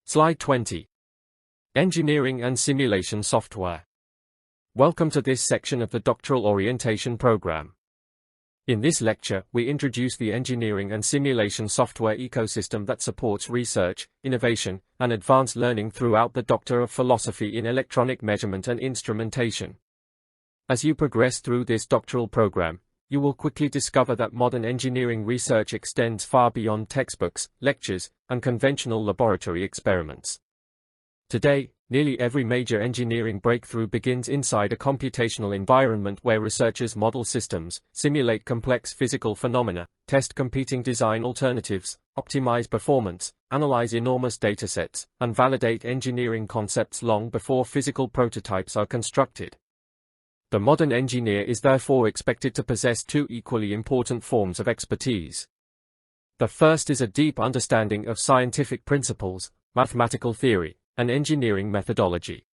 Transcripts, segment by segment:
Slide 20. Engineering and Simulation Software. Welcome to this section of the Doctoral Orientation Program. In this lecture, we introduce the engineering and simulation software ecosystem that supports research, innovation, and advanced learning throughout the Doctor of Philosophy in Electronic Measurement and Instrumentation. As you progress through this doctoral program, you will quickly discover that modern engineering research extends far beyond textbooks, lectures, and conventional laboratory experiments. Today, nearly every major engineering breakthrough begins inside a computational environment where researchers model systems, simulate complex physical phenomena, test competing design alternatives, optimize performance, analyze enormous datasets, and validate engineering concepts long before physical prototypes are constructed. The modern engineer is therefore expected to possess two equally important forms of expertise. The first is a deep understanding of scientific principles, mathematical theory, and engineering methodology.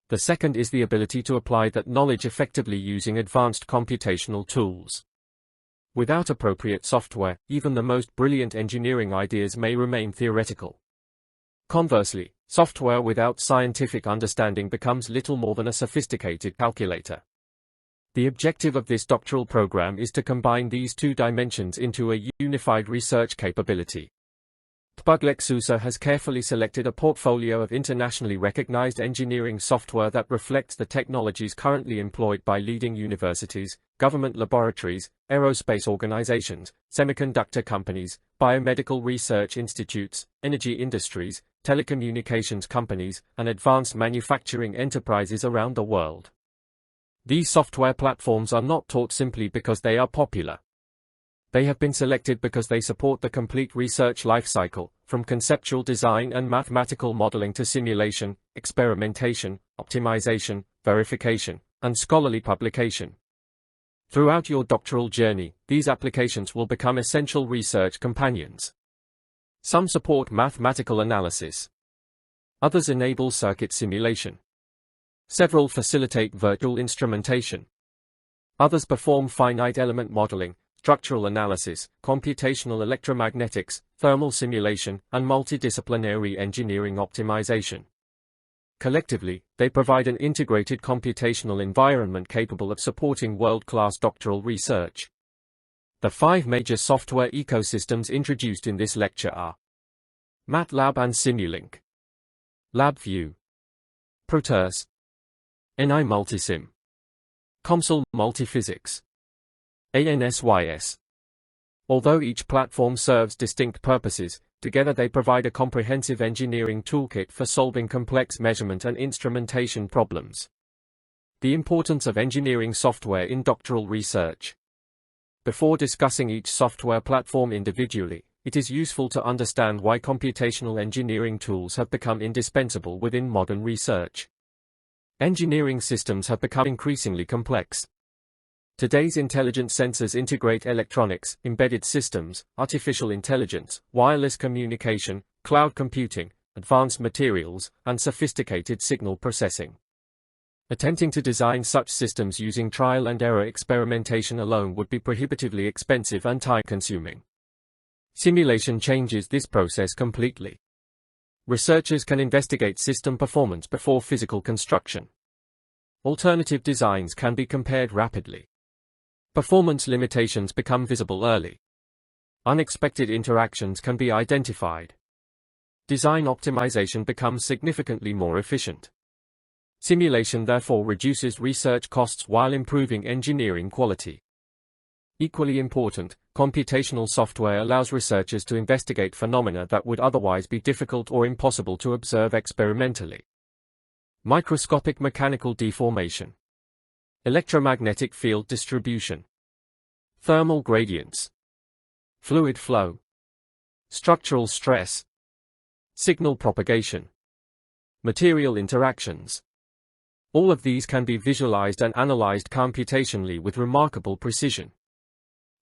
The second is the ability to apply that knowledge effectively using advanced computational tools. Without appropriate software, even the most brilliant engineering ideas may remain theoretical. Conversely, software without scientific understanding becomes little more than a sophisticated calculator. The objective of this doctoral program is to combine these two dimensions into a unified research capability. PhD has carefully selected a portfolio of internationally recognized engineering software that reflects the technologies currently employed by leading universities, government laboratories, aerospace organizations, semiconductor companies, biomedical research institutes, energy industries, telecommunications companies, and advanced manufacturing enterprises around the world. These software platforms are not taught simply because they are popular. They have been selected because they support the complete research lifecycle, from conceptual design and mathematical modeling to simulation, experimentation, optimization, verification, and scholarly publication. Throughout your doctoral journey, these applications will become essential research companions. Some support mathematical analysis. Others enable circuit simulation. Several facilitate virtual instrumentation. Others perform finite element modeling, structural analysis, computational electromagnetics, thermal simulation, and multidisciplinary engineering optimization. Collectively, they provide an integrated computational environment capable of supporting world-class doctoral research. The five major software ecosystems introduced in this lecture are MATLAB and Simulink, LabVIEW, Proteus, NI Multisim, COMSOL Multiphysics, ANSYS. Although each platform serves distinct purposes, together they provide a comprehensive engineering toolkit for solving complex measurement and instrumentation problems. The importance of engineering software in doctoral research. Before discussing each software platform individually, it is useful to understand why computational engineering tools have become indispensable within modern research. Engineering systems have become increasingly complex. Today's intelligent sensors integrate electronics, embedded systems, artificial intelligence, wireless communication, cloud computing, advanced materials, and sophisticated signal processing. Attempting to design such systems using trial and error experimentation alone would be prohibitively expensive and time-consuming. Simulation changes this process completely. Researchers can investigate system performance before physical construction. Alternative designs can be compared rapidly. Performance limitations become visible early. Unexpected interactions can be identified. Design optimization becomes significantly more efficient. Simulation therefore reduces research costs while improving engineering quality. Equally important, computational software allows researchers to investigate phenomena that would otherwise be difficult or impossible to observe experimentally. Microscopic mechanical deformation, electromagnetic field distribution, thermal gradients, fluid flow, structural stress, signal propagation, material interactions. All of these can be visualized and analyzed computationally with remarkable precision.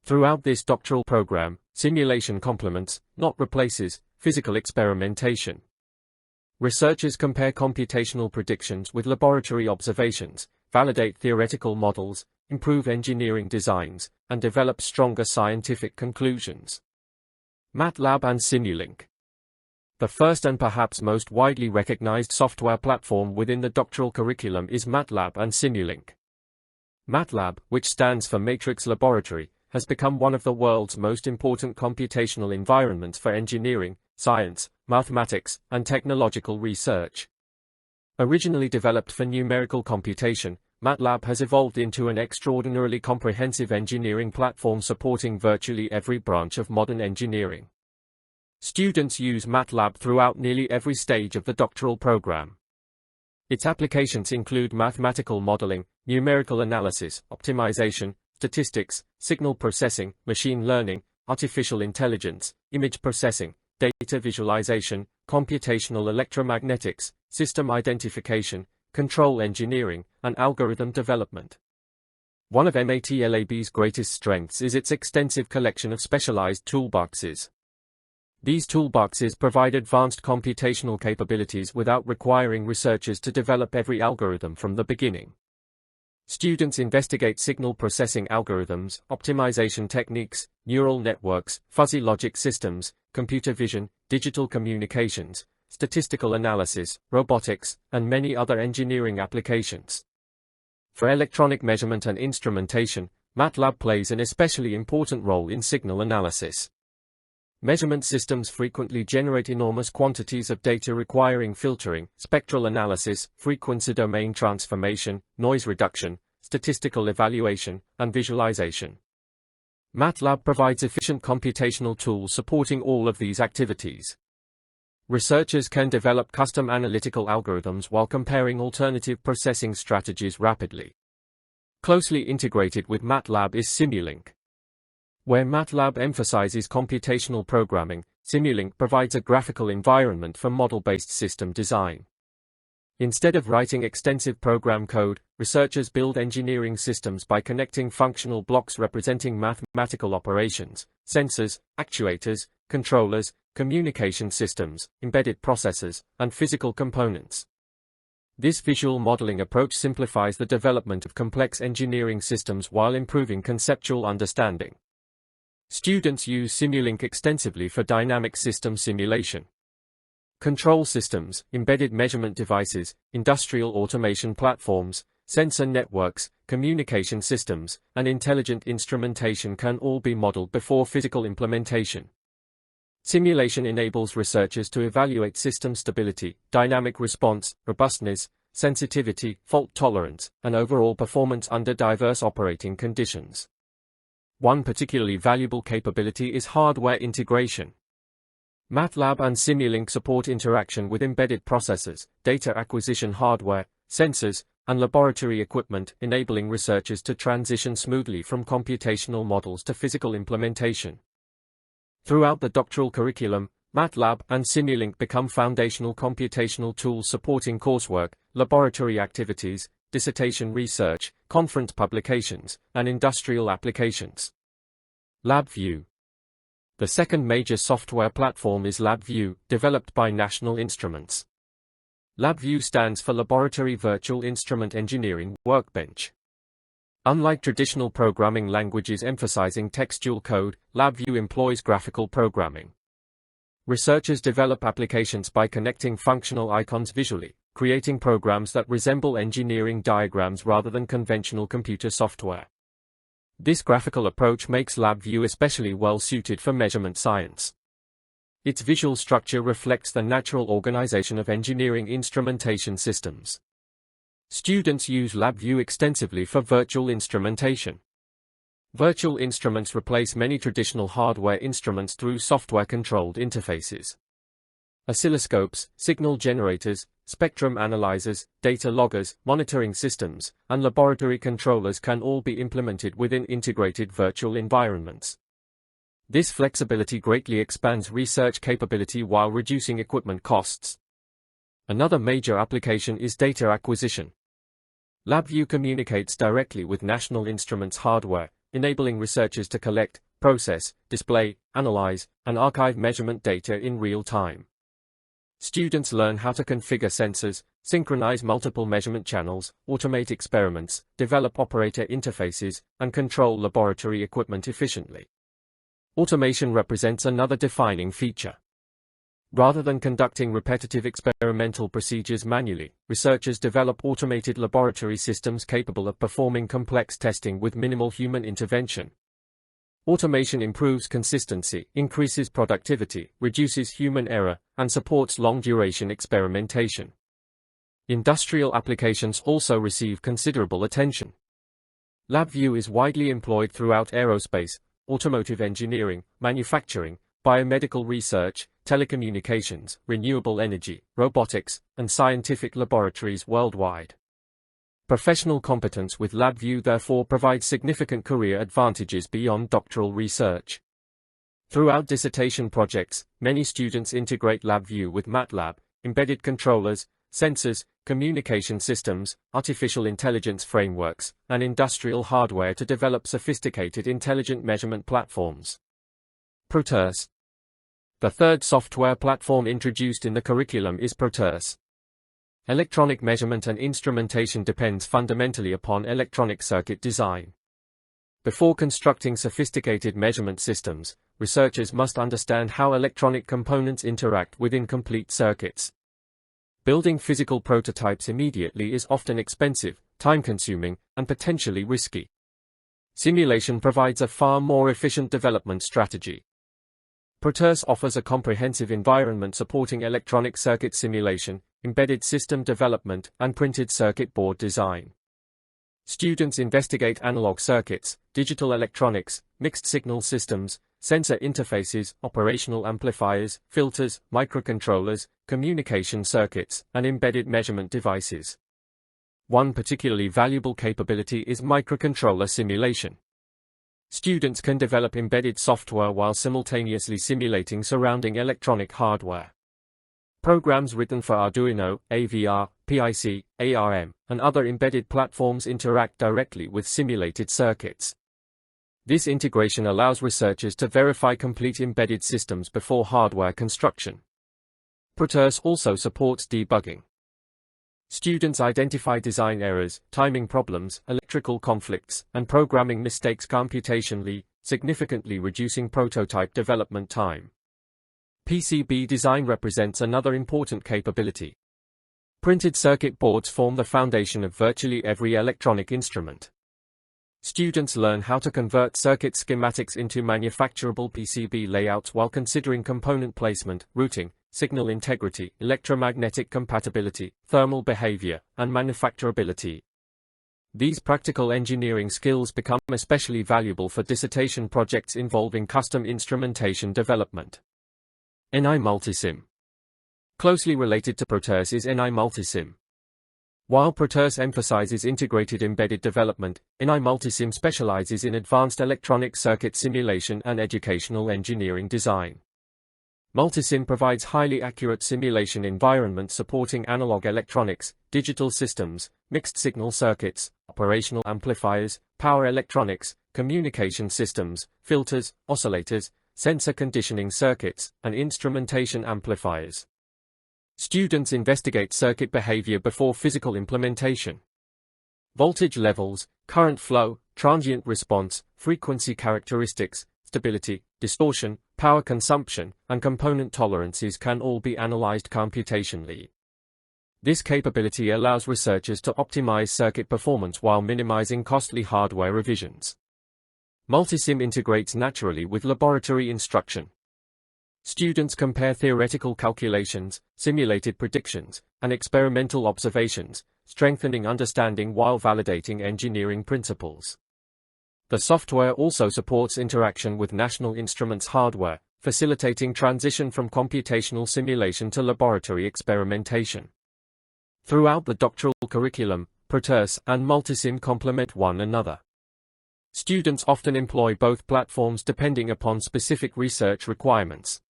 Throughout this doctoral program, simulation complements, not replaces, physical experimentation. Researchers compare computational predictions with laboratory observations, validate theoretical models, improve engineering designs, and develop stronger scientific conclusions. MATLAB and Simulink. The first and perhaps most widely recognized software platform within the doctoral curriculum is MATLAB and Simulink. MATLAB, which stands for Matrix Laboratory, has become one of the world's most important computational environments for engineering, science, mathematics, and technological research. Originally developed for numerical computation, MATLAB has evolved into an extraordinarily comprehensive engineering platform supporting virtually every branch of modern engineering. Students use MATLAB throughout nearly every stage of the doctoral program. Its applications include mathematical modeling, numerical analysis, optimization, statistics, signal processing, machine learning, artificial intelligence, image processing, data visualization, computational electromagnetics, system identification, control engineering, and algorithm development. One of MATLAB's greatest strengths is its extensive collection of specialized toolboxes. These toolboxes provide advanced computational capabilities without requiring researchers to develop every algorithm from the beginning. Students investigate signal processing algorithms, optimization techniques, neural networks, fuzzy logic systems, computer vision, digital communications, statistical analysis, robotics, and many other engineering applications. For electronic measurement and instrumentation, MATLAB plays an especially important role in signal analysis. Measurement systems frequently generate enormous quantities of data requiring filtering, spectral analysis, frequency domain transformation, noise reduction, statistical evaluation, and visualization. MATLAB provides efficient computational tools supporting all of these activities. Researchers can develop custom analytical algorithms while comparing alternative processing strategies rapidly. Closely integrated with MATLAB is Simulink. Where MATLAB emphasizes computational programming, Simulink provides a graphical environment for model-based system design. Instead of writing extensive program code, researchers build engineering systems by connecting functional blocks representing mathematical operations, sensors, actuators, controllers, communication systems, embedded processors, and physical components. This visual modeling approach simplifies the development of complex engineering systems while improving conceptual understanding. Students use Simulink extensively for dynamic system simulation. Control systems, embedded measurement devices, industrial automation platforms, sensor networks, communication systems, and intelligent instrumentation can all be modeled before physical implementation. Simulation enables researchers to evaluate system stability, dynamic response, robustness, sensitivity, fault tolerance, and overall performance under diverse operating conditions. One particularly valuable capability is hardware integration. MATLAB and Simulink support interaction with embedded processors, data acquisition hardware, sensors, and laboratory equipment, enabling researchers to transition smoothly from computational models to physical implementation. Throughout the doctoral curriculum, MATLAB and Simulink become foundational computational tools supporting coursework, laboratory activities, dissertation research, conference publications, and industrial applications. LabVIEW. The second major software platform is LabVIEW, developed by National Instruments. LabVIEW stands for Laboratory Virtual Instrument Engineering Workbench. Unlike traditional programming languages emphasizing textual code, LabVIEW employs graphical programming. Researchers develop applications by connecting functional icons visually, creating programs that resemble engineering diagrams rather than conventional computer software. This graphical approach makes LabVIEW especially well suited for measurement science. Its visual structure reflects the natural organization of engineering instrumentation systems. Students use LabVIEW extensively for virtual instrumentation. Virtual instruments replace many traditional hardware instruments through software-controlled interfaces. Oscilloscopes, signal generators, spectrum analyzers, data loggers, monitoring systems, and laboratory controllers can all be implemented within integrated virtual environments. This flexibility greatly expands research capability while reducing equipment costs. Another major application is data acquisition. LabVIEW communicates directly with National Instruments hardware, enabling researchers to collect, process, display, analyze, and archive measurement data in real time. Students learn how to configure sensors, synchronize multiple measurement channels, automate experiments, develop operator interfaces, and control laboratory equipment efficiently. Automation represents another defining feature. Rather than conducting repetitive experimental procedures manually, researchers develop automated laboratory systems capable of performing complex testing with minimal human intervention. Automation improves consistency, increases productivity, reduces human error, and supports long-duration experimentation. Industrial applications also receive considerable attention. LabVIEW is widely employed throughout aerospace, automotive engineering, manufacturing, biomedical research, telecommunications, renewable energy, robotics, and scientific laboratories worldwide. Professional competence with LabVIEW therefore provides significant career advantages beyond doctoral research. Throughout dissertation projects, many students integrate LabVIEW with MATLAB, embedded controllers, sensors, communication systems, artificial intelligence frameworks, and industrial hardware to develop sophisticated intelligent measurement platforms. ProTERS. The third software platform introduced in the curriculum is ProTERS. Electronic measurement and instrumentation depends fundamentally upon electronic circuit design. Before constructing sophisticated measurement systems, researchers must understand how electronic components interact within complete circuits. Building physical prototypes immediately is often expensive, time-consuming, and potentially risky. Simulation provides a far more efficient development strategy. ProTERS offers a comprehensive environment supporting electronic circuit simulation, embedded system development, and printed circuit board design. Students investigate analog circuits, digital electronics, mixed-signal systems, sensor interfaces, operational amplifiers, filters, microcontrollers, communication circuits, and embedded measurement devices. One particularly valuable capability is microcontroller simulation. Students can develop embedded software while simultaneously simulating surrounding electronic hardware. Programs written for Arduino, AVR, PIC, ARM, and other embedded platforms interact directly with simulated circuits. This integration allows researchers to verify complete embedded systems before hardware construction. ProTERS also supports debugging. Students identify design errors, timing problems, electrical conflicts, and programming mistakes computationally, significantly reducing prototype development time. PCB design represents another important capability. Printed circuit boards form the foundation of virtually every electronic instrument. Students learn how to convert circuit schematics into manufacturable PCB layouts while considering component placement, routing, signal integrity, electromagnetic compatibility, thermal behavior, and manufacturability. These practical engineering skills become especially valuable for dissertation projects involving custom instrumentation development. NI Multisim. Closely related to ProTERS is NI Multisim. While ProTERS emphasizes integrated embedded development, NI Multisim specializes in advanced electronic circuit simulation and educational engineering design. Multisim provides highly accurate simulation environments supporting analog electronics, digital systems, mixed-signal circuits, operational amplifiers, power electronics, communication systems, filters, oscillators, sensor conditioning circuits, and instrumentation amplifiers. Students investigate circuit behavior before physical implementation. Voltage levels, current flow, transient response, frequency characteristics, stability, distortion, power consumption, and component tolerances can all be analyzed computationally. This capability allows researchers to optimize circuit performance while minimizing costly hardware revisions. Multisim integrates naturally with laboratory instruction. Students compare theoretical calculations, simulated predictions, and experimental observations, strengthening understanding while validating engineering principles. The software also supports interaction with National Instruments hardware, facilitating transition from computational simulation to laboratory experimentation. Throughout the doctoral curriculum, ProTERS and Multisim complement one another. Students often employ both platforms depending upon specific research requirements.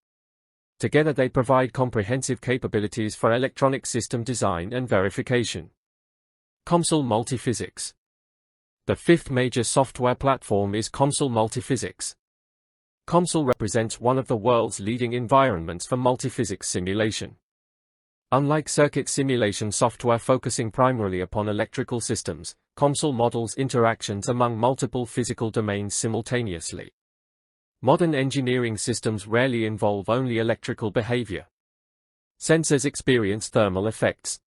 Together they provide comprehensive capabilities for electronic system design and verification. COMSOL Multiphysics. The fifth major software platform is COMSOL Multiphysics. COMSOL represents one of the world's leading environments for multiphysics simulation. Unlike circuit simulation software focusing primarily upon electrical systems, COMSOL models interactions among multiple physical domains simultaneously. Modern engineering systems rarely involve only electrical behavior. Sensors experience thermal effects.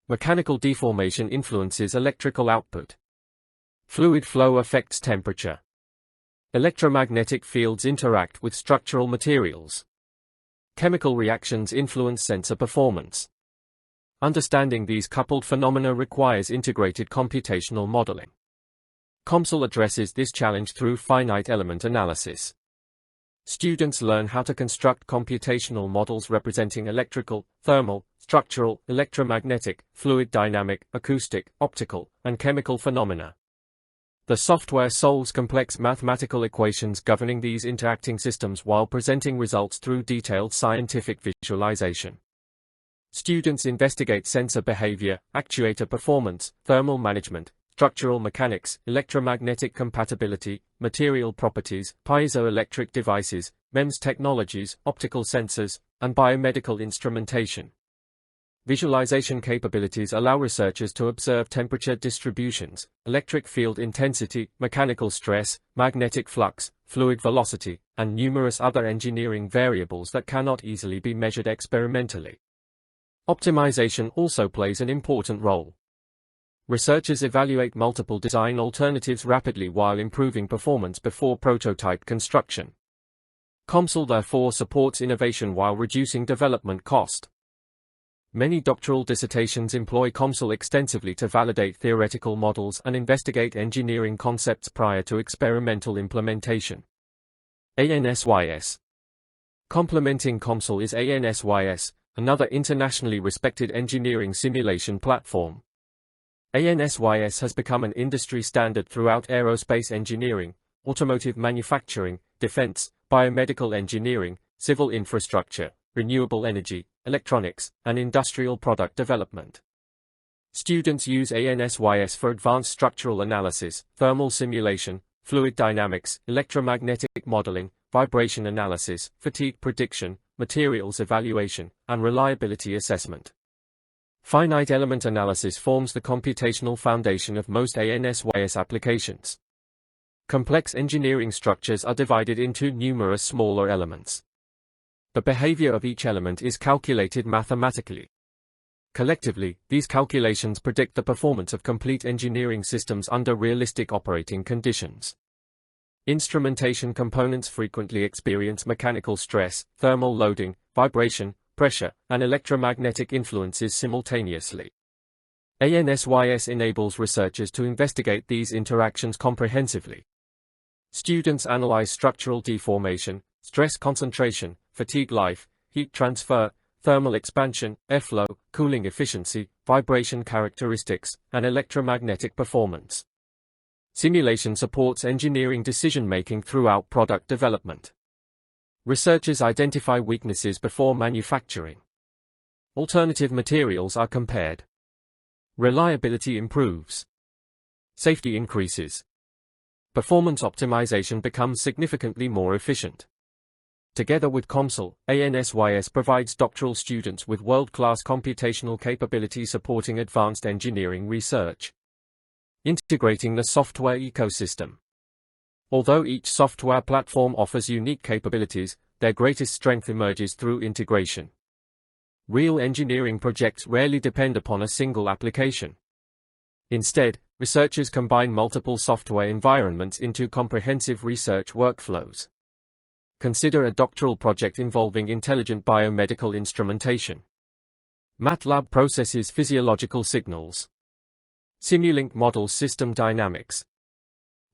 Mechanical deformation influences electrical output. Fluid flow affects temperature. Electromagnetic fields interact with structural materials. Chemical reactions influence sensor performance. Understanding these coupled phenomena requires integrated computational modeling. COMSOL addresses this challenge through finite element analysis. Students learn how to construct computational models representing electrical, thermal, structural, electromagnetic, fluid dynamic, acoustic, optical, and chemical phenomena. The software solves complex mathematical equations governing these interacting systems while presenting results through detailed scientific visualization. Students investigate sensor behavior, actuator performance, thermal management, structural mechanics, electromagnetic compatibility, material properties, piezoelectric devices, MEMS technologies, optical sensors, and biomedical instrumentation. Visualization capabilities allow researchers to observe temperature distributions, electric field intensity, mechanical stress, magnetic flux, fluid velocity, and numerous other engineering variables that cannot easily be measured experimentally. Optimization also plays an important role. Researchers evaluate multiple design alternatives rapidly while improving performance before prototype construction. COMSOL therefore supports innovation while reducing development cost. Many doctoral dissertations employ COMSOL extensively to validate theoretical models and investigate engineering concepts prior to experimental implementation. ANSYS. Complementing COMSOL is ANSYS, another internationally respected engineering simulation platform. ANSYS has become an industry standard throughout aerospace engineering, automotive manufacturing, defense, biomedical engineering, civil infrastructure, renewable energy, electronics, and industrial product development. Students use ANSYS for advanced structural analysis, thermal simulation, fluid dynamics, electromagnetic modeling, vibration analysis, fatigue prediction, materials evaluation, and reliability assessment. Finite element analysis forms the computational foundation of most ANSYS applications. Complex engineering structures are divided into numerous smaller elements. The behavior of each element is calculated mathematically. Collectively, these calculations predict the performance of complete engineering systems under realistic operating conditions. Instrumentation components frequently experience mechanical stress, thermal loading, vibration, pressure, and electromagnetic influences simultaneously. ANSYS enables researchers to investigate these interactions comprehensively. Students analyze structural deformation, stress concentration, fatigue life, heat transfer, thermal expansion, airflow, cooling efficiency, vibration characteristics, and electromagnetic performance. Simulation supports engineering decision-making throughout product development. Researchers identify weaknesses before manufacturing. Alternative materials are compared. Reliability improves. Safety increases. Performance optimization becomes significantly more efficient. Together with COMSOL, ANSYS provides doctoral students with world-class computational capability supporting advanced engineering research. Integrating the software ecosystem. Although each software platform offers unique capabilities, their greatest strength emerges through integration. Real engineering projects rarely depend upon a single application. Instead, researchers combine multiple software environments into comprehensive research workflows. Consider a doctoral project involving intelligent biomedical instrumentation. MATLAB processes physiological signals. Simulink models system dynamics.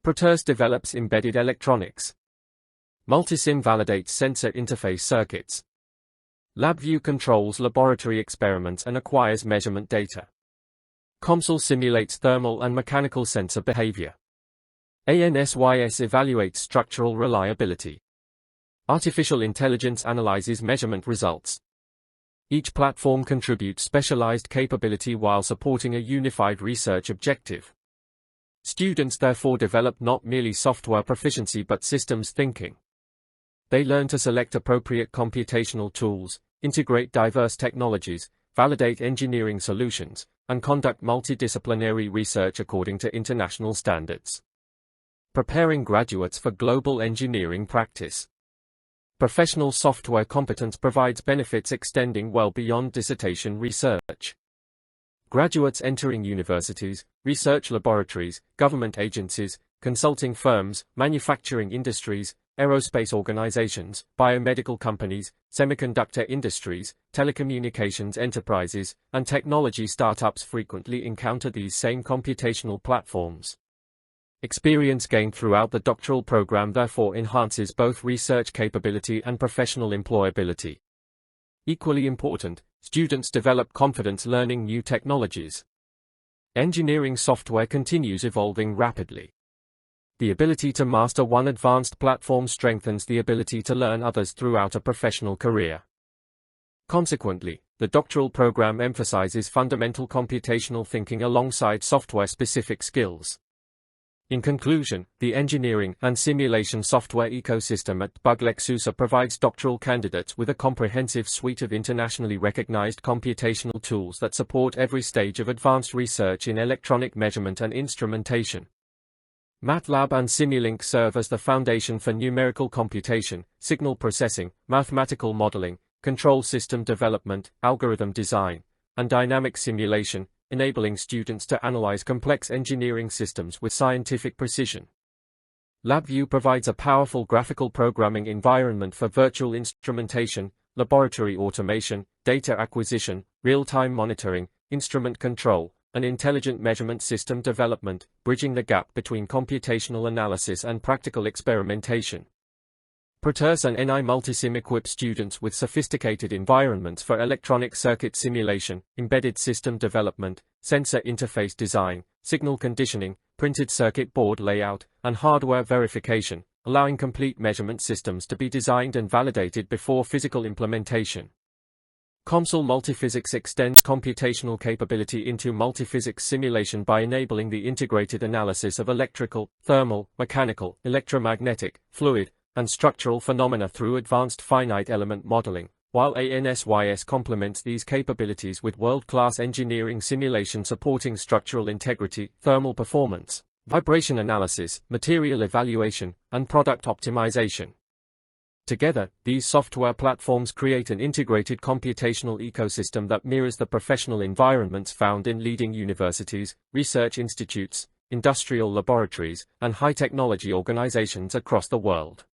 Proteus develops embedded electronics. Multisim validates sensor interface circuits. LabVIEW controls laboratory experiments and acquires measurement data. COMSOL simulates thermal and mechanical sensor behavior. ANSYS evaluates structural reliability. Artificial intelligence analyzes measurement results. Each platform contributes specialized capability while supporting a unified research objective. Students therefore develop not merely software proficiency but systems thinking. They learn to select appropriate computational tools, integrate diverse technologies, validate engineering solutions, and conduct multidisciplinary research according to international standards. Preparing graduates for global engineering practice. Professional software competence provides benefits extending well beyond dissertation research. Graduates entering universities, research laboratories, government agencies, consulting firms, manufacturing industries, aerospace organizations, biomedical companies, semiconductor industries, telecommunications enterprises, and technology startups frequently encounter these same computational platforms. Experience gained throughout the doctoral program therefore enhances both research capability and professional employability. Equally important, students develop confidence learning new technologies. Engineering software continues evolving rapidly. The ability to master one advanced platform strengthens the ability to learn others throughout a professional career. Consequently, the doctoral program emphasizes fundamental computational thinking alongside software-specific skills. In conclusion, the engineering and simulation software ecosystem at BUG-Lexusa provides doctoral candidates with a comprehensive suite of internationally recognized computational tools that support every stage of advanced research in electronic measurement and instrumentation. MATLAB and Simulink serve as the foundation for numerical computation, signal processing, mathematical modeling, control system development, algorithm design, and dynamic simulation, enabling students to analyze complex engineering systems with scientific precision. LabVIEW provides a powerful graphical programming environment for virtual instrumentation, laboratory automation, data acquisition, real-time monitoring, instrument control, and intelligent measurement system development, bridging the gap between computational analysis and practical experimentation. ProTERS and NI Multisim equip students with sophisticated environments for electronic circuit simulation, embedded system development, sensor interface design, signal conditioning, printed circuit board layout, and hardware verification, allowing complete measurement systems to be designed and validated before physical implementation. COMSOL Multiphysics extends computational capability into multiphysics simulation by enabling the integrated analysis of electrical, thermal, mechanical, electromagnetic, fluid, and structural phenomena through advanced finite element modeling, while ANSYS complements these capabilities with world-class engineering simulation supporting structural integrity, thermal performance, vibration analysis, material evaluation, and product optimization. Together, these software platforms create an integrated computational ecosystem that mirrors the professional environments found in leading universities, research institutes, industrial laboratories, and high-technology organizations across the world.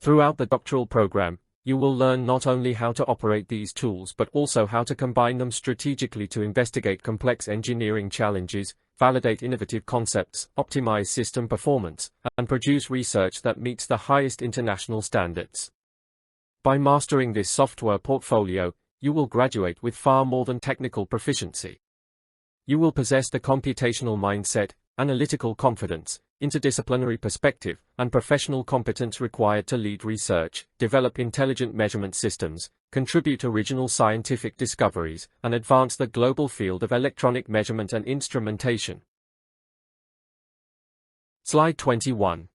Throughout the doctoral program, you will learn not only how to operate these tools but also how to combine them strategically to investigate complex engineering challenges, validate innovative concepts, optimize system performance, and produce research that meets the highest international standards. By mastering this software portfolio, you will graduate with far more than technical proficiency. You will possess the computational mindset, analytical confidence, interdisciplinary perspective, and professional competence required to lead research, develop intelligent measurement systems, contribute original scientific discoveries, and advance the global field of electronic measurement and instrumentation. Slide 21.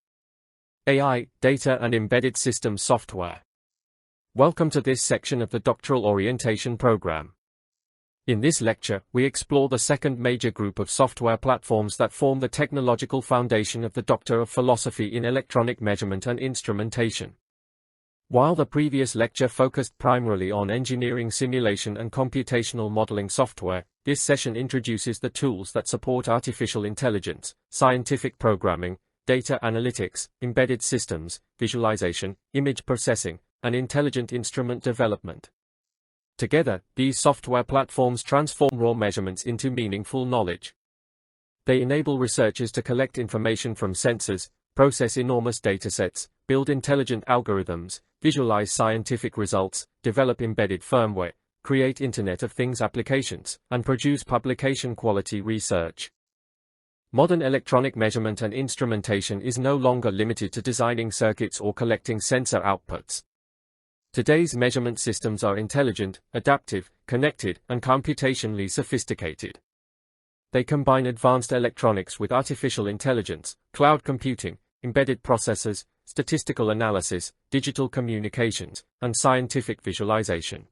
AI, Data and Embedded Systems Software. Welcome to this section of the Doctoral Orientation Program. In this lecture, we explore the second major group of software platforms that form the technological foundation of the Doctor of Philosophy in Electronic Measurement and Instrumentation. While the previous lecture focused primarily on engineering simulation and computational modeling software, this session introduces the tools that support artificial intelligence, scientific programming, data analytics, embedded systems, visualization, image processing, and intelligent instrument development. Together, these software platforms transform raw measurements into meaningful knowledge. They enable researchers to collect information from sensors, process enormous datasets, build intelligent algorithms, visualize scientific results, develop embedded firmware, create Internet of Things applications, and produce publication-quality research. Modern electronic measurement and instrumentation is no longer limited to designing circuits or collecting sensor outputs. Today's measurement systems are intelligent, adaptive, connected, and computationally sophisticated. They combine advanced electronics with artificial intelligence, cloud computing, embedded processors, statistical analysis, digital communications, and scientific visualization.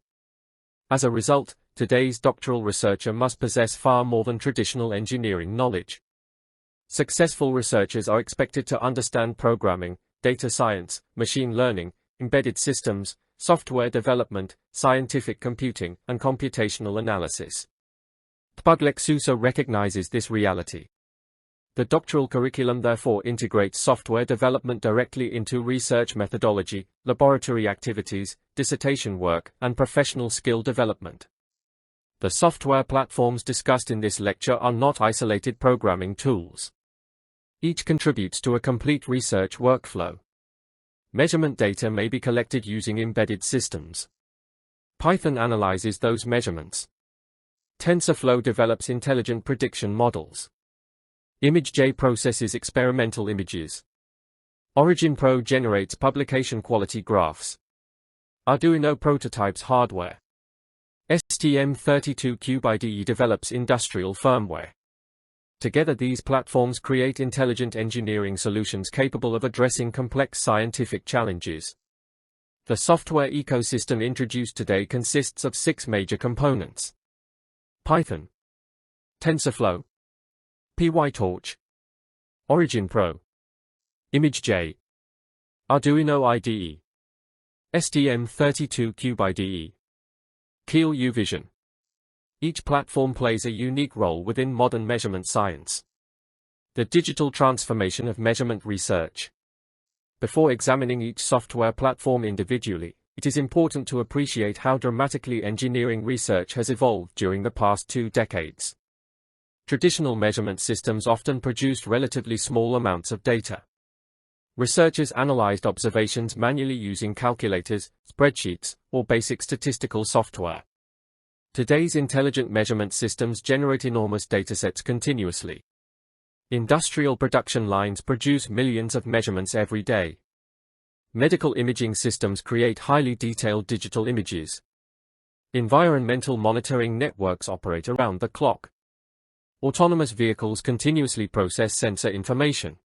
As a result, today's doctoral researcher must possess far more than traditional engineering knowledge. Successful researchers are expected to understand programming, data science, machine learning, embedded systems, software development, scientific computing, and computational analysis. PhD recognizes this reality. The doctoral curriculum therefore integrates software development directly into research methodology, laboratory activities, dissertation work, and professional skill development. The software platforms discussed in this lecture are not isolated programming tools. Each contributes to a complete research workflow. Measurement data may be collected using embedded systems. Python analyzes those measurements. TensorFlow develops intelligent prediction models. ImageJ processes experimental images. Origin Pro generates publication quality graphs. Arduino prototypes hardware. STM32Cube IDE develops industrial firmware. Together these platforms create intelligent engineering solutions capable of addressing complex scientific challenges. The software ecosystem introduced today consists of 6 major components: Python, TensorFlow, PyTorch, Origin Pro, ImageJ, Arduino IDE, STM32Cube IDE, Keel UVision. Each platform plays a unique role within modern measurement science. The digital transformation of measurement research. Before examining each software platform individually, it is important to appreciate how dramatically engineering research has evolved during the past 2 decades. Traditional measurement systems often produced relatively small amounts of data. Researchers analyzed observations manually using calculators, spreadsheets, or basic statistical software. Today's intelligent measurement systems generate enormous datasets continuously. Industrial production lines produce millions of measurements every day. Medical imaging systems create highly detailed digital images. Environmental monitoring networks operate around the clock. Autonomous vehicles continuously process sensor information.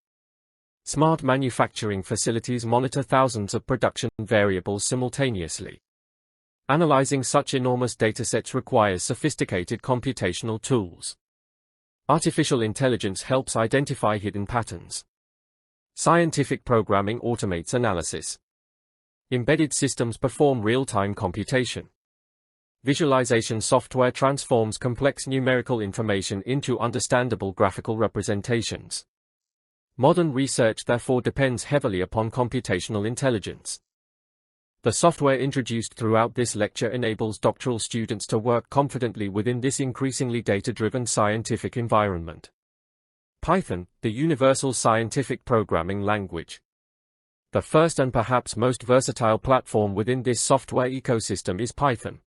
Smart manufacturing facilities monitor thousands of production variables simultaneously. Analyzing such enormous datasets requires sophisticated computational tools. Artificial intelligence helps identify hidden patterns. Scientific programming automates analysis. Embedded systems perform real-time computation. Visualization software transforms complex numerical information into understandable graphical representations. Modern research therefore depends heavily upon computational intelligence. The software introduced throughout this lecture enables doctoral students to work confidently within this increasingly data-driven scientific environment. Python, the universal scientific programming language. The first and perhaps most versatile platform within this software ecosystem is Python.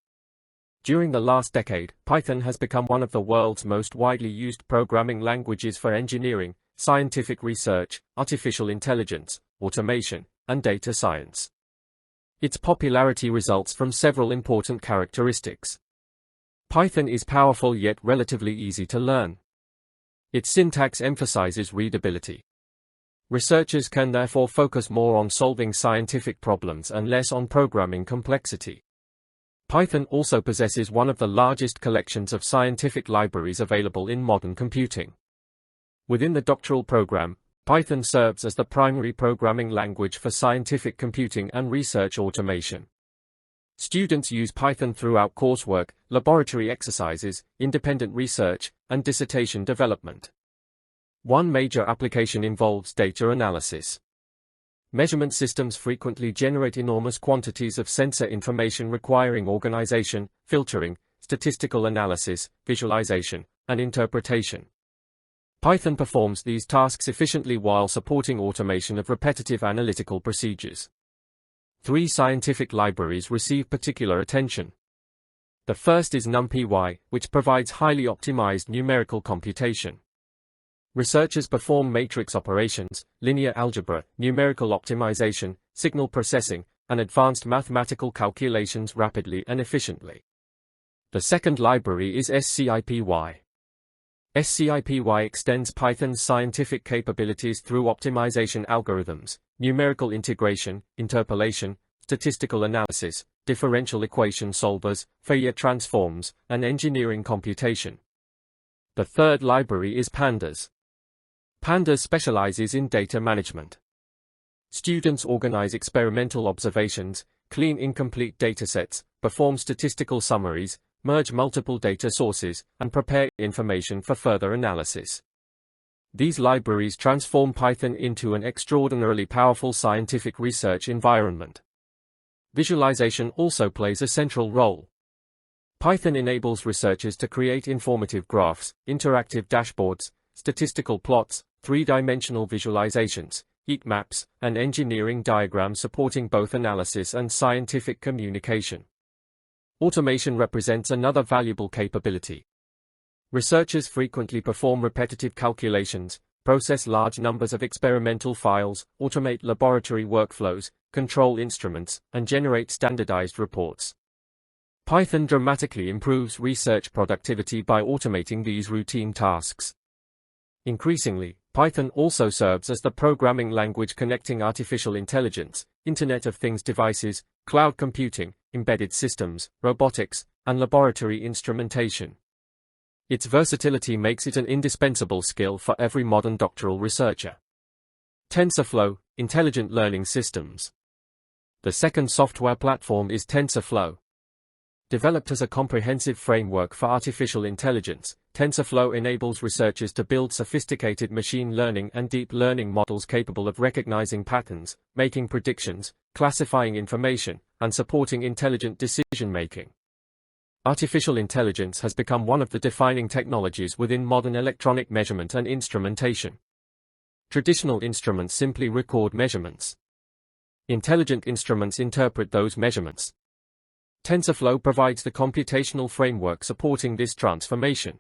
During the last decade, Python has become one of the world's most widely used programming languages for engineering, scientific research, artificial intelligence, automation, and data science. Its popularity results from several important characteristics. Python is powerful yet relatively easy to learn. Its syntax emphasizes readability. Researchers can therefore focus more on solving scientific problems and less on programming complexity. Python also possesses one of the largest collections of scientific libraries available in modern computing. Within the doctoral program, Python serves as the primary programming language for scientific computing and research automation. Students use Python throughout coursework, laboratory exercises, independent research, and dissertation development. One major application involves data analysis. Measurement systems frequently generate enormous quantities of sensor information requiring organization, filtering, statistical analysis, visualization, and interpretation. Python performs these tasks efficiently while supporting automation of repetitive analytical procedures. 3 scientific libraries receive particular attention. The first is NumPy, which provides highly optimized numerical computation. Researchers perform matrix operations, linear algebra, numerical optimization, signal processing, and advanced mathematical calculations rapidly and efficiently. The second library is SciPy. SciPy extends Python's scientific capabilities through optimization algorithms, numerical integration, interpolation, statistical analysis, differential equation solvers, Fourier transforms, and engineering computation. The third library is Pandas. Pandas specializes in data management. Students organize experimental observations, clean incomplete datasets, perform statistical summaries, merge multiple data sources, and prepare information for further analysis. These libraries transform Python into an extraordinarily powerful scientific research environment. Visualization also plays a central role. Python enables researchers to create informative graphs, interactive dashboards, statistical plots, three-dimensional visualizations, heat maps, and engineering diagrams supporting both analysis and scientific communication. Automation represents another valuable capability. Researchers frequently perform repetitive calculations, process large numbers of experimental files, automate laboratory workflows, control instruments, and generate standardized reports. Python dramatically improves research productivity by automating these routine tasks. Increasingly, Python also serves as the programming language connecting artificial intelligence, Internet of Things devices, cloud computing, embedded systems, robotics, and laboratory instrumentation. Its versatility makes it an indispensable skill for every modern doctoral researcher. TensorFlow, Intelligent Learning Systems. The second software platform is TensorFlow. Developed as a comprehensive framework for artificial intelligence, TensorFlow enables researchers to build sophisticated machine learning and deep learning models capable of recognizing patterns, making predictions, classifying information, and supporting intelligent decision-making. Artificial intelligence has become one of the defining technologies within modern electronic measurement and instrumentation. Traditional instruments simply record measurements. Intelligent instruments interpret those measurements. TensorFlow provides the computational framework supporting this transformation.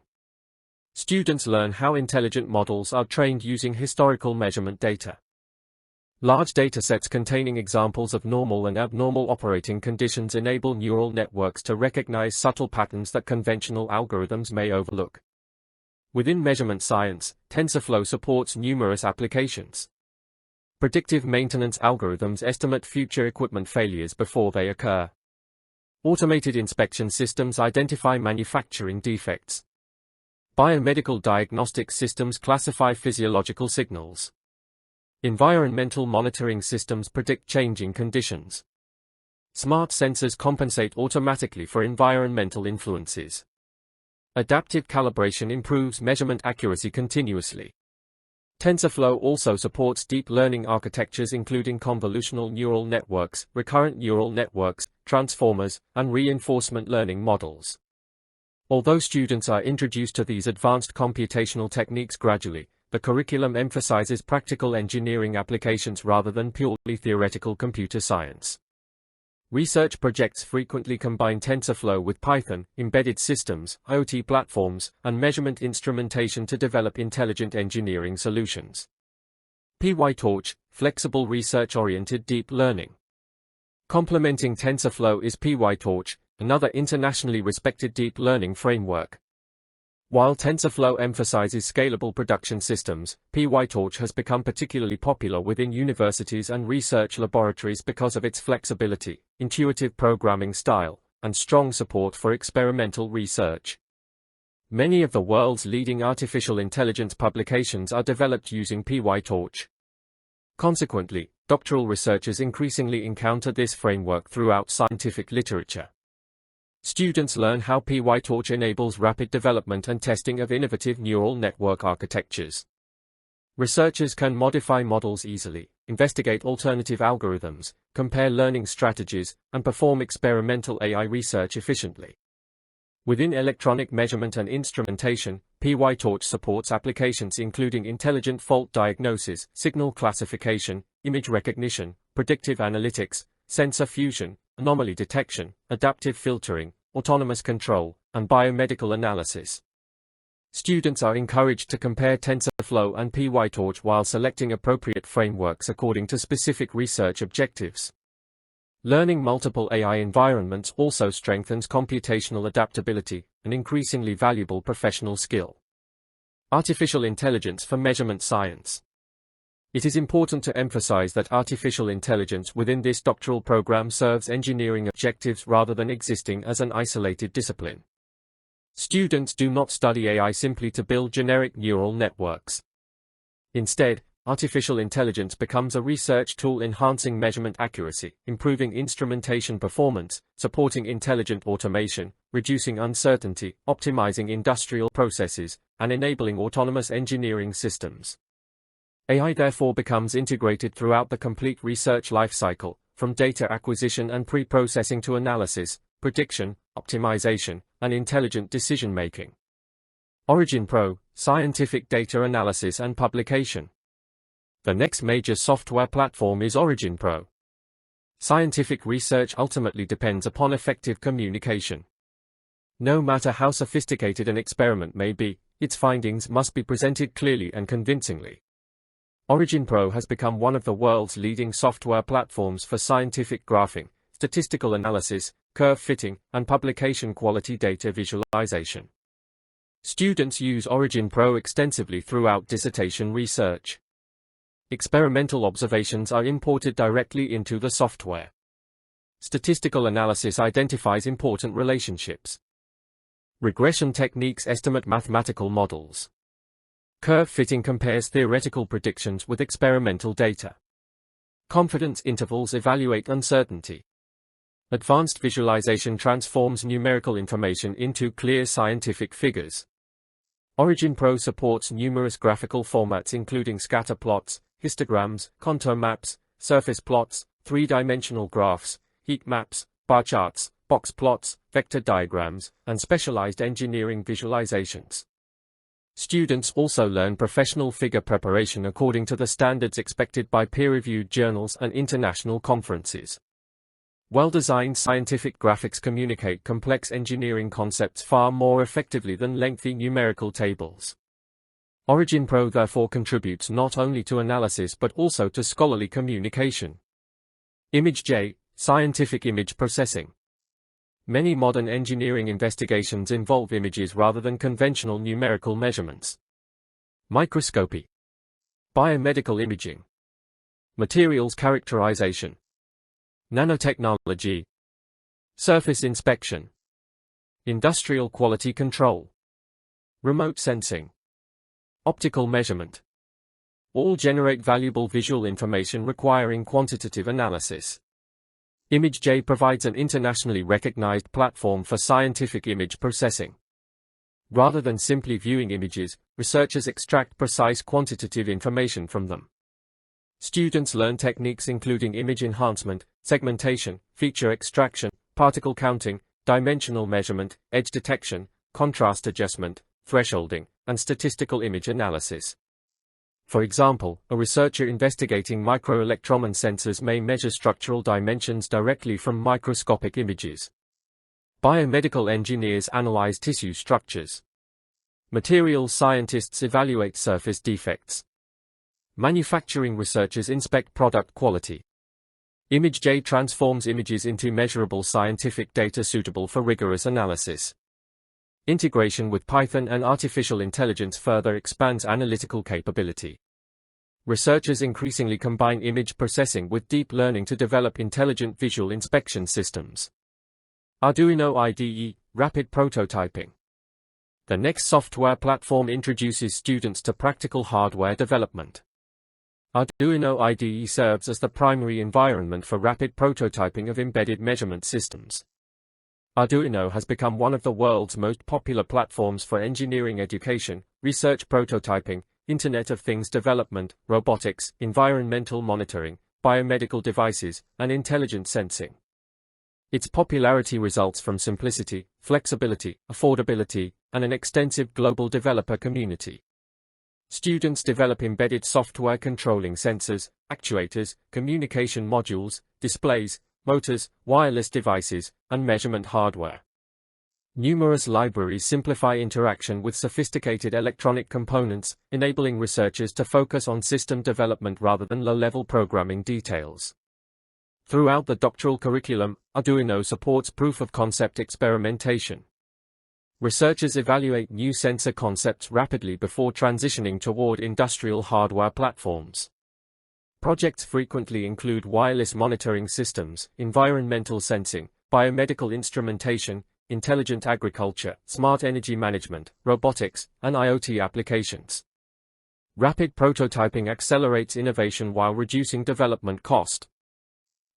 Students learn how intelligent models are trained using historical measurement data. Large datasets containing examples of normal and abnormal operating conditions enable neural networks to recognize subtle patterns that conventional algorithms may overlook. Within measurement science, TensorFlow supports numerous applications. Predictive maintenance algorithms estimate future equipment failures before they occur. Automated inspection systems identify manufacturing defects. Biomedical diagnostic systems classify physiological signals. Environmental monitoring systems predict changing conditions. Smart sensors compensate automatically for environmental influences. Adaptive calibration improves measurement accuracy continuously. TensorFlow also supports deep learning architectures including convolutional neural networks, recurrent neural networks, transformers, and reinforcement learning models. Although students are introduced to these advanced computational techniques gradually, the curriculum emphasizes practical engineering applications rather than purely theoretical computer science. Research projects frequently combine TensorFlow with Python, embedded systems, IoT platforms, and measurement instrumentation to develop intelligent engineering solutions. PyTorch, flexible research-oriented deep learning. Complementing TensorFlow is PyTorch, another internationally respected deep learning framework. While TensorFlow emphasizes scalable production systems, PyTorch has become particularly popular within universities and research laboratories because of its flexibility, intuitive programming style, and strong support for experimental research. Many of the world's leading artificial intelligence publications are developed using PyTorch. Consequently, doctoral researchers increasingly encounter this framework throughout scientific literature. Students learn how PyTorch enables rapid development and testing of innovative neural network architectures. Researchers can modify models easily, investigate alternative algorithms, compare learning strategies, and perform experimental AI research efficiently. Within electronic measurement and instrumentation, PyTorch supports applications including intelligent fault diagnosis, signal classification, image recognition, predictive analytics, sensor fusion, anomaly detection, adaptive filtering, autonomous control, and biomedical analysis. Students are encouraged to compare TensorFlow and PyTorch while selecting appropriate frameworks according to specific research objectives. Learning multiple AI environments also strengthens computational adaptability, an increasingly valuable professional skill. Artificial intelligence for measurement science. It is important to emphasize that artificial intelligence within this doctoral program serves engineering objectives rather than existing as an isolated discipline. Students do not study AI simply to build generic neural networks. Instead, artificial intelligence becomes a research tool enhancing measurement accuracy, improving instrumentation performance, supporting intelligent automation, reducing uncertainty, optimizing industrial processes, and enabling autonomous engineering systems. AI therefore becomes integrated throughout the complete research lifecycle, from data acquisition and pre-processing to analysis, prediction, optimization, and intelligent decision-making. Origin Pro, scientific data analysis and publication. The next major software platform is Origin Pro. Scientific research ultimately depends upon effective communication. No matter how sophisticated an experiment may be, its findings must be presented clearly and convincingly. Origin Pro has become one of the world's leading software platforms for scientific graphing, statistical analysis, curve fitting, and publication quality data visualization. Students use Origin Pro extensively throughout dissertation research. Experimental observations are imported directly into the software. Statistical analysis identifies important relationships. Regression techniques estimate mathematical models. Curve fitting compares theoretical predictions with experimental data. Confidence intervals evaluate uncertainty. Advanced visualization transforms numerical information into clear scientific figures. Origin Pro supports numerous graphical formats including scatter plots, histograms, contour maps, surface plots, three-dimensional graphs, heat maps, bar charts, box plots, vector diagrams, and specialized engineering visualizations. Students also learn professional figure preparation according to the standards expected by peer-reviewed journals and international conferences. Well-designed scientific graphics communicate complex engineering concepts far more effectively than lengthy numerical tables. Origin Pro therefore contributes not only to analysis but also to scholarly communication. ImageJ, scientific image processing. Many modern engineering investigations involve images rather than conventional numerical measurements. Microscopy. Biomedical imaging. Materials characterization. Nanotechnology. Surface inspection. Industrial quality control. Remote sensing. Optical measurement. All generate valuable visual information requiring quantitative analysis. ImageJ provides an internationally recognized platform for scientific image processing. Rather than simply viewing images, researchers extract precise quantitative information from them. Students learn techniques including image enhancement, segmentation, feature extraction, particle counting, dimensional measurement, edge detection, contrast adjustment, thresholding, and statistical image analysis. For example, a researcher investigating microelectron sensors may measure structural dimensions directly from microscopic images. Biomedical engineers analyze tissue structures. Materials scientists evaluate surface defects. Manufacturing researchers inspect product quality. ImageJ transforms images into measurable scientific data suitable for rigorous analysis. Integration with Python and artificial intelligence further expands analytical capability. Researchers increasingly combine image processing with deep learning to develop intelligent visual inspection systems. Arduino IDE, rapid prototyping. The next software platform introduces students to practical hardware development. Arduino IDE serves as the primary environment for rapid prototyping of embedded measurement systems. Arduino has become one of the world's most popular platforms for engineering education, research prototyping, Internet of Things development, robotics, environmental monitoring, biomedical devices, and intelligent sensing. Its popularity results from simplicity, flexibility, affordability, and an extensive global developer community. Students develop embedded software controlling sensors, actuators, communication modules, displays, motors, wireless devices, and measurement hardware. Numerous libraries simplify interaction with sophisticated electronic components, enabling researchers to focus on system development rather than low-level programming details. Throughout the doctoral curriculum, Arduino supports proof-of-concept experimentation. Researchers evaluate new sensor concepts rapidly before transitioning toward industrial hardware platforms. Projects frequently include wireless monitoring systems, environmental sensing, biomedical instrumentation, intelligent agriculture, smart energy management, robotics, and IoT applications. Rapid prototyping accelerates innovation while reducing development cost.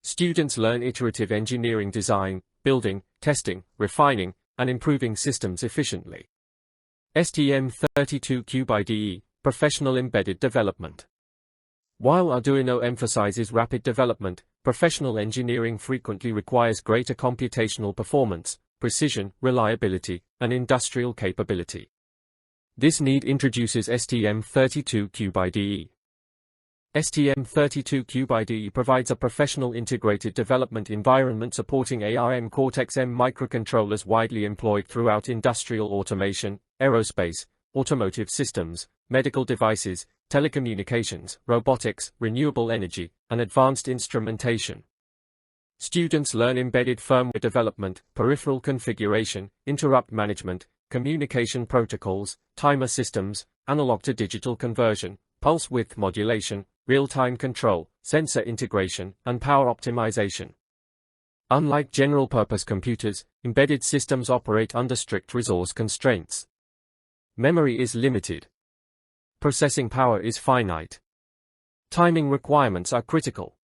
Students learn iterative engineering design, building, testing, refining, and improving systems efficiently. STM32Cube IDE, Professional Embedded Development. While Arduino emphasizes rapid development, professional engineering frequently requires greater computational performance, precision, reliability, and industrial capability. This need introduces STM32Cube IDE. STM32Cube IDE provides a professional integrated development environment supporting ARM Cortex-M microcontrollers widely employed throughout industrial automation, aerospace, automotive systems, medical devices, telecommunications, robotics, renewable energy, and advanced instrumentation. Students learn embedded firmware development, peripheral configuration, interrupt management, communication protocols, timer systems, analog-to-digital conversion, pulse width modulation, real-time control, sensor integration, and power optimization. Unlike general-purpose computers, embedded systems operate under strict resource constraints. Memory is limited. Processing power is finite. Timing requirements are critical.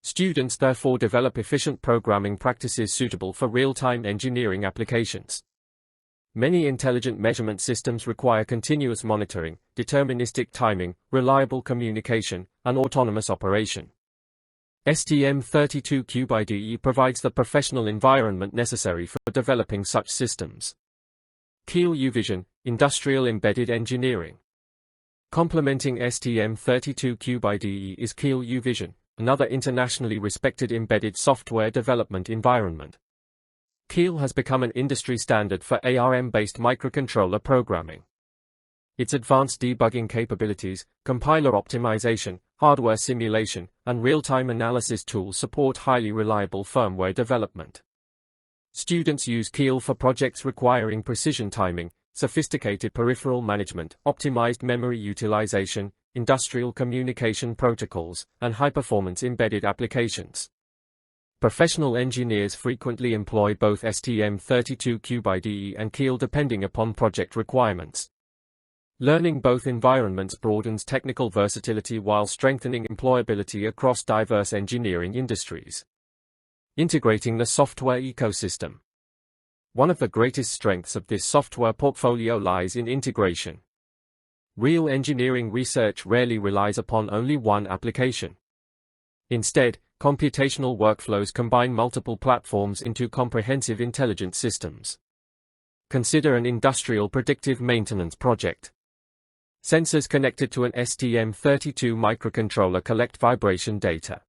Students therefore develop efficient programming practices suitable for real-time engineering applications. Many intelligent measurement systems require continuous monitoring, deterministic timing, reliable communication, and autonomous operation. STM32Cube IDE provides the professional environment necessary for developing such systems. Keil UVision, Industrial Embedded Engineering. Complementing STM32Cube IDE is Keil UVision, another internationally respected embedded software development environment. Keil has become an industry standard for ARM-based microcontroller programming. Its advanced debugging capabilities, compiler optimization, hardware simulation, and real-time analysis tools support highly reliable firmware development. Students use Keil for projects requiring precision timing, sophisticated peripheral management, optimized memory utilization, industrial communication protocols, and high-performance embedded applications. Professional engineers frequently employ both STM32Cube IDE and Keil depending upon project requirements. Learning both environments broadens technical versatility while strengthening employability across diverse engineering industries. Integrating the software ecosystem. One of the greatest strengths of this software portfolio lies in integration. Real engineering research rarely relies upon only one application. Instead, computational workflows combine multiple platforms into comprehensive intelligent systems. Consider an industrial predictive maintenance project. Sensors connected to an STM32 microcontroller collect vibration data.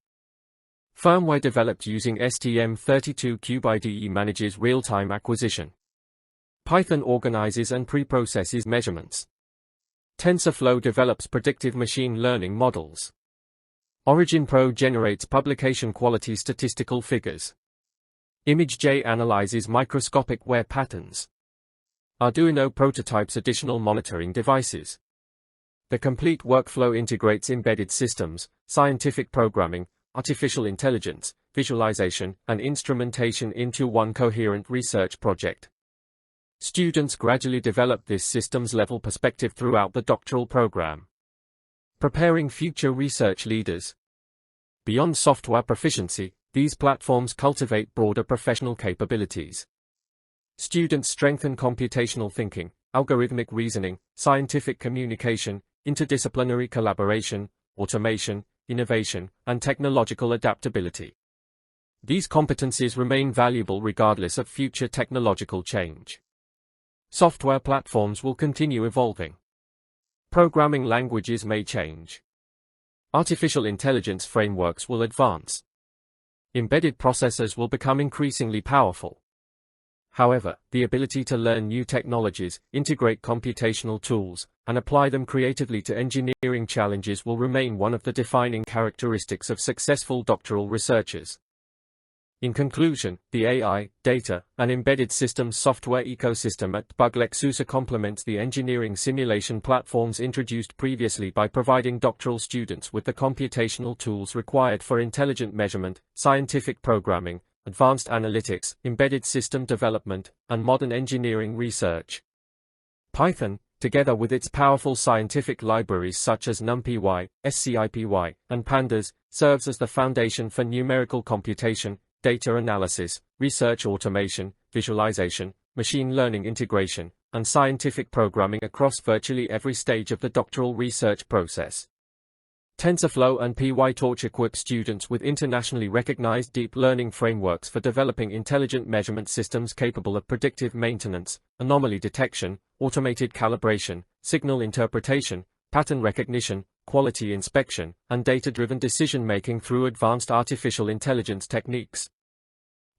Firmware developed using STM32Cube IDE manages real-time acquisition. Python organizes and preprocesses measurements. TensorFlow develops predictive machine learning models. Origin Pro generates publication-quality statistical figures. ImageJ analyzes microscopic wear patterns. Arduino prototypes additional monitoring devices. The complete workflow integrates embedded systems, scientific programming, artificial intelligence, visualization, and instrumentation into one coherent research project. Students gradually develop this systems-level perspective throughout the doctoral program. Preparing future research leaders. Beyond software proficiency, these platforms cultivate broader professional capabilities. Students strengthen computational thinking, algorithmic reasoning, scientific communication, interdisciplinary collaboration, automation, innovation, and technological adaptability. These competencies remain valuable regardless of future technological change. Software platforms will continue evolving. Programming languages may change. Artificial intelligence frameworks will advance. Embedded processors will become increasingly powerful. However, the ability to learn new technologies, integrate computational tools, and apply them creatively to engineering challenges will remain one of the defining characteristics of successful doctoral researchers. In conclusion, the AI, data, and embedded systems software ecosystem at Buglexusa complements the engineering simulation platforms introduced previously by providing doctoral students with the computational tools required for intelligent measurement, scientific programming, advanced analytics, embedded system development, and modern engineering research. Python, together with its powerful scientific libraries such as NumPy, SciPy, and Pandas, serves as the foundation for numerical computation, data analysis, research automation, visualization, machine learning integration, and scientific programming across virtually every stage of the doctoral research process. TensorFlow and PyTorch equip students with internationally recognized deep learning frameworks for developing intelligent measurement systems capable of predictive maintenance, anomaly detection, automated calibration, signal interpretation, pattern recognition, quality inspection, and data-driven decision-making through advanced artificial intelligence techniques.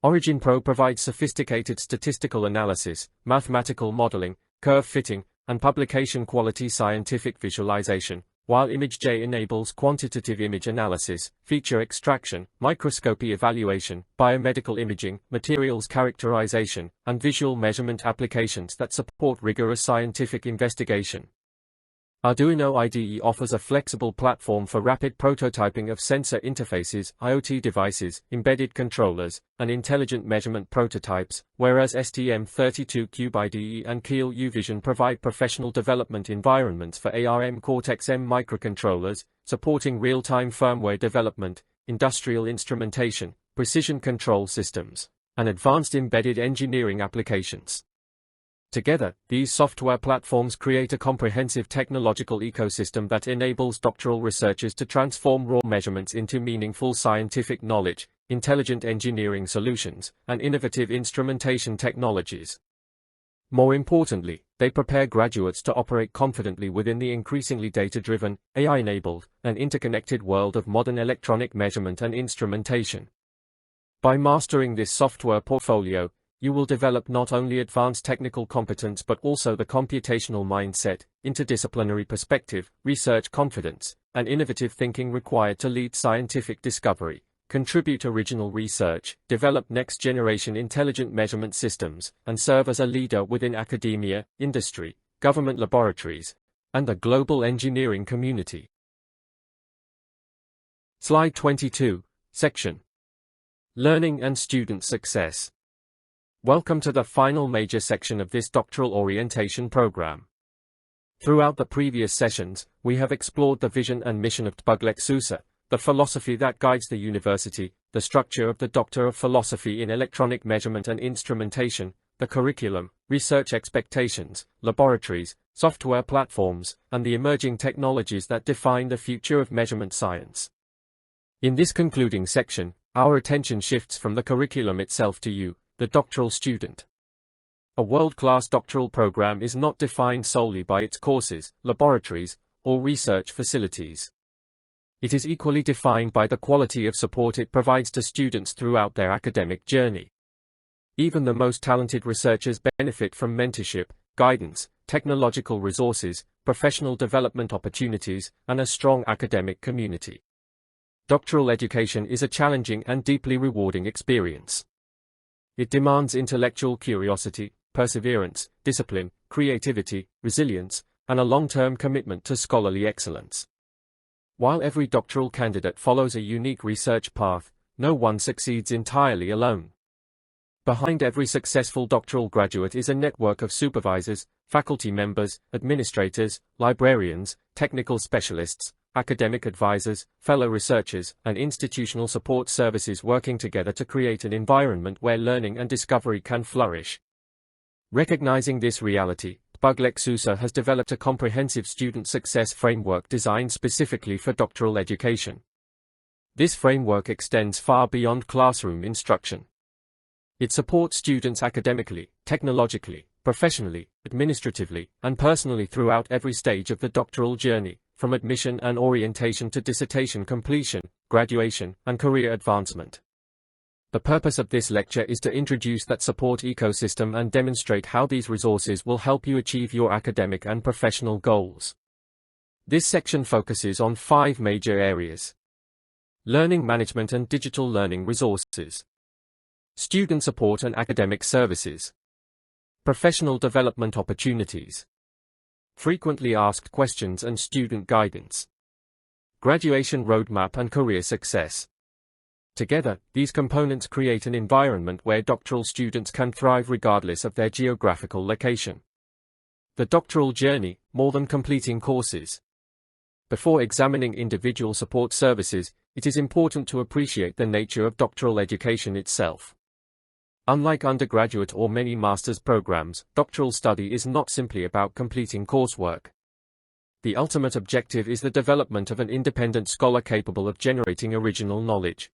Origin Pro provides sophisticated statistical analysis, mathematical modeling, curve fitting, and publication quality scientific visualization, while ImageJ enables quantitative image analysis, feature extraction, microscopy evaluation, biomedical imaging, materials characterization, and visual measurement applications that support rigorous scientific investigation. Arduino IDE offers a flexible platform for rapid prototyping of sensor interfaces, IoT devices, embedded controllers, and intelligent measurement prototypes, whereas STM32Cube IDE and Keel UVision provide professional development environments for ARM Cortex-M microcontrollers, supporting real-time firmware development, industrial instrumentation, precision control systems, and advanced embedded engineering applications. Together, these software platforms create a comprehensive technological ecosystem that enables doctoral researchers to transform raw measurements into meaningful scientific knowledge, intelligent engineering solutions, and innovative instrumentation technologies. More importantly, they prepare graduates to operate confidently within the increasingly data-driven, AI-enabled, and interconnected world of modern electronic measurement and instrumentation. By mastering this software portfolio, you will develop not only advanced technical competence but also the computational mindset, interdisciplinary perspective, research confidence, and innovative thinking required to lead scientific discovery, contribute original research, develop next-generation intelligent measurement systems, and serve as a leader within academia, industry, government laboratories, and the global engineering community. Slide 22, Section Learning and Student Success. Welcome to the final major section of this doctoral orientation program. Throughout the previous sessions, we have explored the vision and mission of TBUG-LEX-USA, the philosophy that guides the university, the structure of the Doctor of Philosophy in Electronic Measurement and Instrumentation, the curriculum, research expectations, laboratories, software platforms, and the emerging technologies that define the future of measurement science. In this concluding section, our attention shifts from the curriculum itself to you, the doctoral student. A world-class doctoral program is not defined solely by its courses, laboratories, or research facilities. It is equally defined by the quality of support it provides to students throughout their academic journey. Even the most talented researchers benefit from mentorship, guidance, technological resources, professional development opportunities, and a strong academic community. Doctoral education is a challenging and deeply rewarding experience. It demands intellectual curiosity, perseverance, discipline, creativity, resilience, and a long-term commitment to scholarly excellence. While every doctoral candidate follows a unique research path, no one succeeds entirely alone. Behind every successful doctoral graduate is a network of supervisors, faculty members, administrators, librarians, technical specialists, academic advisors, fellow researchers, and institutional support services working together to create an environment where learning and discovery can flourish. Recognizing this reality, TBUG-LEX-USA has developed a comprehensive student success framework designed specifically for doctoral education. This framework extends far beyond classroom instruction. It supports students academically, technologically, professionally, administratively, and personally throughout every stage of the doctoral journey, from admission and orientation to dissertation completion, graduation, and career advancement. The purpose of this lecture is to introduce that support ecosystem and demonstrate how these resources will help you achieve your academic and professional goals. This section focuses on 5 major areas: learning management and digital learning resources, student support and academic services, professional development opportunities, frequently asked questions and student guidance, graduation roadmap and career success. Together, these components create an environment where doctoral students can thrive regardless of their geographical location. The doctoral journey, more than completing courses. Before examining individual support services, it is important to appreciate the nature of doctoral education itself. Unlike undergraduate or many master's programs, doctoral study is not simply about completing coursework. The ultimate objective is the development of an independent scholar capable of generating original knowledge.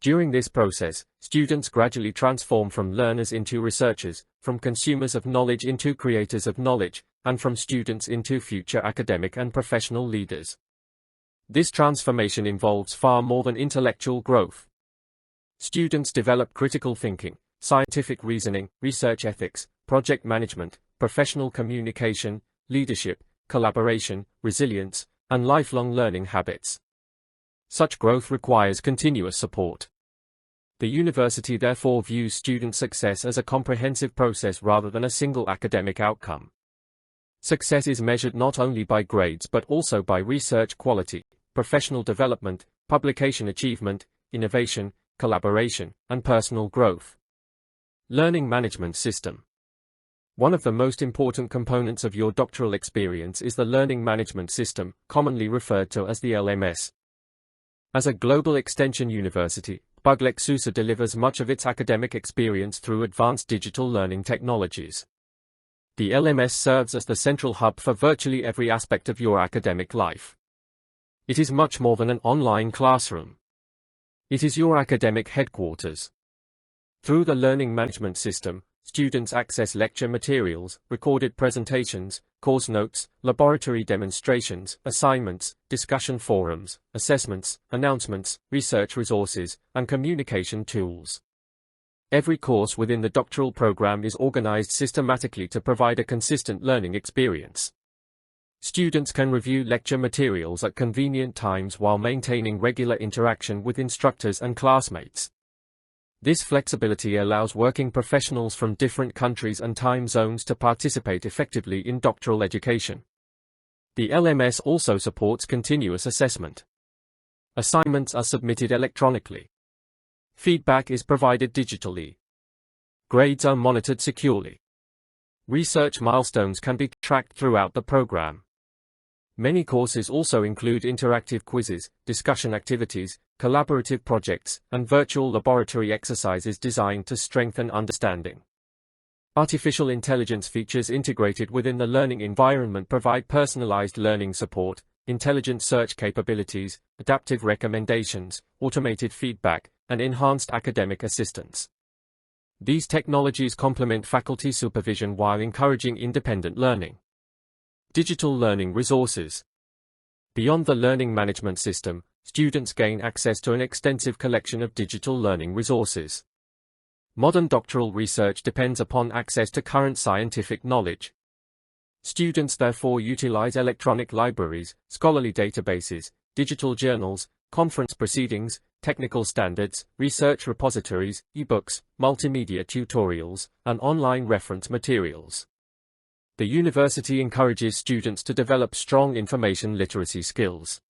During this process, students gradually transform from learners into researchers, from consumers of knowledge into creators of knowledge, and from students into future academic and professional leaders. This transformation involves far more than intellectual growth. Students develop critical thinking, scientific reasoning, research ethics, project management, professional communication, leadership, collaboration, resilience, and lifelong learning habits. Such growth requires continuous support. The university therefore views student success as a comprehensive process rather than a single academic outcome. Success is measured not only by grades but also by research quality, professional development, publication achievement, innovation, collaboration, and personal growth. Learning management system. One of the most important components of your doctoral experience is the learning management system, commonly referred to as the LMS. As a global extension university, Susa delivers much of its academic experience through advanced digital learning technologies. The LMS serves as the central hub for virtually every aspect of your academic life. It is much more than an online classroom. It is your academic headquarters. Through the learning management system, students access lecture materials, recorded presentations, course notes, laboratory demonstrations, assignments, discussion forums, assessments, announcements, research resources, and communication tools. Every course within the doctoral program is organized systematically to provide a consistent learning experience. Students can review lecture materials at convenient times while maintaining regular interaction with instructors and classmates. This flexibility allows working professionals from different countries and time zones to participate effectively in doctoral education. The LMS also supports continuous assessment. Assignments are submitted electronically. Feedback is provided digitally. Grades are monitored securely. Research milestones can be tracked throughout the program. Many courses also include interactive quizzes, discussion activities, collaborative projects, and virtual laboratory exercises designed to strengthen understanding. Artificial intelligence features integrated within the learning environment provide personalized learning support, intelligent search capabilities, adaptive recommendations, automated feedback, and enhanced academic assistance. These technologies complement faculty supervision while encouraging independent learning. Digital learning resources. Beyond the learning management system, students gain access to an extensive collection of digital learning resources. Modern doctoral research depends upon access to current scientific knowledge. Students therefore utilize electronic libraries, scholarly databases, digital journals, conference proceedings, technical standards, research repositories, ebooks, multimedia tutorials, and online reference materials. The university encourages students to develop strong information literacy skills.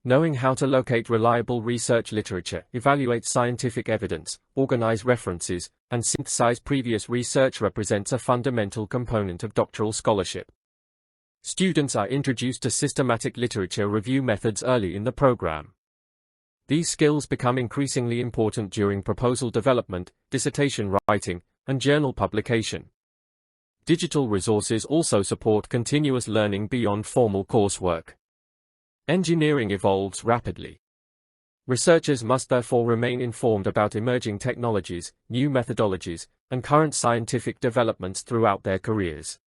Knowing how to locate reliable research literature, evaluate scientific evidence, organize references, and synthesize previous research represents a fundamental component of doctoral scholarship. Students are introduced to systematic literature review methods early in the program. These skills become increasingly important during proposal development, dissertation writing, and journal publication. Digital resources also support continuous learning beyond formal coursework. Engineering evolves rapidly. Researchers must therefore remain informed about emerging technologies, new methodologies, and current scientific developments throughout their careers.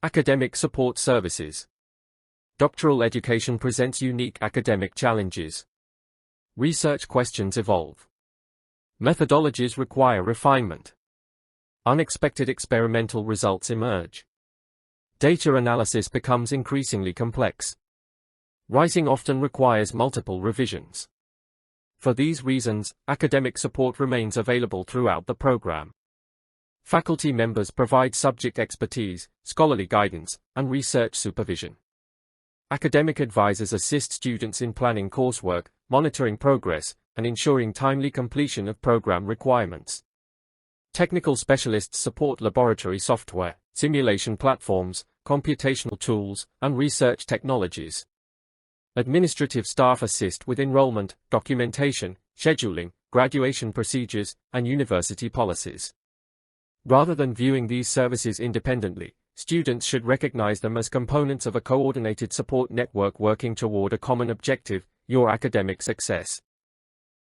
Academic support services. Doctoral education presents unique academic challenges. Research questions evolve. Methodologies require refinement. Unexpected experimental results emerge. Data analysis becomes increasingly complex. Writing often requires multiple revisions. For these reasons, academic support remains available throughout the program. Faculty members provide subject expertise, scholarly guidance, and research supervision. Academic advisors assist students in planning coursework, monitoring progress, and ensuring timely completion of program requirements. Technical specialists support laboratory software, simulation platforms, computational tools, and research technologies. Administrative staff assist with enrollment, documentation, scheduling, graduation procedures, and university policies. Rather than viewing these services independently, students should recognize them as components of a coordinated support network working toward a common objective: your academic success.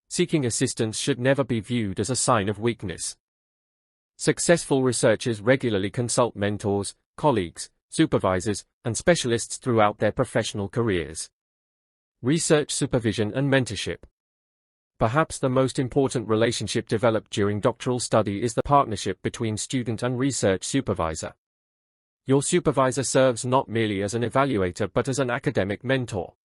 Seeking assistance should never be viewed as a sign of weakness. Successful researchers regularly consult mentors, colleagues, supervisors, and specialists throughout their professional careers. Research supervision and mentorship. Perhaps the most important relationship developed during doctoral study is the partnership between student and research supervisor. Your supervisor serves not merely as an evaluator but as an academic mentor.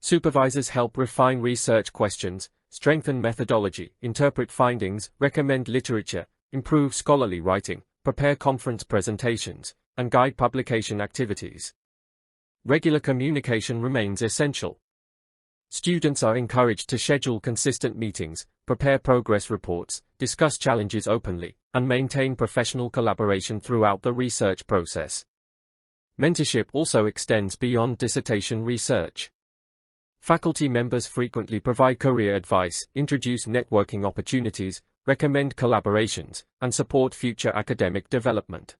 Supervisors help refine research questions, strengthen methodology, interpret findings, recommend literature, improve scholarly writing, prepare conference presentations, and guide publication activities. Regular communication remains essential. Students are encouraged to schedule consistent meetings, prepare progress reports, discuss challenges openly, and maintain professional collaboration throughout the research process. Mentorship also extends beyond dissertation research. Faculty members frequently provide career advice, introduce networking opportunities, recommend collaborations, and support future academic development.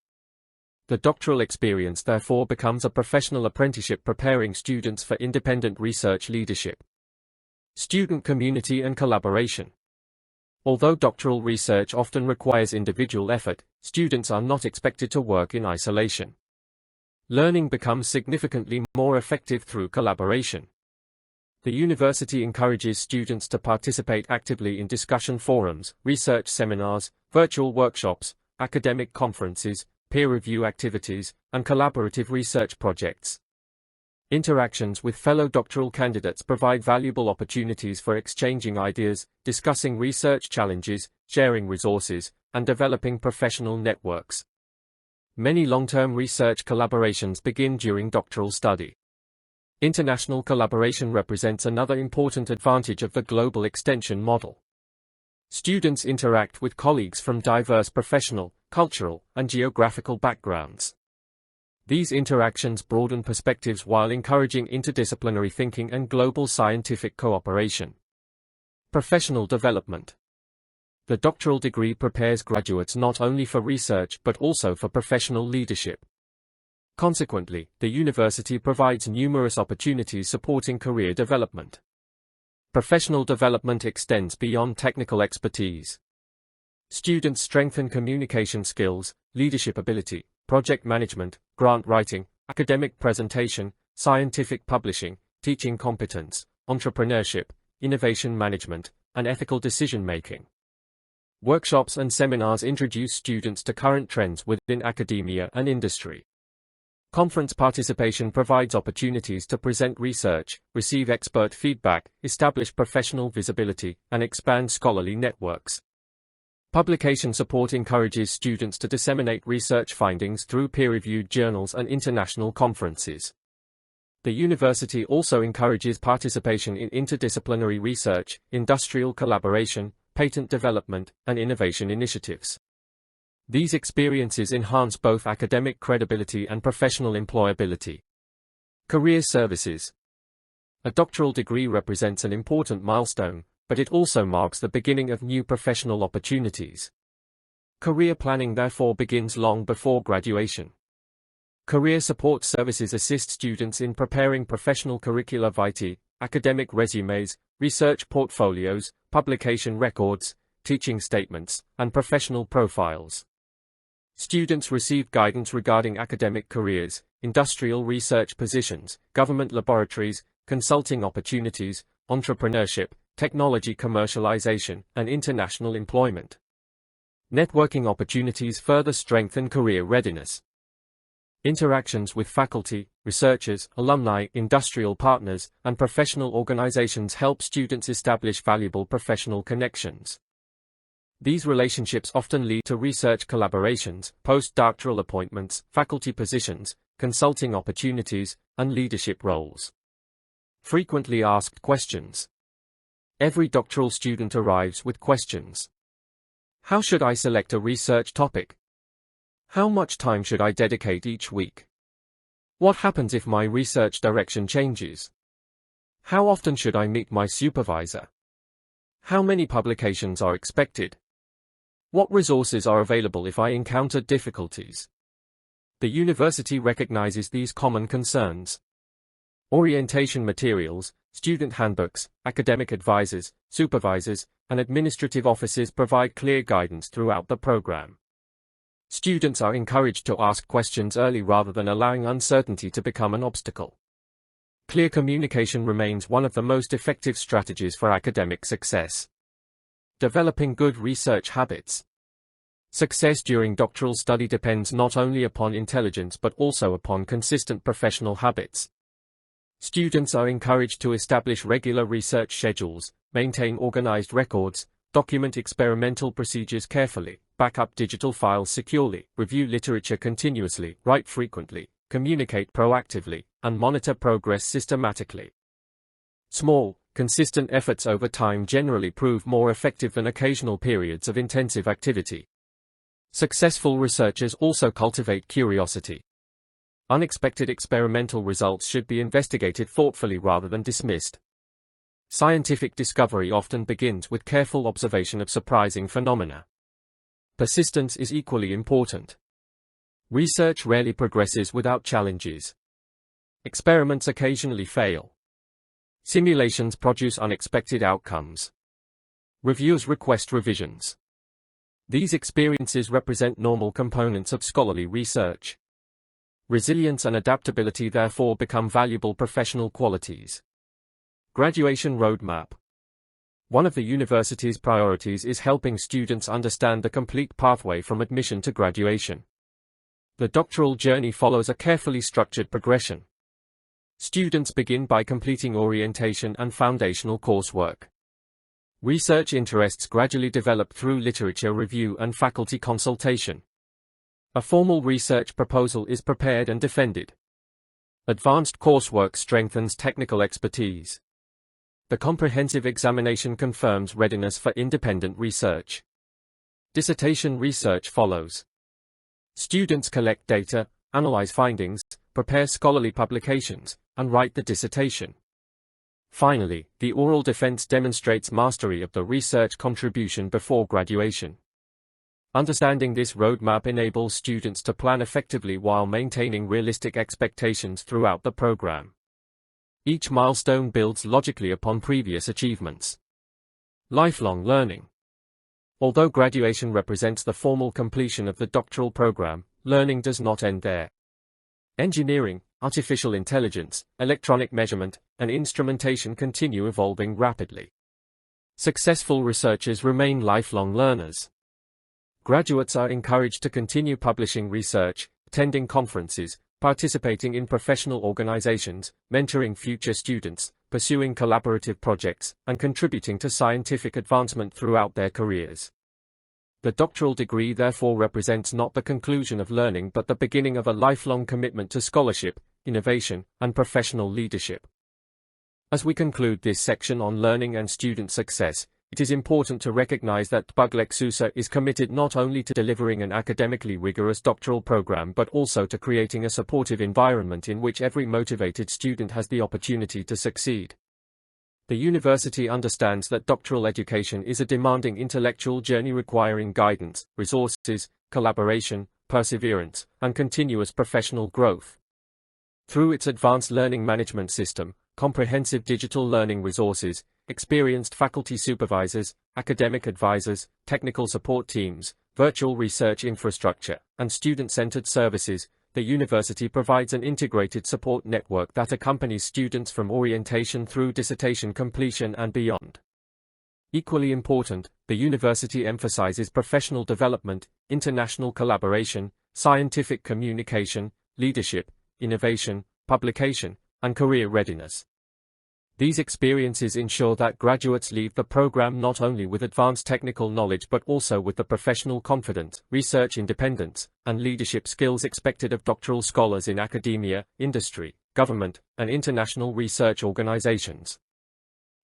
The doctoral experience therefore becomes a professional apprenticeship preparing students for independent research leadership. Student community and collaboration. Although doctoral research often requires individual effort, students are not expected to work in isolation. Learning becomes significantly more effective through collaboration. The university encourages students to participate actively in discussion forums, research seminars, virtual workshops, academic conferences, peer review activities, and collaborative research projects. Interactions with fellow doctoral candidates provide valuable opportunities for exchanging ideas, discussing research challenges, sharing resources, and developing professional networks. Many long-term research collaborations begin during doctoral study. International collaboration represents another important advantage of the global extension model. Students interact with colleagues from diverse professional, cultural, and geographical backgrounds. These interactions broaden perspectives while encouraging interdisciplinary thinking and global scientific cooperation. Professional development. The doctoral degree prepares graduates not only for research but also for professional leadership. Consequently, the university provides numerous opportunities supporting career development. Professional development extends beyond technical expertise. Students strengthen communication skills, leadership ability, project management, grant writing, academic presentation, scientific publishing, teaching competence, entrepreneurship, innovation management, and ethical decision-making. Workshops and seminars introduce students to current trends within academia and industry. Conference participation provides opportunities to present research, receive expert feedback, establish professional visibility, and expand scholarly networks. Publication support encourages students to disseminate research findings through peer-reviewed journals and international conferences. The university also encourages participation in interdisciplinary research, industrial collaboration, patent development, and innovation initiatives. These experiences enhance both academic credibility and professional employability. Career services. A doctoral degree represents an important milestone, but it also marks the beginning of new professional opportunities. Career planning therefore begins long before graduation. Career support services assist students in preparing professional curricula vitae, academic resumes, research portfolios, publication records, teaching statements, and professional profiles. Students receive guidance regarding academic careers, industrial research positions, government laboratories, consulting opportunities, entrepreneurship, technology commercialization, and international employment. Networking opportunities further strengthen career readiness. Interactions with faculty, researchers, alumni, industrial partners, and professional organizations help students establish valuable professional connections. These relationships often lead to research collaborations, postdoctoral appointments, faculty positions, consulting opportunities, and leadership roles. Frequently asked questions. Every doctoral student arrives with questions. How should I select a research topic? How much time should I dedicate each week? What happens if my research direction changes? How often should I meet my supervisor? How many publications are expected? What resources are available if I encounter difficulties? The university recognizes these common concerns. Orientation materials, student handbooks, academic advisors, supervisors, and administrative offices provide clear guidance throughout the program. Students are encouraged to ask questions early rather than allowing uncertainty to become an obstacle. Clear communication remains one of the most effective strategies for academic success. Developing good research habits. Success during doctoral study depends not only upon intelligence but also upon consistent professional habits. Students are encouraged to establish regular research schedules, maintain organized records, document experimental procedures carefully, back up digital files securely, review literature continuously, write frequently, communicate proactively, and monitor progress systematically. Small, consistent efforts over time generally prove more effective than occasional periods of intensive activity. Successful researchers also cultivate curiosity. Unexpected experimental results should be investigated thoughtfully rather than dismissed. Scientific discovery often begins with careful observation of surprising phenomena. Persistence is equally important. Research rarely progresses without challenges. Experiments occasionally fail. Simulations produce unexpected outcomes. Reviewers request revisions. These experiences represent normal components of scholarly research. Resilience and adaptability therefore become valuable professional qualities. Graduation roadmap. One of the university's priorities is helping students understand the complete pathway from admission to graduation. The doctoral journey follows a carefully structured progression. Students begin by completing orientation and foundational coursework. Research interests gradually develop through literature review and faculty consultation. A formal research proposal is prepared and defended. Advanced coursework strengthens technical expertise. The comprehensive examination confirms readiness for independent research. Dissertation research follows. Students collect data, analyze findings, prepare scholarly publications, and write the dissertation. Finally, the oral defense demonstrates mastery of the research contribution before graduation. Understanding this roadmap enables students to plan effectively while maintaining realistic expectations throughout the program. Each milestone builds logically upon previous achievements. Lifelong learning. Although graduation represents the formal completion of the doctoral program, learning does not end there. Engineering, artificial intelligence, electronic measurement, and instrumentation continue evolving rapidly. Successful researchers remain lifelong learners. Graduates are encouraged to continue publishing research, attending conferences, participating in professional organizations, mentoring future students, pursuing collaborative projects, and contributing to scientific advancement throughout their careers. The doctoral degree therefore represents not the conclusion of learning but the beginning of a lifelong commitment to scholarship, innovation, and professional leadership. As we conclude this section on learning and student success, it is important to recognize that PhD is committed not only to delivering an academically rigorous doctoral program but also to creating a supportive environment in which every motivated student has the opportunity to succeed. The university understands that doctoral education is a demanding intellectual journey requiring guidance, resources, collaboration, perseverance, and continuous professional growth. Through its advanced learning management system, comprehensive digital learning resources, experienced faculty supervisors, academic advisors, technical support teams, virtual research infrastructure, and student-centered services, the university provides an integrated support network that accompanies students from orientation through dissertation completion and beyond. Equally important, the university emphasizes professional development, international collaboration, scientific communication, leadership, innovation, publication, and career readiness. These experiences ensure that graduates leave the program not only with advanced technical knowledge but also with the professional confidence, research independence, and leadership skills expected of doctoral scholars in academia, industry, government, and international research organizations.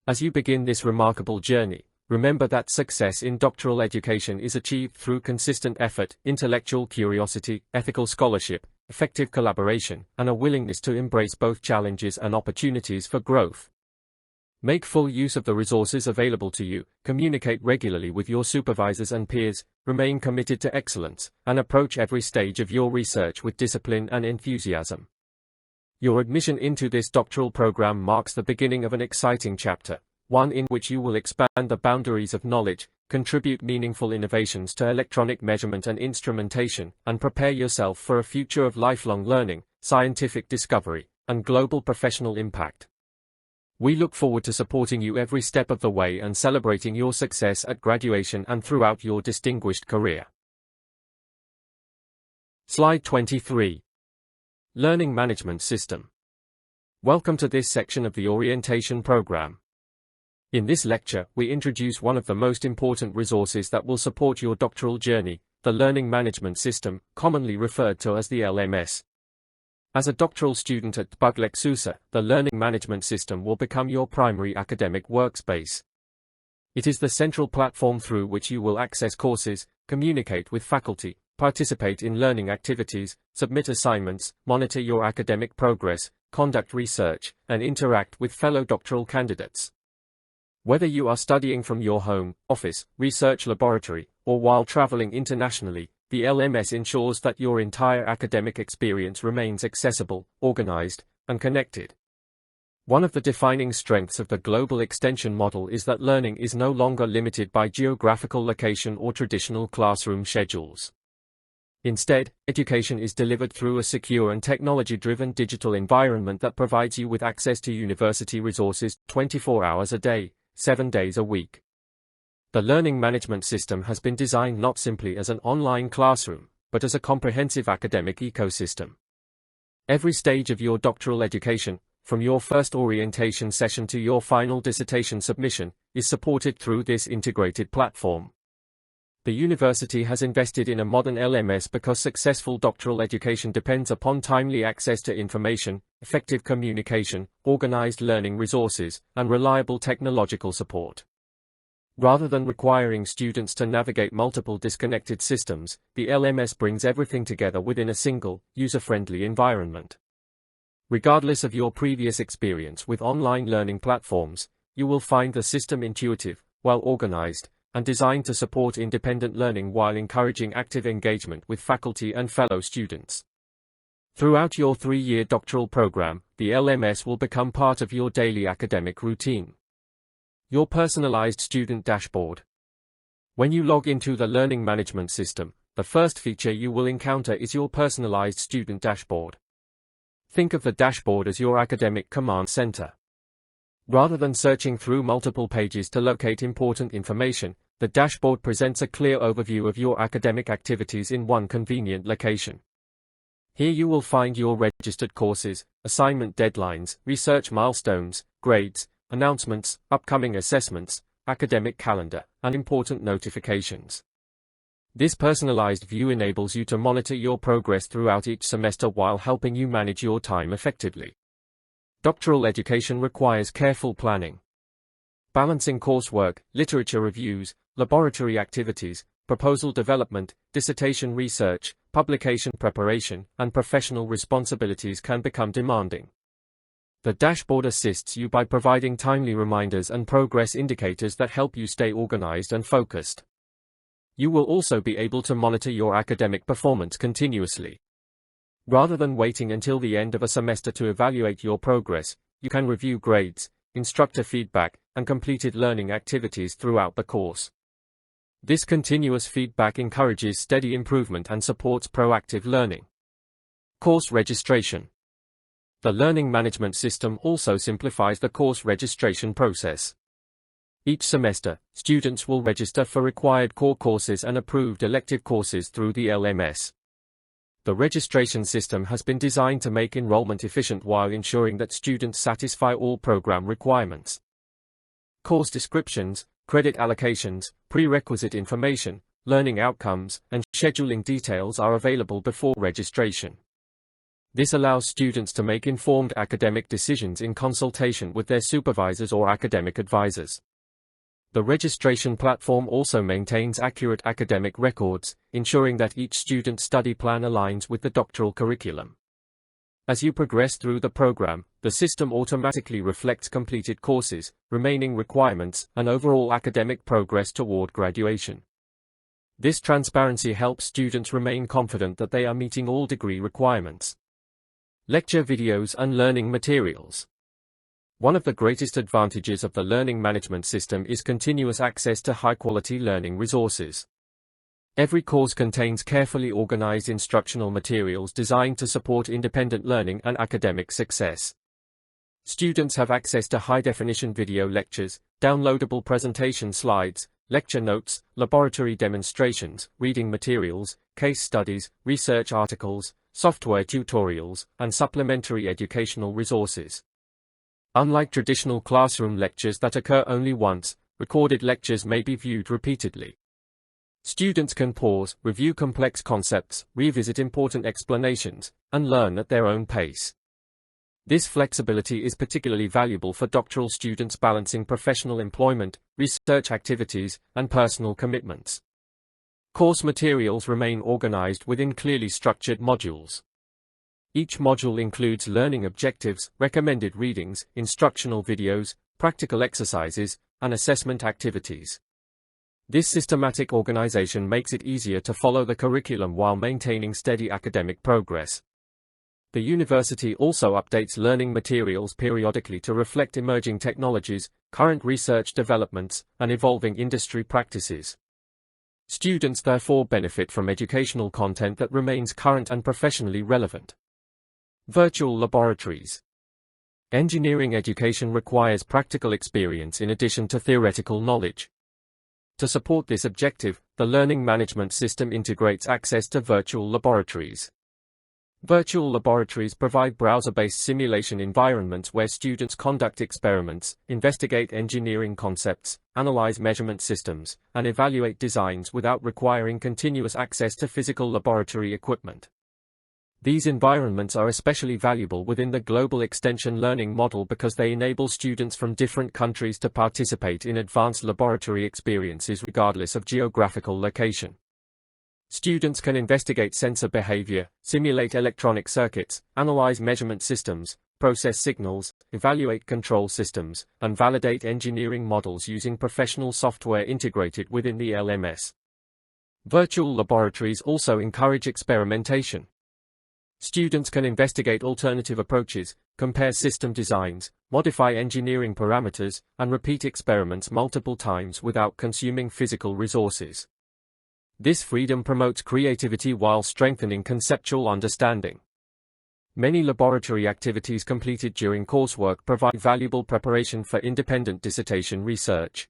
As you begin this remarkable journey, Remember that success in doctoral education is achieved through consistent effort, intellectual curiosity, ethical scholarship, effective collaboration, and a willingness to embrace both challenges and opportunities for growth. Make full use of the resources available to you, communicate regularly with your supervisors and peers, remain committed to excellence, and approach every stage of your research with discipline and enthusiasm. Your admission into this doctoral program marks the beginning of an exciting chapter, one in which you will expand the boundaries of knowledge, contribute meaningful innovations to electronic measurement and instrumentation, and prepare yourself for a future of lifelong learning, scientific discovery, and global professional impact. We look forward to supporting you every step of the way and celebrating your success at graduation and throughout your distinguished career. Slide 23. Learning Management System. Welcome to this section of the orientation program. In this lecture, we introduce one of the most important resources that will support your doctoral journey, the Learning Management System, commonly referred to as the LMS. As a doctoral student at PhD, the Learning Management System will become your primary academic workspace. It is the central platform through which you will access courses, communicate with faculty, participate in learning activities, submit assignments, monitor your academic progress, conduct research, and interact with fellow doctoral candidates. Whether you are studying from your home, office, research laboratory, or while traveling internationally, the LMS ensures that your entire academic experience remains accessible, organized, and connected. One of the defining strengths of the global extension model is that learning is no longer limited by geographical location or traditional classroom schedules. Instead, education is delivered through a secure and technology-driven digital environment that provides you with access to university resources 24 hours a day, 7 days a week. The Learning Management System has been designed not simply as an online classroom, but as a comprehensive academic ecosystem. Every stage of your doctoral education, from your first orientation session to your final dissertation submission, is supported through this integrated platform. The university has invested in a modern LMS because successful doctoral education depends upon timely access to information, effective communication, organized learning resources, and reliable technological support. Rather than requiring students to navigate multiple disconnected systems, the LMS brings everything together within a single, user-friendly environment. Regardless of your previous experience with online learning platforms, you will find the system intuitive, well-organized, and designed to support independent learning while encouraging active engagement with faculty and fellow students. Throughout your 3-year doctoral program, the LMS will become part of your daily academic routine. Your personalized student dashboard. When you log into the Learning Management System, the first feature you will encounter is your personalized student dashboard. Think of the dashboard as your academic command center. Rather than searching through multiple pages to locate important information, the dashboard presents a clear overview of your academic activities in one convenient location. Here you will find your registered courses, assignment deadlines, research milestones, grades, announcements, upcoming assessments, academic calendar, and important notifications. This personalized view enables you to monitor your progress throughout each semester while helping you manage your time effectively. Doctoral education requires careful planning. Balancing coursework, literature reviews, laboratory activities, proposal development, dissertation research, publication preparation, and professional responsibilities can become demanding. The dashboard assists you by providing timely reminders and progress indicators that help you stay organized and focused. You will also be able to monitor your academic performance continuously. Rather than waiting until the end of a semester to evaluate your progress, you can review grades, instructor feedback, and completed learning activities throughout the course. This continuous feedback encourages steady improvement and supports proactive learning. Course registration. The Learning Management System also simplifies the course registration process. Each semester, students will register for required core courses and approved elective courses through the LMS. The registration system has been designed to make enrollment efficient while ensuring that students satisfy all program requirements. Course descriptions, credit allocations, prerequisite information, learning outcomes, and scheduling details are available before registration. This allows students to make informed academic decisions in consultation with their supervisors or academic advisors. The registration platform also maintains accurate academic records, ensuring that each student's study plan aligns with the doctoral curriculum. As you progress through the program, the system automatically reflects completed courses, remaining requirements, and overall academic progress toward graduation. This transparency helps students remain confident that they are meeting all degree requirements. Lecture videos and learning materials. One of the greatest advantages of the learning management system is continuous access to high-quality learning resources. Every course contains carefully organized instructional materials designed to support independent learning and academic success. Students have access to high-definition video lectures, downloadable presentation slides, lecture notes, laboratory demonstrations, reading materials, case studies, research articles, software tutorials, and supplementary educational resources. Unlike traditional classroom lectures that occur only once, recorded lectures may be viewed repeatedly. Students can pause, review complex concepts, revisit important explanations, and learn at their own pace. This flexibility is particularly valuable for doctoral students balancing professional employment, research activities, and personal commitments. Course materials remain organized within clearly structured modules. Each module includes learning objectives, recommended readings, instructional videos, practical exercises, and assessment activities. This systematic organization makes it easier to follow the curriculum while maintaining steady academic progress. The university also updates learning materials periodically to reflect emerging technologies, current research developments, and evolving industry practices. Students therefore benefit from educational content that remains current and professionally relevant. Virtual laboratories. Engineering education requires practical experience in addition to theoretical knowledge. To support this objective, the learning management system integrates access to virtual laboratories. Virtual laboratories provide browser-based simulation environments where students conduct experiments, investigate engineering concepts, analyze measurement systems, and evaluate designs without requiring continuous access to physical laboratory equipment. These environments are especially valuable within the global extension learning model because they enable students from different countries to participate in advanced laboratory experiences regardless of geographical location. Students can investigate sensor behavior, simulate electronic circuits, analyze measurement systems, process signals, evaluate control systems, and validate engineering models using professional software integrated within the LMS. Virtual laboratories also encourage experimentation. Students can investigate alternative approaches, compare system designs, modify engineering parameters, and repeat experiments multiple times without consuming physical resources. This freedom promotes creativity while strengthening conceptual understanding. Many laboratory activities completed during coursework provide valuable preparation for independent dissertation research.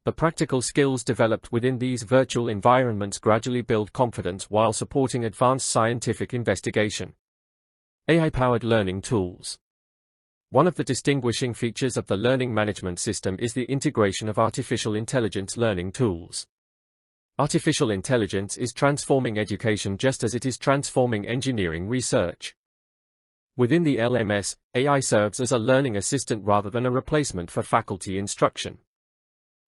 The practical skills developed within these virtual environments gradually build confidence while supporting advanced scientific investigation. AI-powered learning tools. One of the distinguishing features of the learning management system is the integration of artificial intelligence learning tools. Artificial intelligence is transforming education just as it is transforming engineering research. Within the LMS, AI serves as a learning assistant rather than a replacement for faculty instruction.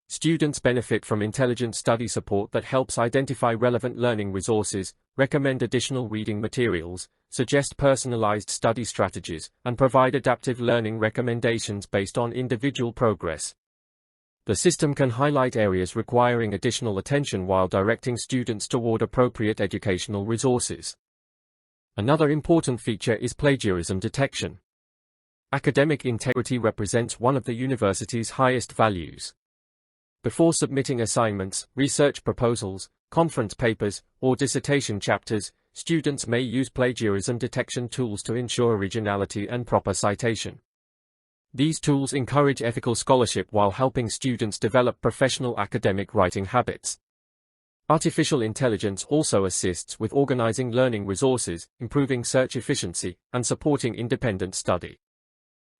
Students benefit from intelligent study support that helps identify relevant learning resources, recommend additional reading materials, suggest personalized study strategies, and provide adaptive learning recommendations based on individual progress. The system can highlight areas requiring additional attention while directing students toward appropriate educational resources. Another important feature is plagiarism detection. Academic integrity represents one of the university's highest values. Before submitting assignments, research proposals, conference papers, or dissertation chapters, students may use plagiarism detection tools to ensure originality and proper citation. These tools encourage ethical scholarship while helping students develop professional academic writing habits. Artificial intelligence also assists with organizing learning resources, improving search efficiency, and supporting independent study.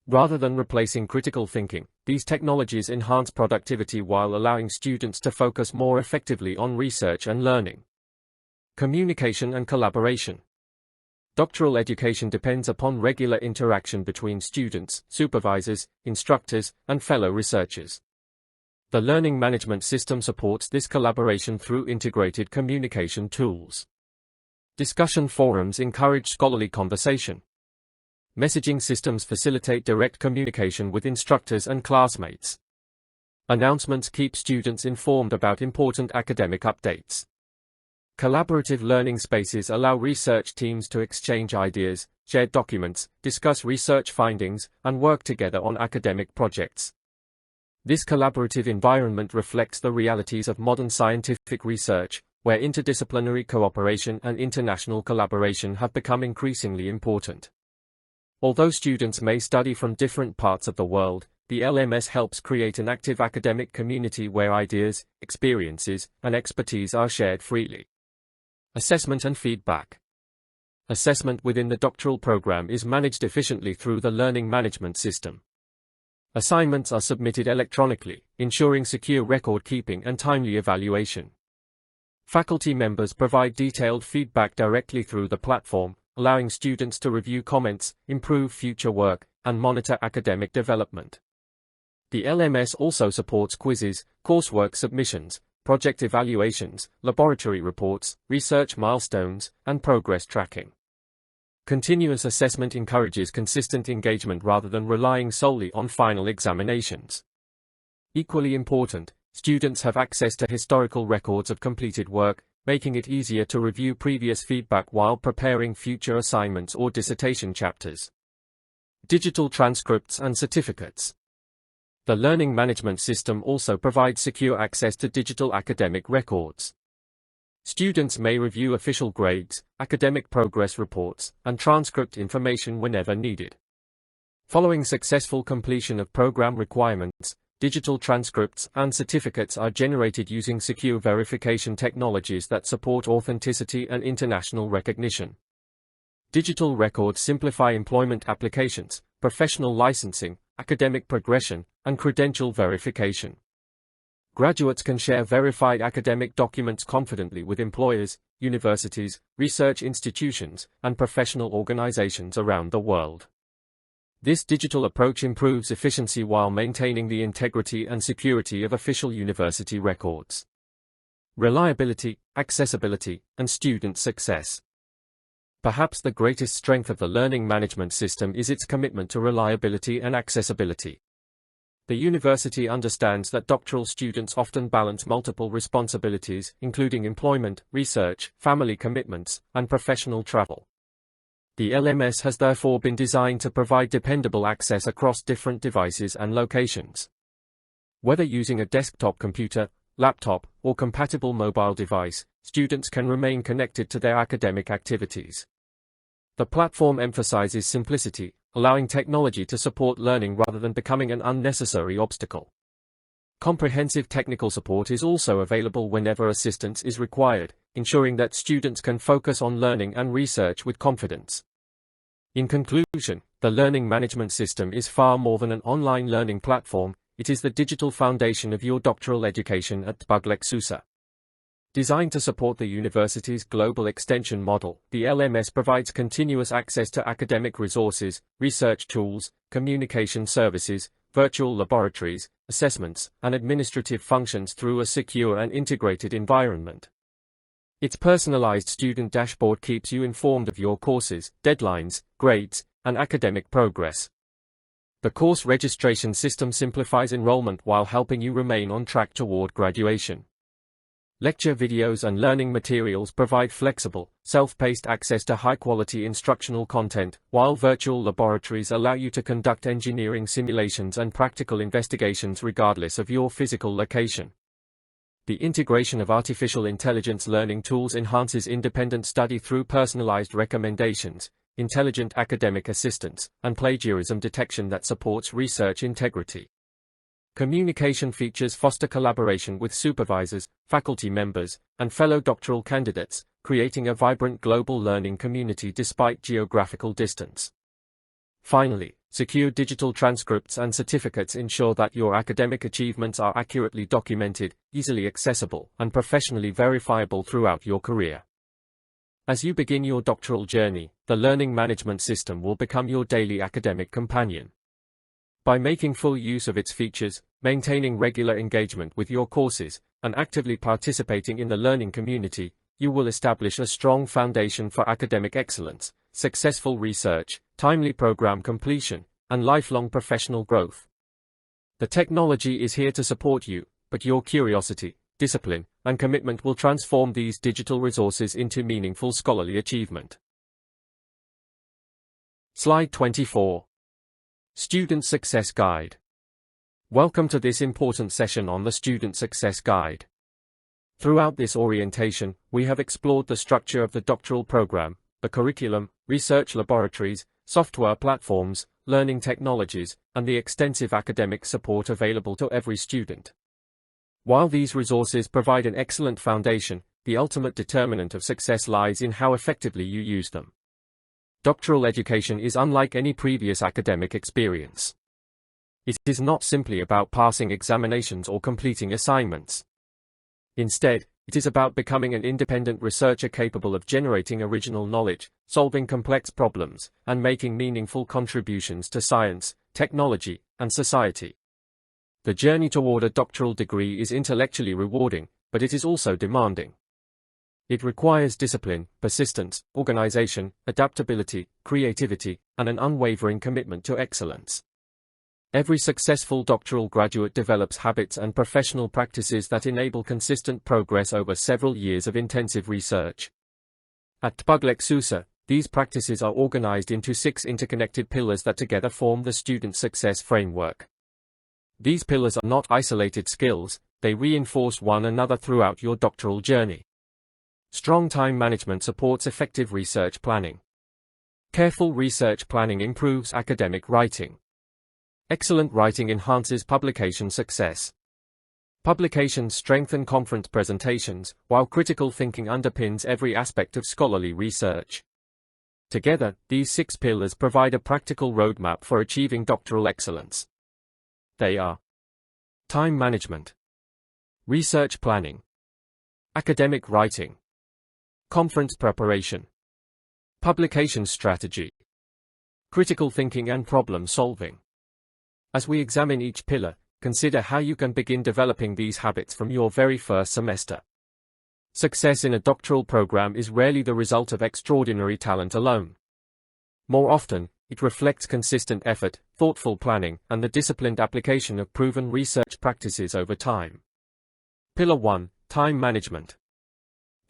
Rather than replacing critical thinking, these technologies enhance productivity while allowing students to focus more effectively on research and learning. Communication and collaboration. Doctoral education depends upon regular interaction between students, supervisors, instructors, and fellow researchers. The learning management system supports this collaboration through integrated communication tools. Discussion forums encourage scholarly conversation. Messaging systems facilitate direct communication with instructors and classmates. Announcements keep students informed about important academic updates. Collaborative learning spaces allow research teams to exchange ideas, share documents, discuss research findings, and work together on academic projects. This collaborative environment reflects the realities of modern scientific research, where interdisciplinary cooperation and international collaboration have become increasingly important. Although students may study from different parts of the world, the LMS helps create an active academic community where ideas, experiences, and expertise are shared freely. Assessment and feedback. Assessment within the doctoral program is managed efficiently through the learning management system. Assignments are submitted electronically, ensuring secure record keeping and timely evaluation. Faculty members provide detailed feedback directly through the platform, allowing students to review comments, improve future work, and monitor academic development. The LMS also supports quizzes, coursework submissions, project evaluations, laboratory reports, research milestones, and progress tracking. Continuous assessment encourages consistent engagement rather than relying solely on final examinations. Equally important, students have access to historical records of completed work, making it easier to review previous feedback while preparing future assignments or dissertation chapters. Digital transcripts and certificates. The learning management system also provides secure access to digital academic records. Students may review official grades, academic progress reports, and transcript information whenever needed. Following successful completion of program requirements, digital transcripts and certificates are generated using secure verification technologies that support authenticity and international recognition. Digital records simplify employment applications, professional licensing, academic progression, and credential verification. Graduates can share verified academic documents confidently with employers, universities, research institutions, and professional organizations around the world. This digital approach improves efficiency while maintaining the integrity and security of official university records. Reliability, accessibility, and student success. Perhaps the greatest strength of the learning management system is its commitment to reliability and accessibility. The university understands that doctoral students often balance multiple responsibilities, including employment, research, family commitments, and professional travel. The LMS has therefore been designed to provide dependable access across different devices and locations. Whether using a desktop computer, laptop, or compatible mobile device, students can remain connected to their academic activities. The platform emphasizes simplicity, allowing technology to support learning rather than becoming an unnecessary obstacle. Comprehensive technical support is also available whenever assistance is required, ensuring that students can focus on learning and research with confidence. In conclusion, the learning management system is far more than an online learning platform, it is the digital foundation of your doctoral education at TBUG-Lexusa. Designed to support the university's global extension model, the LMS provides continuous access to academic resources, research tools, communication services, virtual laboratories, assessments, and administrative functions through a secure and integrated environment. Its personalized student dashboard keeps you informed of your courses, deadlines, grades, and academic progress. The course registration system simplifies enrollment while helping you remain on track toward graduation. Lecture videos and learning materials provide flexible, self-paced access to high-quality instructional content, while virtual laboratories allow you to conduct engineering simulations and practical investigations regardless of your physical location. The integration of artificial intelligence learning tools enhances independent study through personalized recommendations, intelligent academic assistance, and plagiarism detection that supports research integrity. Communication features foster collaboration with supervisors, faculty members, and fellow doctoral candidates, creating a vibrant global learning community despite geographical distance. Finally, secure digital transcripts and certificates ensure that your academic achievements are accurately documented, easily accessible, and professionally verifiable throughout your career. As you begin your doctoral journey, the learning management system will become your daily academic companion. By making full use of its features, maintaining regular engagement with your courses, and actively participating in the learning community, you will establish a strong foundation for academic excellence, successful research, timely program completion, and lifelong professional growth. The technology is here to support you, but your curiosity, discipline, and commitment will transform these digital resources into meaningful scholarly achievement. Slide 24. Student Success Guide. Welcome to this important session on the Student Success Guide. Throughout this orientation, we have explored the structure of the doctoral program, the curriculum, research laboratories, software platforms, learning technologies, and the extensive academic support available to every student. While these resources provide an excellent foundation, the ultimate determinant of success lies in how effectively you use them. Doctoral education is unlike any previous academic experience. It is not simply about passing examinations or completing assignments. Instead, it is about becoming an independent researcher capable of generating original knowledge, solving complex problems, and making meaningful contributions to science, technology, and society. The journey toward a doctoral degree is intellectually rewarding, but it is also demanding. It requires discipline, persistence, organization, adaptability, creativity, and an unwavering commitment to excellence. Every successful doctoral graduate develops habits and professional practices that enable consistent progress over several years of intensive research. At Tpuglek-Susa, these practices are organized into 6 interconnected pillars that together form the student success framework. These pillars are not isolated skills, they reinforce one another throughout your doctoral journey. Strong time management supports effective research planning. Careful research planning improves academic writing. Excellent writing enhances publication success. Publications strengthen conference presentations, while critical thinking underpins every aspect of scholarly research. Together, these 6 pillars provide a practical roadmap for achieving doctoral excellence. They are: time management, research planning, academic writing, conference preparation, publication strategy, critical thinking and problem solving. As we examine each pillar, consider how you can begin developing these habits from your very first semester. Success in a doctoral program is rarely the result of extraordinary talent alone. More often, it reflects consistent effort, thoughtful planning, and the disciplined application of proven research practices over time. Pillar 1: Time management.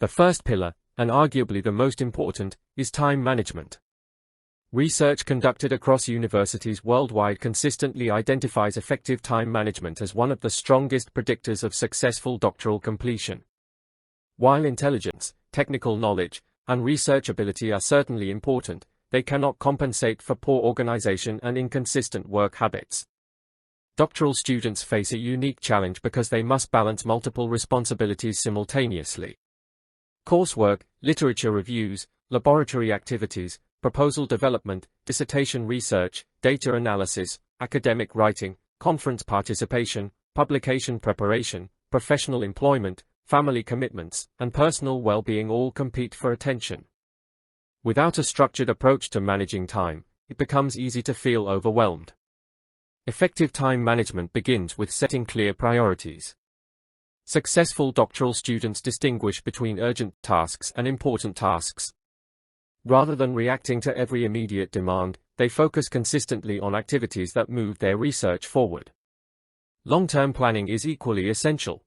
The first pillar, and arguably the most important, is time management. Research conducted across universities worldwide consistently identifies effective time management as one of the strongest predictors of successful doctoral completion. While intelligence, technical knowledge, and researchability are certainly important, they cannot compensate for poor organization and inconsistent work habits. Doctoral students face a unique challenge because they must balance multiple responsibilities simultaneously. Coursework, literature reviews, laboratory activities, proposal development, dissertation research, data analysis, academic writing, conference participation, publication preparation, professional employment, family commitments, and personal well-being all compete for attention. Without a structured approach to managing time, it becomes easy to feel overwhelmed. Effective time management begins with setting clear priorities. Successful doctoral students distinguish between urgent tasks and important tasks. Rather than reacting to every immediate demand, they focus consistently on activities that move their research forward. Long-term planning is equally essential.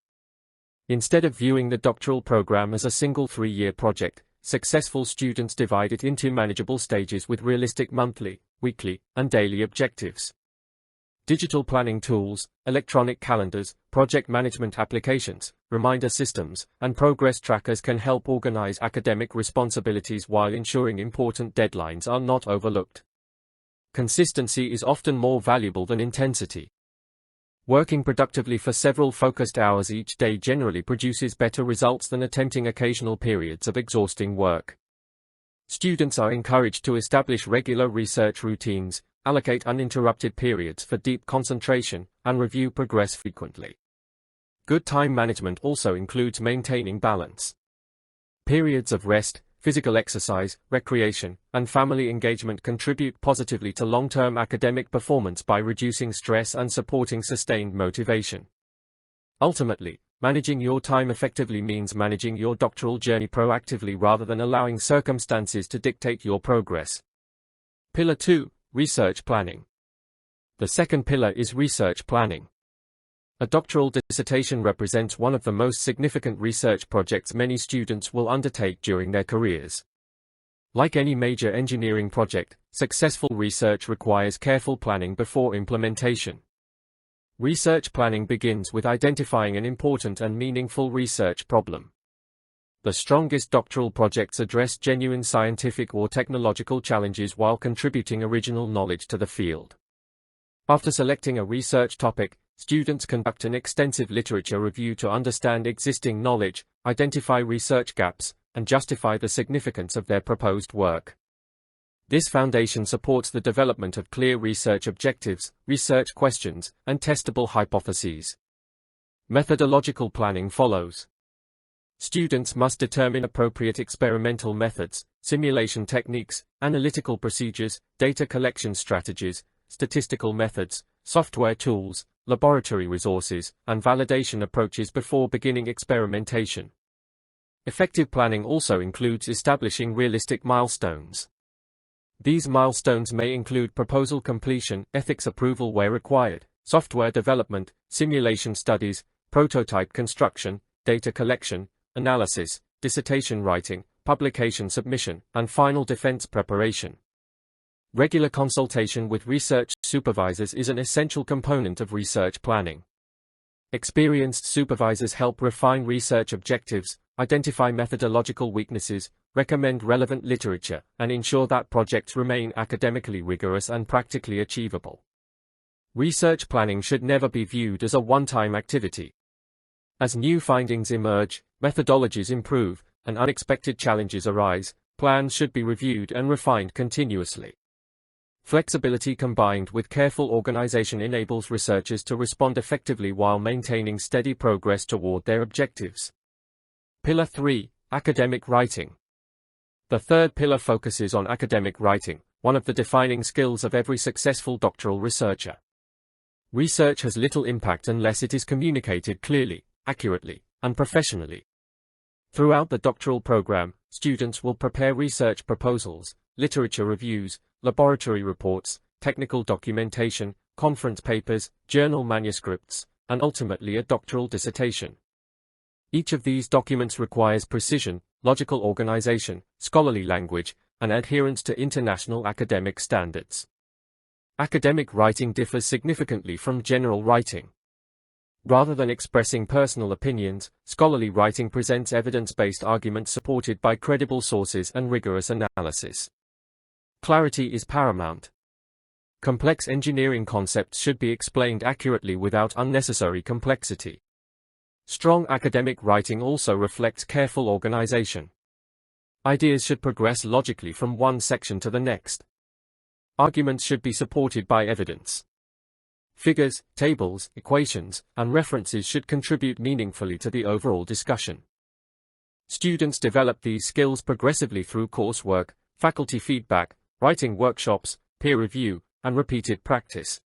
Instead of viewing the doctoral program as a single 3-year project, successful students divide it into manageable stages with realistic monthly, weekly, and daily objectives. Digital planning tools, electronic calendars, project management applications, reminder systems, and progress trackers can help organize academic responsibilities while ensuring important deadlines are not overlooked. Consistency is often more valuable than intensity. Working productively for several focused hours each day generally produces better results than attempting occasional periods of exhausting work. Students are encouraged to establish regular research routines, allocate uninterrupted periods for deep concentration, and review progress frequently. Good time management also includes maintaining balance. Periods of rest, physical exercise, recreation, and family engagement contribute positively to long-term academic performance by reducing stress and supporting sustained motivation. Ultimately, managing your time effectively means managing your doctoral journey proactively rather than allowing circumstances to dictate your progress. Pillar 2. Research planning. The second pillar is research planning. A doctoral dissertation represents one of the most significant research projects many students will undertake during their careers. Like any major engineering project, successful research requires careful planning before implementation. Research planning begins with identifying an important and meaningful research problem. The strongest doctoral projects address genuine scientific or technological challenges while contributing original knowledge to the field. After selecting a research topic, students conduct an extensive literature review to understand existing knowledge, identify research gaps, and justify the significance of their proposed work. This foundation supports the development of clear research objectives, research questions, and testable hypotheses. Methodological planning follows. Students must determine appropriate experimental methods, simulation techniques, analytical procedures, data collection strategies, statistical methods, software tools, laboratory resources, and validation approaches before beginning experimentation. Effective planning also includes establishing realistic milestones. These milestones may include proposal completion, ethics approval where required, software development, simulation studies, prototype construction, data collection, analysis, dissertation writing, publication submission, and final defense preparation. Regular consultation with research supervisors is an essential component of research planning. Experienced supervisors help refine research objectives, identify methodological weaknesses, recommend relevant literature, and ensure that projects remain academically rigorous and practically achievable. Research planning should never be viewed as a one-time activity. As new findings emerge, methodologies improve, and unexpected challenges arise, plans should be reviewed and refined continuously. Flexibility combined with careful organization enables researchers to respond effectively while maintaining steady progress toward their objectives. Pillar 3. Academic writing. The third pillar focuses on academic writing, one of the defining skills of every successful doctoral researcher. Research has little impact unless it is communicated clearly, accurately, and professionally. Throughout the doctoral program, students will prepare research proposals, literature reviews, laboratory reports, technical documentation, conference papers, journal manuscripts, and ultimately a doctoral dissertation. Each of these documents requires precision, logical organization, scholarly language, and adherence to international academic standards. Academic writing differs significantly from general writing. Rather than expressing personal opinions, scholarly writing presents evidence-based arguments supported by credible sources and rigorous analysis. Clarity is paramount. Complex engineering concepts should be explained accurately without unnecessary complexity. Strong academic writing also reflects careful organization. Ideas should progress logically from one section to the next. Arguments should be supported by evidence. Figures, tables, equations, and references should contribute meaningfully to the overall discussion. Students develop these skills progressively through coursework, faculty feedback, writing workshops, peer review, and repeated practice.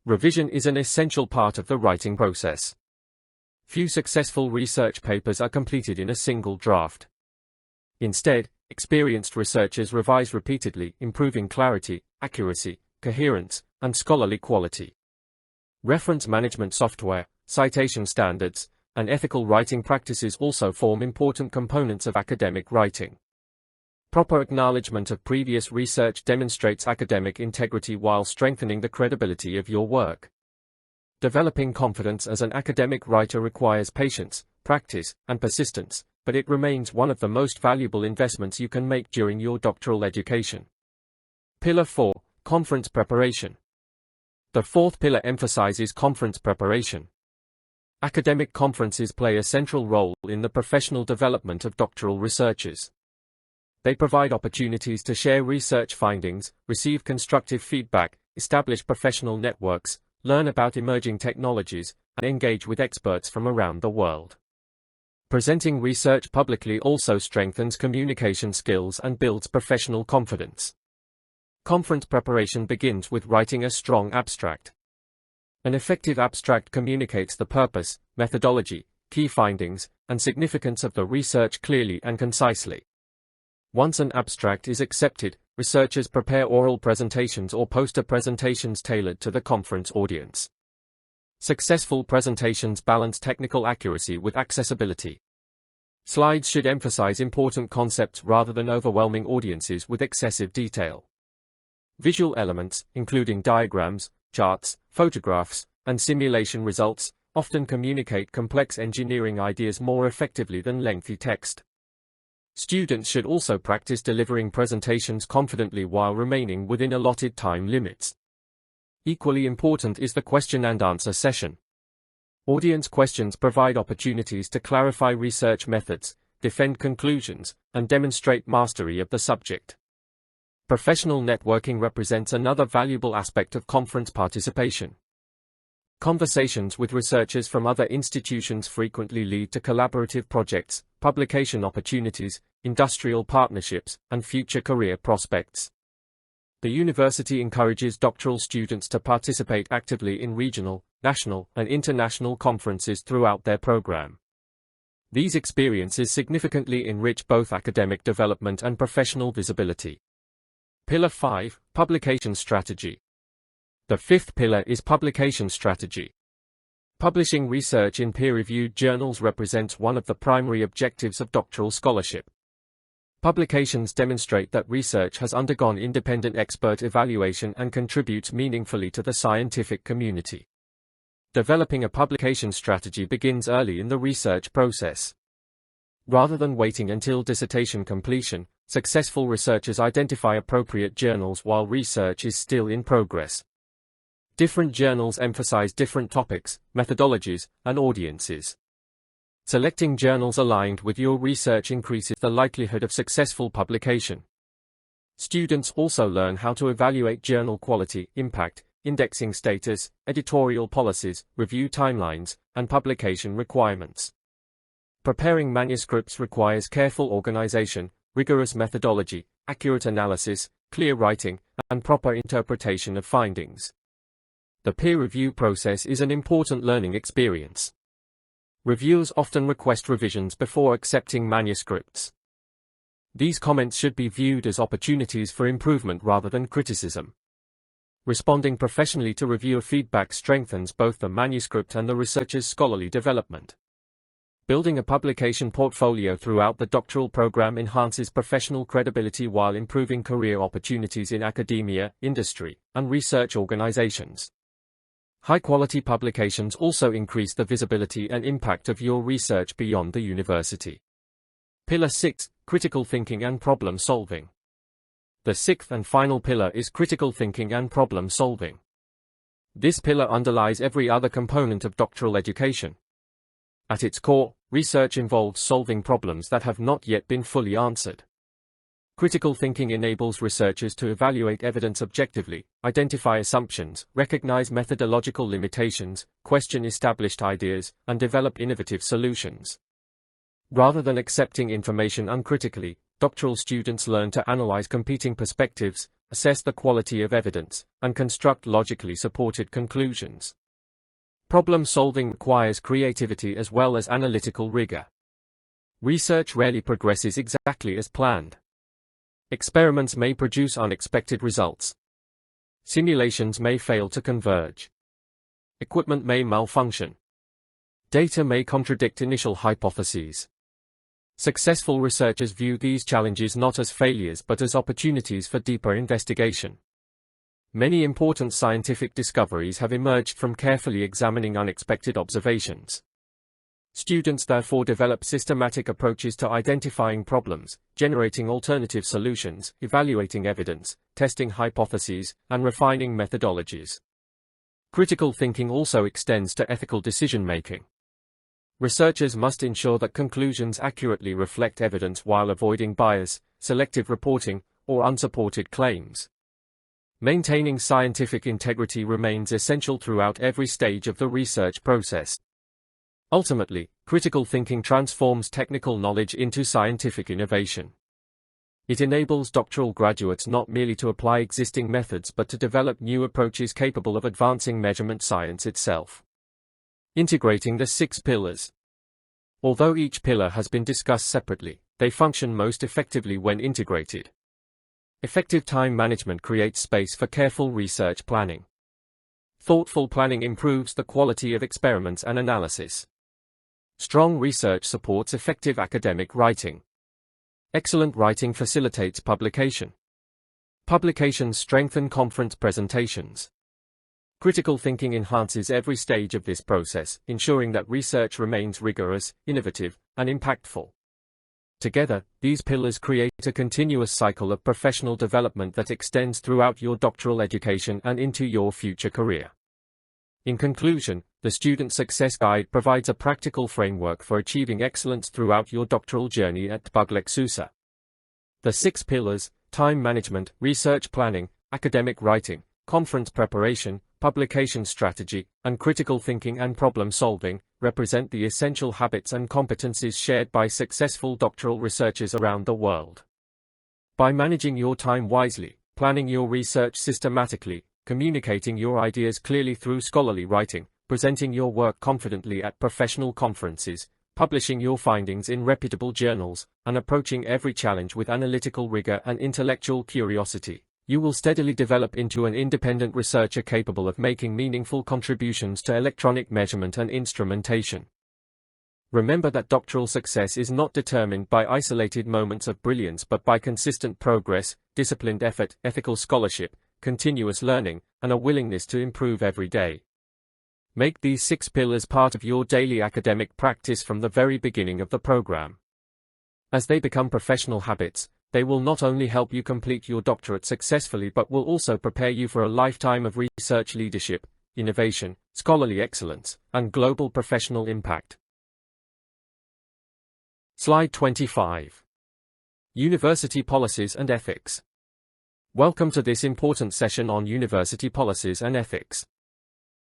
Revision is an essential part of the writing process. Few successful research papers are completed in a single draft. Instead, experienced researchers revise repeatedly, improving clarity, accuracy, coherence, and scholarly quality. Reference management software, citation standards, and ethical writing practices also form important components of academic writing. Proper acknowledgement of previous research demonstrates academic integrity while strengthening the credibility of your work. Developing confidence as an academic writer requires patience, practice, and persistence, but it remains one of the most valuable investments you can make during your doctoral education. Pillar 4. Conference preparation. The fourth pillar emphasizes conference preparation. Academic conferences play a central role in the professional development of doctoral researchers. They provide opportunities to share research findings, receive constructive feedback, establish professional networks, learn about emerging technologies, and engage with experts from around the world. Presenting research publicly also strengthens communication skills and builds professional confidence. Conference preparation begins with writing a strong abstract. An effective abstract communicates the purpose, methodology, key findings, and significance of the research clearly and concisely. Once an abstract is accepted, researchers prepare oral presentations or poster presentations tailored to the conference audience. Successful presentations balance technical accuracy with accessibility. Slides should emphasize important concepts rather than overwhelming audiences with excessive detail. Visual elements, including diagrams, charts, photographs, and simulation results, often communicate complex engineering ideas more effectively than lengthy text. Students should also practice delivering presentations confidently while remaining within allotted time limits. Equally important is the question and answer session. Audience questions provide opportunities to clarify research methods, defend conclusions, and demonstrate mastery of the subject. Professional networking represents another valuable aspect of conference participation. Conversations with researchers from other institutions frequently lead to collaborative projects, publication opportunities, industrial partnerships, and future career prospects. The university encourages doctoral students to participate actively in regional, national, and international conferences throughout their program. These experiences significantly enrich both academic development and professional visibility. Pillar 5, Publication Strategy. The fifth pillar is publication strategy. Publishing research in peer-reviewed journals represents one of the primary objectives of doctoral scholarship. Publications demonstrate that research has undergone independent expert evaluation and contributes meaningfully to the scientific community. Developing a publication strategy begins early in the research process. Rather than waiting until dissertation completion, successful researchers identify appropriate journals while research is still in progress. Different journals emphasize different topics, methodologies, and audiences. Selecting journals aligned with your research increases the likelihood of successful publication. Students also learn how to evaluate journal quality, impact, indexing status, editorial policies, review timelines, and publication requirements. Preparing manuscripts requires careful organization, rigorous methodology, accurate analysis, clear writing, and proper interpretation of findings. The peer review process is an important learning experience. Reviewers often request revisions before accepting manuscripts. These comments should be viewed as opportunities for improvement rather than criticism. Responding professionally to reviewer feedback strengthens both the manuscript and the researcher's scholarly development. Building a publication portfolio throughout the doctoral program enhances professional credibility while improving career opportunities in academia, industry, and research organizations. High-quality publications also increase the visibility and impact of your research beyond the university. Pillar 6, Critical Thinking and Problem Solving. The sixth and final pillar is critical thinking and problem solving. This pillar underlies every other component of doctoral education. At its core, research involves solving problems that have not yet been fully answered. Critical thinking enables researchers to evaluate evidence objectively, identify assumptions, recognize methodological limitations, question established ideas, and develop innovative solutions. Rather than accepting information uncritically, doctoral students learn to analyze competing perspectives, assess the quality of evidence, and construct logically supported conclusions. Problem solving requires creativity as well as analytical rigor. Research rarely progresses exactly as planned. Experiments may produce unexpected results. Simulations may fail to converge. Equipment may malfunction. Data may contradict initial hypotheses. Successful researchers view these challenges not as failures but as opportunities for deeper investigation. Many important scientific discoveries have emerged from carefully examining unexpected observations. Students therefore develop systematic approaches to identifying problems, generating alternative solutions, evaluating evidence, testing hypotheses, and refining methodologies. Critical thinking also extends to ethical decision-making. Researchers must ensure that conclusions accurately reflect evidence while avoiding bias, selective reporting, or unsupported claims. Maintaining scientific integrity remains essential throughout every stage of the research process. Ultimately, critical thinking transforms technical knowledge into scientific innovation. It enables doctoral graduates not merely to apply existing methods but to develop new approaches capable of advancing measurement science itself. Integrating the 6 pillars. Although each pillar has been discussed separately, they function most effectively when integrated. Effective time management creates space for careful research planning. Thoughtful planning improves the quality of experiments and analysis. Strong research supports effective academic writing. Excellent writing facilitates publication. Publications strengthen conference presentations. Critical thinking enhances every stage of this process, ensuring that research remains rigorous, innovative, and impactful. Together, these pillars create a continuous cycle of professional development that extends throughout your doctoral education and into your future career. In conclusion, the Student Success Guide provides a practical framework for achieving excellence throughout your doctoral journey at PhD. The 6 pillars, time management, research planning, academic writing, conference preparation, publication strategy, and critical thinking and problem solving, represent the essential habits and competencies shared by successful doctoral researchers around the world. By managing your time wisely, planning your research systematically, communicating your ideas clearly through scholarly writing, presenting your work confidently at professional conferences, publishing your findings in reputable journals, and approaching every challenge with analytical rigor and intellectual curiosity, you will steadily develop into an independent researcher capable of making meaningful contributions to electronic measurement and instrumentation. Remember that doctoral success is not determined by isolated moments of brilliance but by consistent progress, disciplined effort, ethical scholarship, continuous learning, and a willingness to improve every day. Make these 6 pillars part of your daily academic practice from the very beginning of the program. As they become professional habits, they will not only help you complete your doctorate successfully but will also prepare you for a lifetime of research leadership, innovation, scholarly excellence, and global professional impact. Slide 25. University Policies and Ethics. Welcome to this important session on university policies and ethics.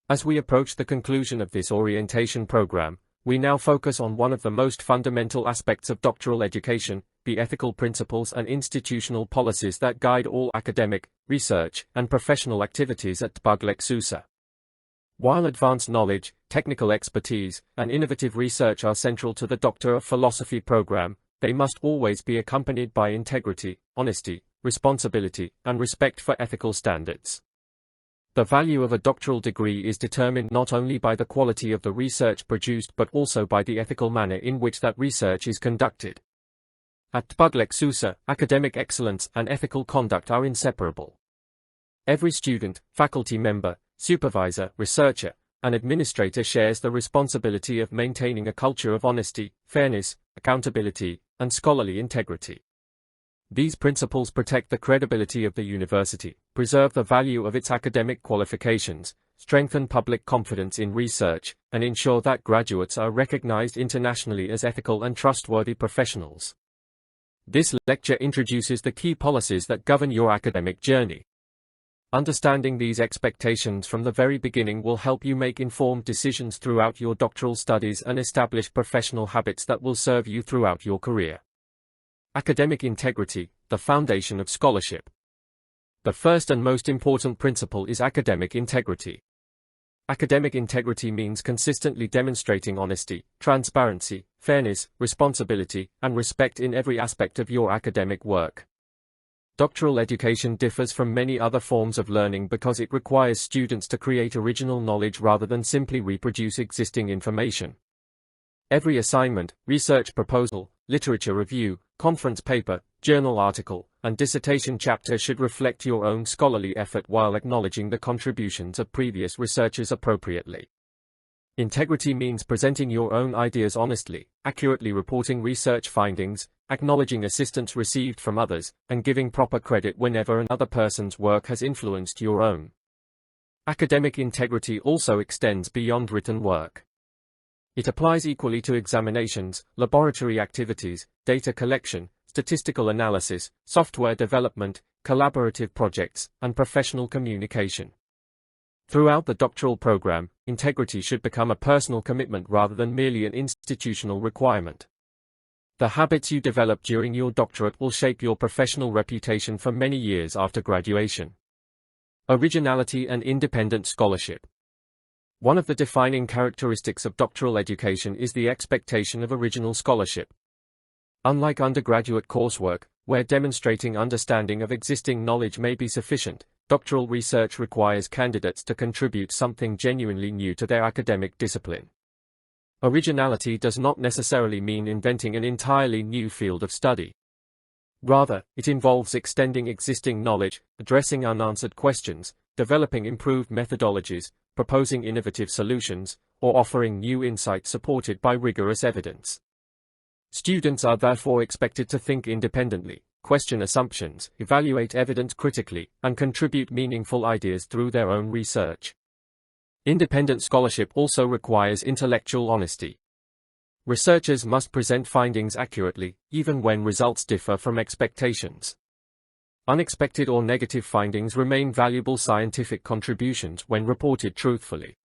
As we approach the conclusion of this orientation program, we now focus on one of the most fundamental aspects of doctoral education, the ethical principles and institutional policies that guide all academic, research, and professional activities at PhD. While advanced knowledge, technical expertise, and innovative research are central to the Doctor of Philosophy program, they must always be accompanied by integrity, honesty, responsibility, and respect for ethical standards. The value of a doctoral degree is determined not only by the quality of the research produced but also by the ethical manner in which that research is conducted. At PhD, academic excellence and ethical conduct are inseparable. Every student, faculty member, supervisor, researcher, and administrator shares the responsibility of maintaining a culture of honesty, fairness, accountability, and scholarly integrity. These principles protect the credibility of the university, preserve the value of its academic qualifications, strengthen public confidence in research, and ensure that graduates are recognized internationally as ethical and trustworthy professionals. This lecture introduces the key policies that govern your academic journey. Understanding these expectations from the very beginning will help you make informed decisions throughout your doctoral studies and establish professional habits that will serve you throughout your career. Academic integrity, the foundation of scholarship. The first and most important principle is academic integrity. Academic integrity means consistently demonstrating honesty, transparency, fairness, responsibility, and respect in every aspect of your academic work. Doctoral education differs from many other forms of learning because it requires students to create original knowledge rather than simply reproduce existing information. Every assignment, research proposal, literature review, conference paper, journal article, and dissertation chapter should reflect your own scholarly effort while acknowledging the contributions of previous researchers appropriately. Integrity means presenting your own ideas honestly, accurately reporting research findings, acknowledging assistance received from others, and giving proper credit whenever another person's work has influenced your own. Academic integrity also extends beyond written work. It applies equally to examinations, laboratory activities, data collection, statistical analysis, software development, collaborative projects, and professional communication. Throughout the doctoral program, integrity should become a personal commitment rather than merely an institutional requirement. The habits you develop during your doctorate will shape your professional reputation for many years after graduation. Originality and independent scholarship. One of the defining characteristics of doctoral education is the expectation of original scholarship. Unlike undergraduate coursework, where demonstrating understanding of existing knowledge may be sufficient, doctoral research requires candidates to contribute something genuinely new to their academic discipline. Originality does not necessarily mean inventing an entirely new field of study. Rather, it involves extending existing knowledge, addressing unanswered questions, developing improved methodologies, proposing innovative solutions, or offering new insights supported by rigorous evidence. Students are therefore expected to think independently, question assumptions, evaluate evidence critically, and contribute meaningful ideas through their own research. Independent scholarship also requires intellectual honesty. Researchers must present findings accurately, even when results differ from expectations. Unexpected or negative findings remain valuable scientific contributions when reported truthfully.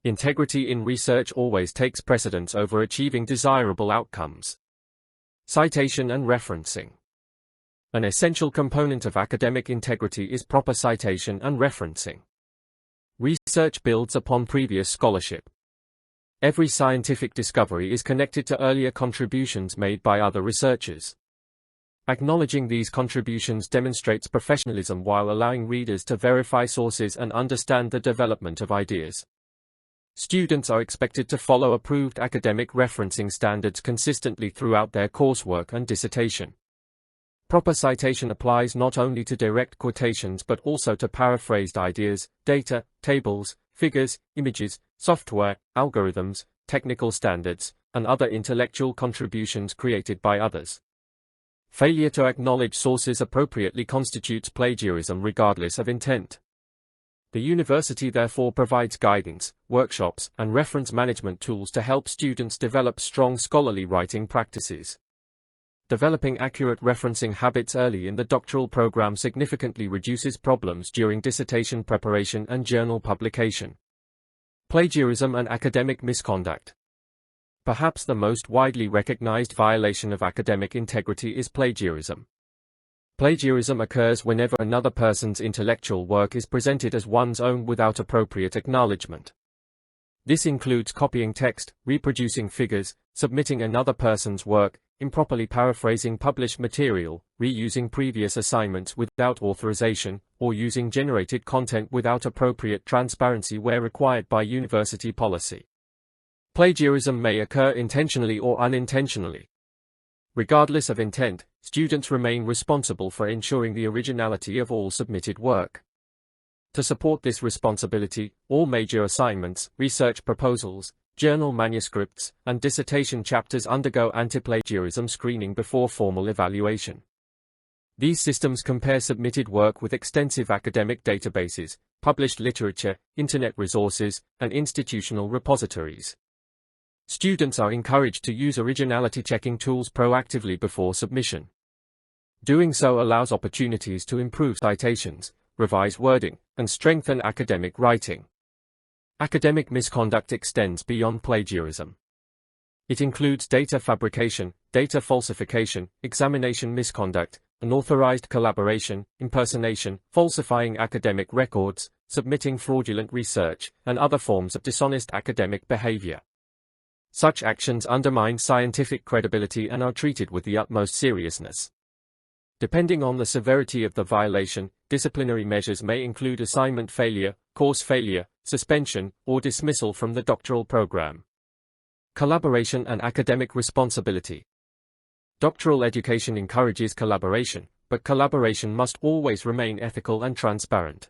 Integrity in research always takes precedence over achieving desirable outcomes. Citation and referencing. An essential component of academic integrity is proper citation and referencing. Research builds upon previous scholarship. Every scientific discovery is connected to earlier contributions made by other researchers. Acknowledging these contributions demonstrates professionalism while allowing readers to verify sources and understand the development of ideas. Students are expected to follow approved academic referencing standards consistently throughout their coursework and dissertation. Proper citation applies not only to direct quotations but also to paraphrased ideas, data, tables, figures, images, software, algorithms, technical standards, and other intellectual contributions created by others. Failure to acknowledge sources appropriately constitutes plagiarism regardless of intent. The university therefore provides guidance, workshops, and reference management tools to help students develop strong scholarly writing practices. Developing accurate referencing habits early in the doctoral program significantly reduces problems during dissertation preparation and journal publication. Plagiarism and academic misconduct. Perhaps the most widely recognized violation of academic integrity is plagiarism. Plagiarism occurs whenever another person's intellectual work is presented as one's own without appropriate acknowledgement. This includes copying text, reproducing figures, submitting another person's work, improperly paraphrasing published material, reusing previous assignments without authorization, or using generated content without appropriate transparency where required by university policy. Plagiarism may occur intentionally or unintentionally. Regardless of intent, students remain responsible for ensuring the originality of all submitted work. To support this responsibility, all major assignments, research proposals, journal manuscripts, and dissertation chapters undergo anti-plagiarism screening before formal evaluation. These systems compare submitted work with extensive academic databases, published literature, internet resources, and institutional repositories. Students are encouraged to use originality checking tools proactively before submission. Doing so allows opportunities to improve citations, revise wording, and strengthen academic writing. Academic misconduct extends beyond plagiarism. It includes data fabrication, data falsification, examination misconduct, unauthorized collaboration, impersonation, falsifying academic records, submitting fraudulent research, and other forms of dishonest academic behavior. Such actions undermine scientific credibility and are treated with the utmost seriousness. Depending on the severity of the violation, disciplinary measures may include assignment failure, course failure, suspension, or dismissal from the doctoral program. Collaboration and academic responsibility. Doctoral education encourages collaboration, but collaboration must always remain ethical and transparent.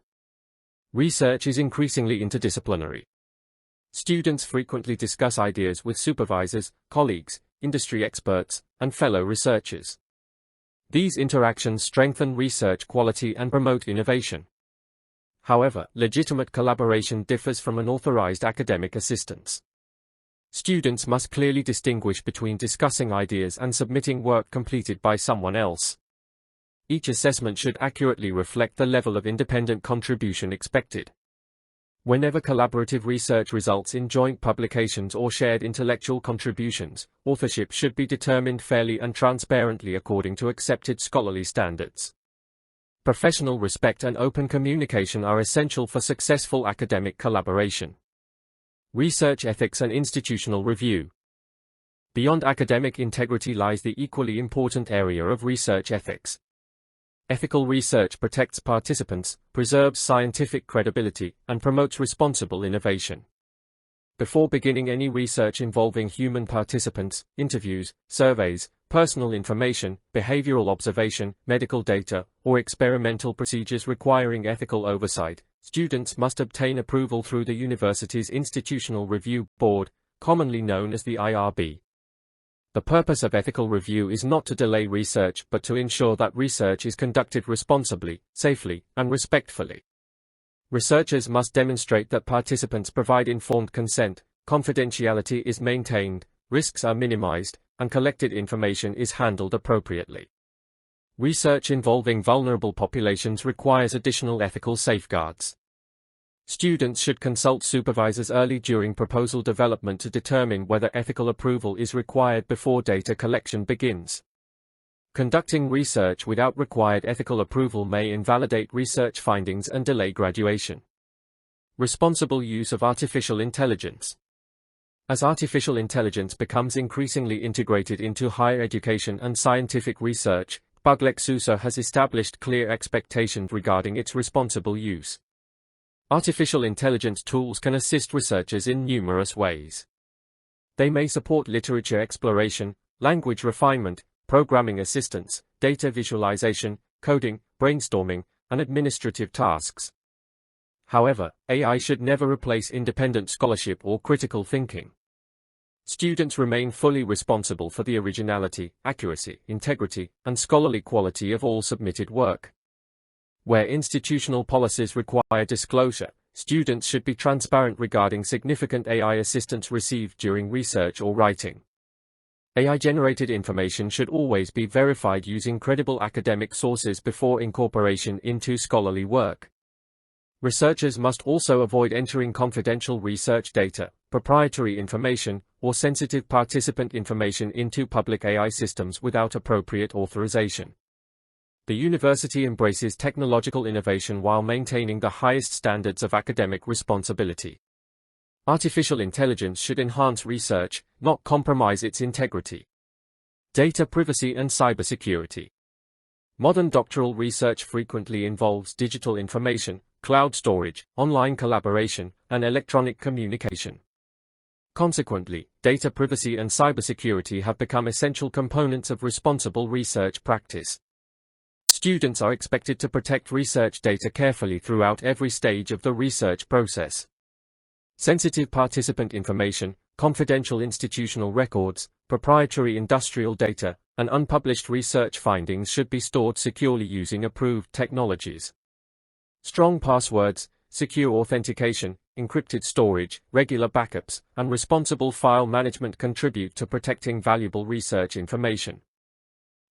Research is increasingly interdisciplinary. Students frequently discuss ideas with supervisors, colleagues, industry experts, and fellow researchers. These interactions strengthen research quality and promote innovation. However, legitimate collaboration differs from unauthorized academic assistance. Students must clearly distinguish between discussing ideas and submitting work completed by someone else. Each assessment should accurately reflect the level of independent contribution expected. Whenever collaborative research results in joint publications or shared intellectual contributions, authorship should be determined fairly and transparently according to accepted scholarly standards. Professional respect and open communication are essential for successful academic collaboration. Research ethics and institutional review. Beyond academic integrity lies the equally important area of research ethics. Ethical research protects participants, preserves scientific credibility, and promotes responsible innovation. Before beginning any research involving human participants, interviews, surveys, personal information, behavioral observation, medical data, or experimental procedures requiring ethical oversight, students must obtain approval through the university's Institutional Review Board, commonly known as the IRB. The purpose of ethical review is not to delay research but to ensure that research is conducted responsibly, safely, and respectfully. Researchers must demonstrate that participants provide informed consent, confidentiality is maintained, risks are minimized, and collected information is handled appropriately. Research involving vulnerable populations requires additional ethical safeguards. Students should consult supervisors early during proposal development to determine whether ethical approval is required before data collection begins. Conducting research without required ethical approval may invalidate research findings and delay graduation. Responsible use of artificial intelligence. As artificial intelligence becomes increasingly integrated into higher education and scientific research, Puglexusa has established clear expectations regarding its responsible use. Artificial intelligence tools can assist researchers in numerous ways. They may support literature exploration, language refinement, programming assistance, data visualization, coding, brainstorming, and administrative tasks. However, AI should never replace independent scholarship or critical thinking. Students remain fully responsible for the originality, accuracy, integrity, and scholarly quality of all submitted work. Where institutional policies require disclosure, students should be transparent regarding significant AI assistance received during research or writing. AI-generated information should always be verified using credible academic sources before incorporation into scholarly work. Researchers must also avoid entering confidential research data, proprietary information, or sensitive participant information into public AI systems without appropriate authorization. The university embraces technological innovation while maintaining the highest standards of academic responsibility. Artificial intelligence should enhance research, not compromise its integrity. Data privacy and cybersecurity. Modern doctoral research frequently involves digital information, cloud storage, online collaboration, and electronic communication. Consequently, data privacy and cybersecurity have become essential components of responsible research practice. Students are expected to protect research data carefully throughout every stage of the research process. Sensitive participant information, confidential institutional records, proprietary industrial data, and unpublished research findings should be stored securely using approved technologies. Strong passwords, secure authentication, encrypted storage, regular backups, and responsible file management contribute to protecting valuable research information.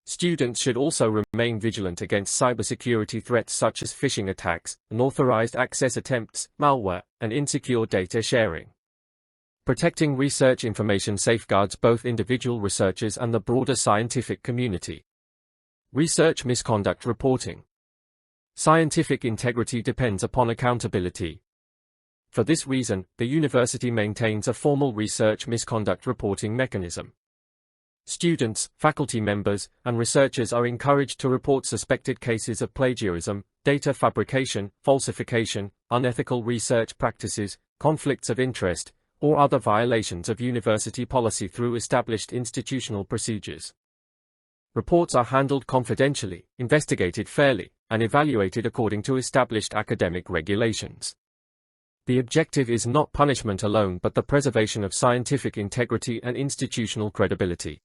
Students should also remain vigilant against cybersecurity threats such as phishing attacks, unauthorized access attempts, malware, and insecure data sharing. Protecting research information safeguards both individual researchers and the broader scientific community. Research misconduct reporting. Scientific integrity depends upon accountability. For this reason, the university maintains a formal research misconduct reporting mechanism. Students, faculty members, and researchers are encouraged to report suspected cases of plagiarism, data fabrication, falsification, unethical research practices, conflicts of interest, or other violations of university policy through established institutional procedures. Reports are handled confidentially, investigated fairly, and evaluated according to established academic regulations. The objective is not punishment alone but the preservation of scientific integrity and institutional credibility.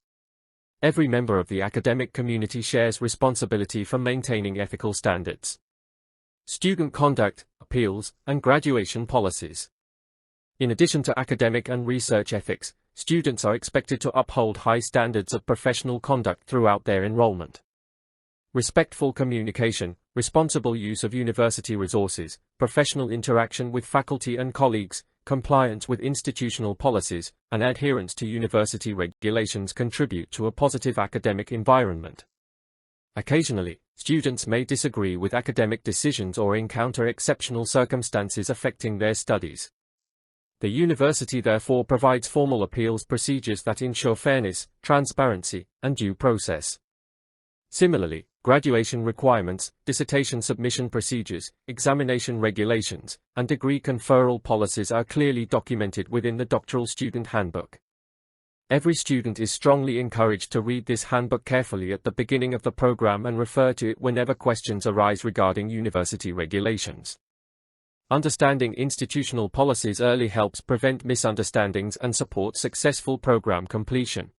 Every member of the academic community shares responsibility for maintaining ethical standards. Student conduct, appeals, and graduation policies. In addition to academic and research ethics, students are expected to uphold high standards of professional conduct throughout their enrollment. Respectful communication, responsible use of university resources, professional interaction with faculty and colleagues, compliance with institutional policies, and adherence to university regulations contribute to a positive academic environment. Occasionally, students may disagree with academic decisions or encounter exceptional circumstances affecting their studies. The university therefore provides formal appeals procedures that ensure fairness, transparency, and due process. Similarly, graduation requirements, dissertation submission procedures, examination regulations, and degree conferral policies are clearly documented within the Doctoral Student Handbook. Every student is strongly encouraged to read this handbook carefully at the beginning of the program and refer to it whenever questions arise regarding university regulations. Understanding institutional policies early helps prevent misunderstandings and support successful program completion.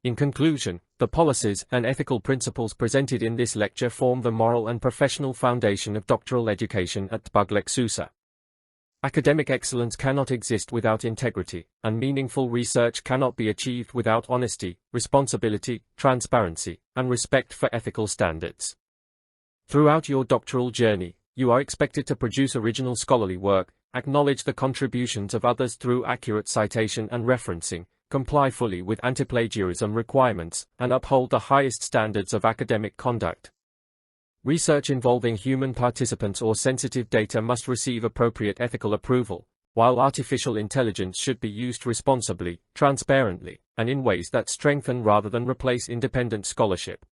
In conclusion, the policies and ethical principles presented in this lecture form the moral and professional foundation of doctoral education at TBUG-Lexusa. Academic excellence cannot exist without integrity, and meaningful research cannot be achieved without honesty, responsibility, transparency, and respect for ethical standards. Throughout your doctoral journey, you are expected to produce original scholarly work, acknowledge the contributions of others through accurate citation and referencing, comply fully with anti-plagiarism requirements, and uphold the highest standards of academic conduct. Research involving human participants or sensitive data must receive appropriate ethical approval, while artificial intelligence should be used responsibly, transparently, and in ways that strengthen rather than replace independent scholarship.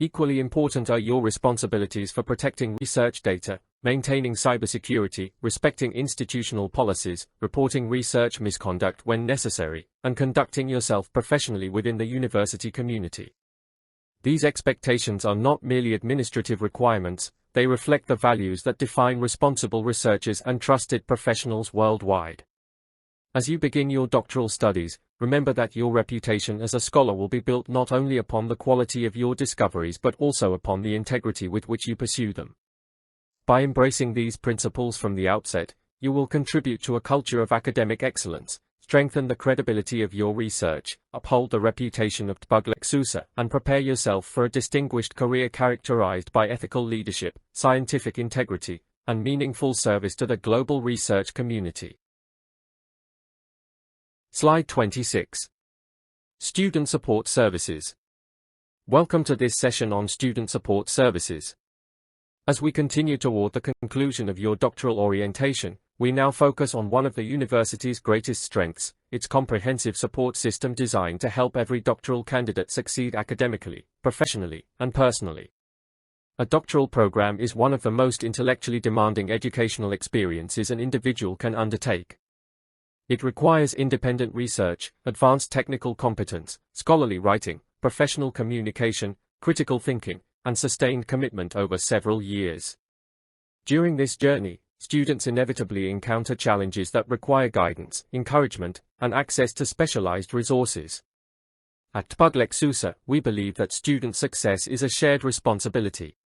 Equally important are your responsibilities for protecting research data, maintaining cybersecurity, respecting institutional policies, reporting research misconduct when necessary, and conducting yourself professionally within the university community. These expectations are not merely administrative requirements, they reflect the values that define responsible researchers and trusted professionals worldwide. As you begin your doctoral studies, remember that your reputation as a scholar will be built not only upon the quality of your discoveries but also upon the integrity with which you pursue them. By embracing these principles from the outset, you will contribute to a culture of academic excellence, strengthen the credibility of your research, uphold the reputation of TBUG-Lexusa, and prepare yourself for a distinguished career characterized by ethical leadership, scientific integrity, and meaningful service to the global research community. Slide 26. Student Support Services. Welcome to this session on Student Support Services. As we continue toward the conclusion of your doctoral orientation, we now focus on one of the university's greatest strengths, its comprehensive support system designed to help every doctoral candidate succeed academically, professionally, and personally. A doctoral program is one of the most intellectually demanding educational experiences an individual can undertake. It requires independent research, advanced technical competence, scholarly writing, professional communication, critical thinking, and sustained commitment over several years. During this journey, students inevitably encounter challenges that require guidance, encouragement, and access to specialized resources. At TBUG-Lexusa, we believe that student success is a shared responsibility.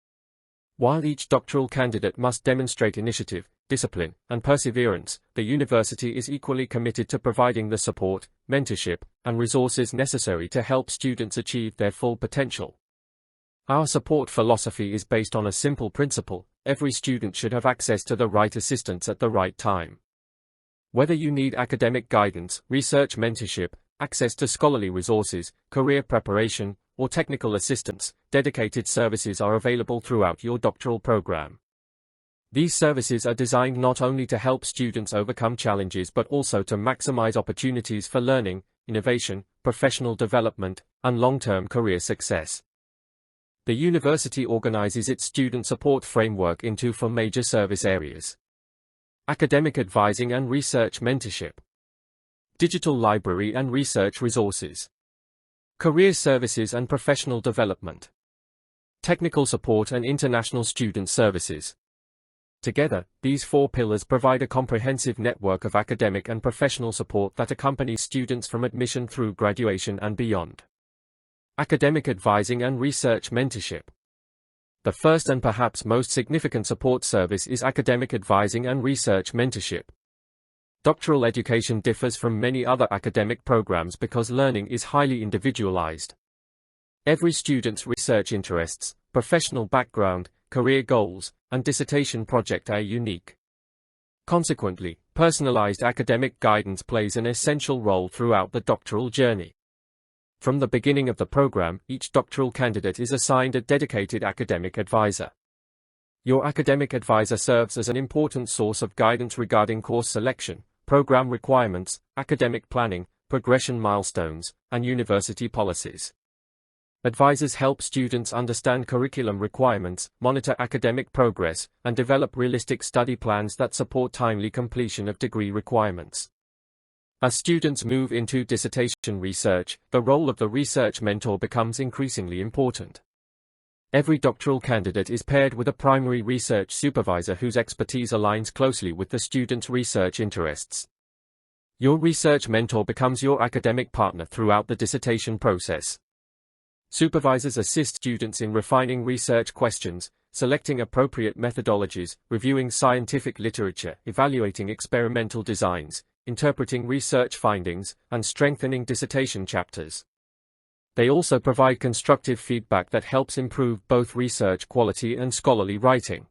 While each doctoral candidate must demonstrate initiative, discipline, and perseverance, the university is equally committed to providing the support, mentorship, and resources necessary to help students achieve their full potential. Our support philosophy is based on a simple principle: every student should have access to the right assistance at the right time. Whether you need academic guidance, research mentorship, access to scholarly resources, career preparation, or technical assistance, dedicated services are available throughout your doctoral program. These services are designed not only to help students overcome challenges but also to maximize opportunities for learning, innovation, professional development, and long-term career success. The university organizes its student support framework into four major service areas: academic advising and research mentorship, digital library and research resources, career services and professional development, technical support and international student services. Together, these four pillars provide a comprehensive network of academic and professional support that accompanies students from admission through graduation and beyond. Academic advising and research mentorship. The first and perhaps most significant support service is academic advising and research mentorship. Doctoral education differs from many other academic programs because learning is highly individualized. Every student's research interests, professional background, career goals, and dissertation project are unique. Consequently, personalized academic guidance plays an essential role throughout the doctoral journey. From the beginning of the program, each doctoral candidate is assigned a dedicated academic advisor. Your academic advisor serves as an important source of guidance regarding course selection, program requirements, academic planning, progression milestones, and university policies. Advisors help students understand curriculum requirements, monitor academic progress, and develop realistic study plans that support timely completion of degree requirements. As students move into dissertation research, the role of the research mentor becomes increasingly important. Every doctoral candidate is paired with a primary research supervisor whose expertise aligns closely with the student's research interests. Your research mentor becomes your academic partner throughout the dissertation process. Supervisors assist students in refining research questions, selecting appropriate methodologies, reviewing scientific literature, evaluating experimental designs, interpreting research findings, and strengthening dissertation chapters. They also provide constructive feedback that helps improve both research quality and scholarly writing.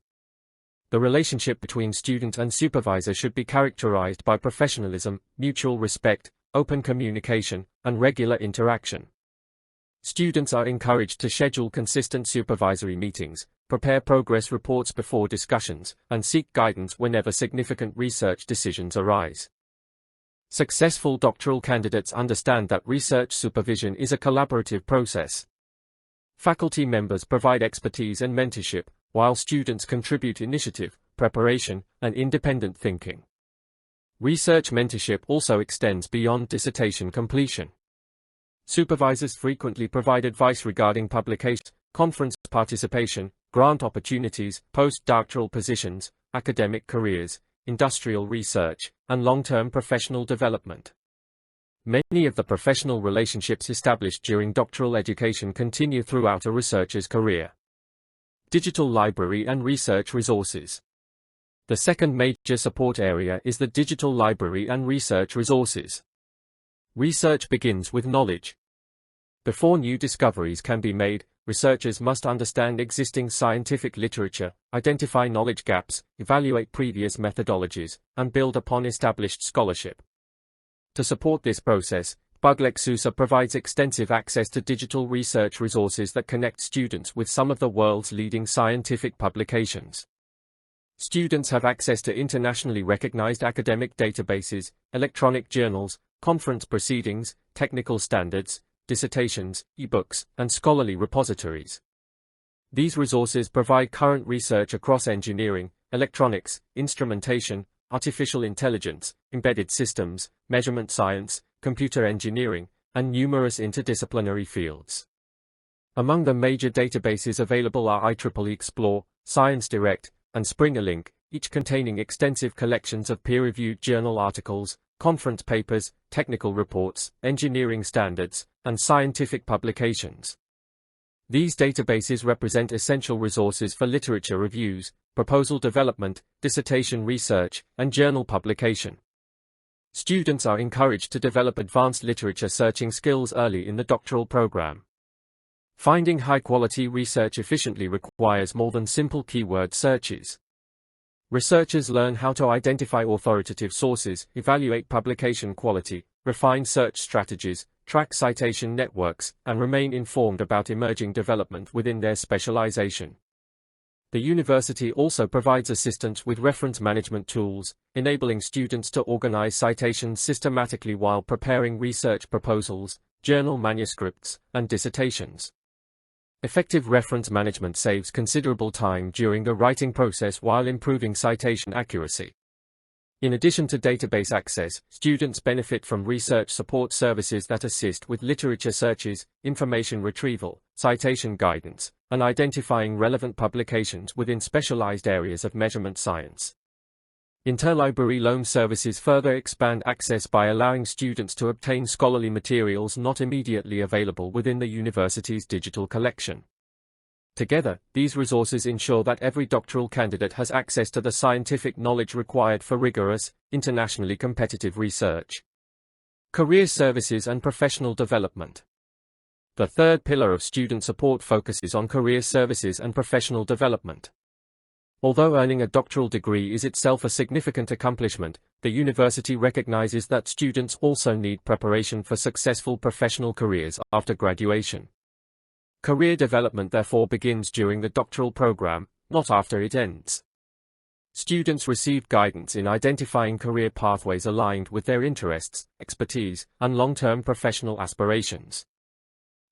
The relationship between student and supervisor should be characterized by professionalism, mutual respect, open communication, and regular interaction. Students are encouraged to schedule consistent supervisory meetings, prepare progress reports before discussions, and seek guidance whenever significant research decisions arise. Successful doctoral candidates understand that research supervision is a collaborative process. Faculty members provide expertise and mentorship, while students contribute initiative, preparation, and independent thinking. Research mentorship also extends beyond dissertation completion. Supervisors frequently provide advice regarding publications, conference participation, grant opportunities, postdoctoral positions, academic careers, industrial research, and long-term professional development. Many of the professional relationships established during doctoral education continue throughout a researcher's career. Digital library and research resources. The second major support area is the digital library and research resources. Research begins with knowledge. Before new discoveries can be made, researchers must understand existing scientific literature, identify knowledge gaps, evaluate previous methodologies, and build upon established scholarship. To support this process, PUGLEXUSA provides extensive access to digital research resources that connect students with some of the world's leading scientific publications. Students have access to internationally recognized academic databases, electronic journals, conference proceedings, technical standards, dissertations, ebooks, and scholarly repositories. These resources provide current research across engineering, electronics, instrumentation, artificial intelligence, embedded systems, measurement science, computer engineering, and numerous interdisciplinary fields. Among the major databases available are IEEE Explore, ScienceDirect, and SpringerLink, each containing extensive collections of peer-reviewed journal articles, conference papers, technical reports, engineering standards, and scientific publications. These databases represent essential resources for literature reviews, proposal development, dissertation research, and journal publication. Students are encouraged to develop advanced literature searching skills early in the doctoral program. Finding high-quality research efficiently requires more than simple keyword searches. Researchers learn how to identify authoritative sources, evaluate publication quality, refine search strategies, track citation networks, and remain informed about emerging development within their specialization. The university also provides assistance with reference management tools, enabling students to organize citations systematically while preparing research proposals, journal manuscripts, and dissertations. Effective reference management saves considerable time during the writing process while improving citation accuracy. In addition to database access, students benefit from research support services that assist with literature searches, information retrieval, citation guidance, and identifying relevant publications within specialized areas of measurement science. Interlibrary loan services further expand access by allowing students to obtain scholarly materials not immediately available within the university's digital collection. Together, these resources ensure that every doctoral candidate has access to the scientific knowledge required for rigorous, internationally competitive research. Career services and professional development. The third pillar of student support focuses on career services and professional development. Although earning a doctoral degree is itself a significant accomplishment, the university recognizes that students also need preparation for successful professional careers after graduation. Career development therefore begins during the doctoral program, not after it ends. Students receive guidance in identifying career pathways aligned with their interests, expertise, and long-term professional aspirations.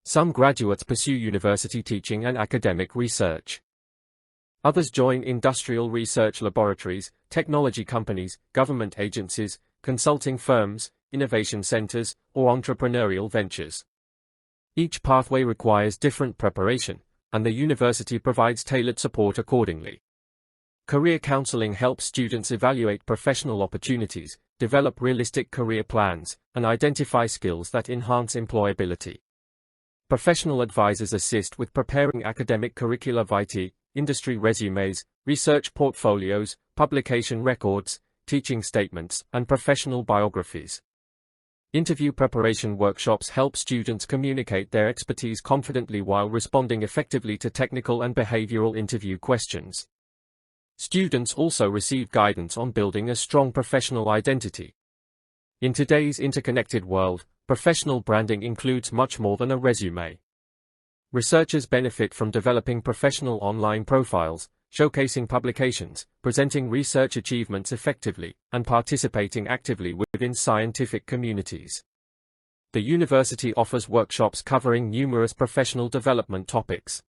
Some graduates pursue university teaching and academic research. Others join industrial research laboratories, technology companies, government agencies, consulting firms, innovation centers, or entrepreneurial ventures. Each pathway requires different preparation, and the university provides tailored support accordingly. Career counseling helps students evaluate professional opportunities, develop realistic career plans, and identify skills that enhance employability. Professional advisors assist with preparing academic curricula vitae, industry resumes, research portfolios, publication records, teaching statements, and professional biographies. Interview preparation workshops help students communicate their expertise confidently while responding effectively to technical and behavioral interview questions. Students also receive guidance on building a strong professional identity. In today's interconnected world, professional branding includes much more than a resume. Researchers benefit from developing professional online profiles, showcasing publications, presenting research achievements effectively, and participating actively within scientific communities. The university offers workshops covering numerous professional development topics.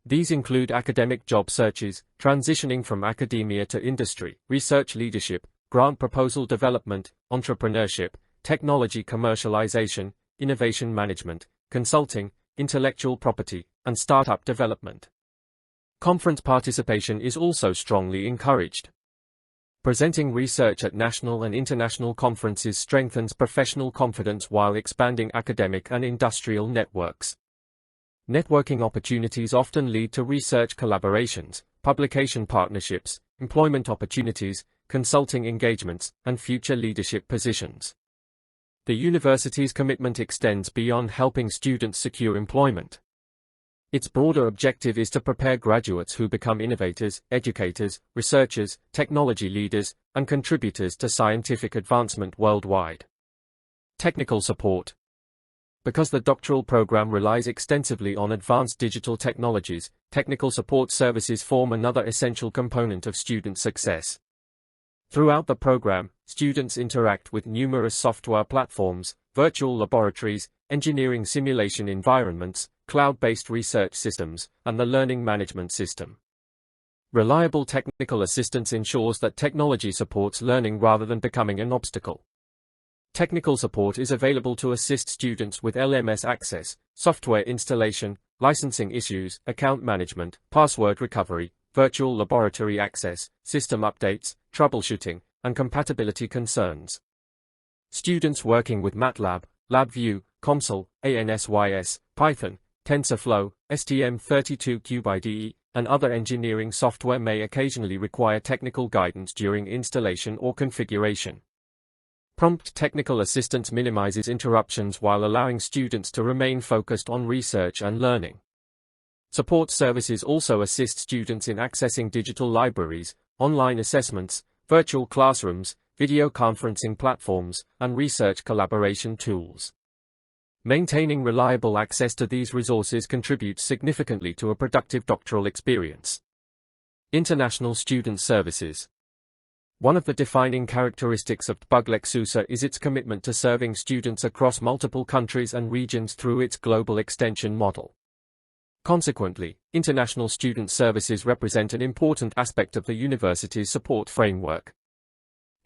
These include academic job searches, transitioning from academia to industry, research leadership, grant proposal development, entrepreneurship, technology commercialization, innovation management, consulting, intellectual property, and startup development. Conference participation is also strongly encouraged. Presenting research at national and international conferences strengthens professional confidence while expanding academic and industrial networks. Networking opportunities often lead to research collaborations, publication partnerships, employment opportunities, consulting engagements, and future leadership positions. The university's commitment extends beyond helping students secure employment. Its broader objective is to prepare graduates who become innovators, educators, researchers, technology leaders, and contributors to scientific advancement worldwide. Technical support. Because the doctoral program relies extensively on advanced digital technologies, technical support services form another essential component of student success. Throughout the program, students interact with numerous software platforms, virtual laboratories, engineering simulation environments, cloud-based research systems, and the learning management system. Reliable technical assistance ensures that technology supports learning rather than becoming an obstacle. Technical support is available to assist students with LMS access, software installation, licensing issues, account management, password recovery, virtual laboratory access, system updates, troubleshooting, and compatibility concerns. Students working with MATLAB, LabVIEW, COMSOL, ANSYS, Python, TensorFlow, STM32Cube IDE, and other engineering software may occasionally require technical guidance during installation or configuration. Prompt technical assistance minimizes interruptions while allowing students to remain focused on research and learning. Support services also assist students in accessing digital libraries, online assessments, virtual classrooms, video conferencing platforms, and research collaboration tools. Maintaining reliable access to these resources contributes significantly to a productive doctoral experience. International Student Services. One of the defining characteristics of PUG-LEXUSA is its commitment to serving students across multiple countries and regions through its global extension model. Consequently, international student services represent an important aspect of the university's support framework.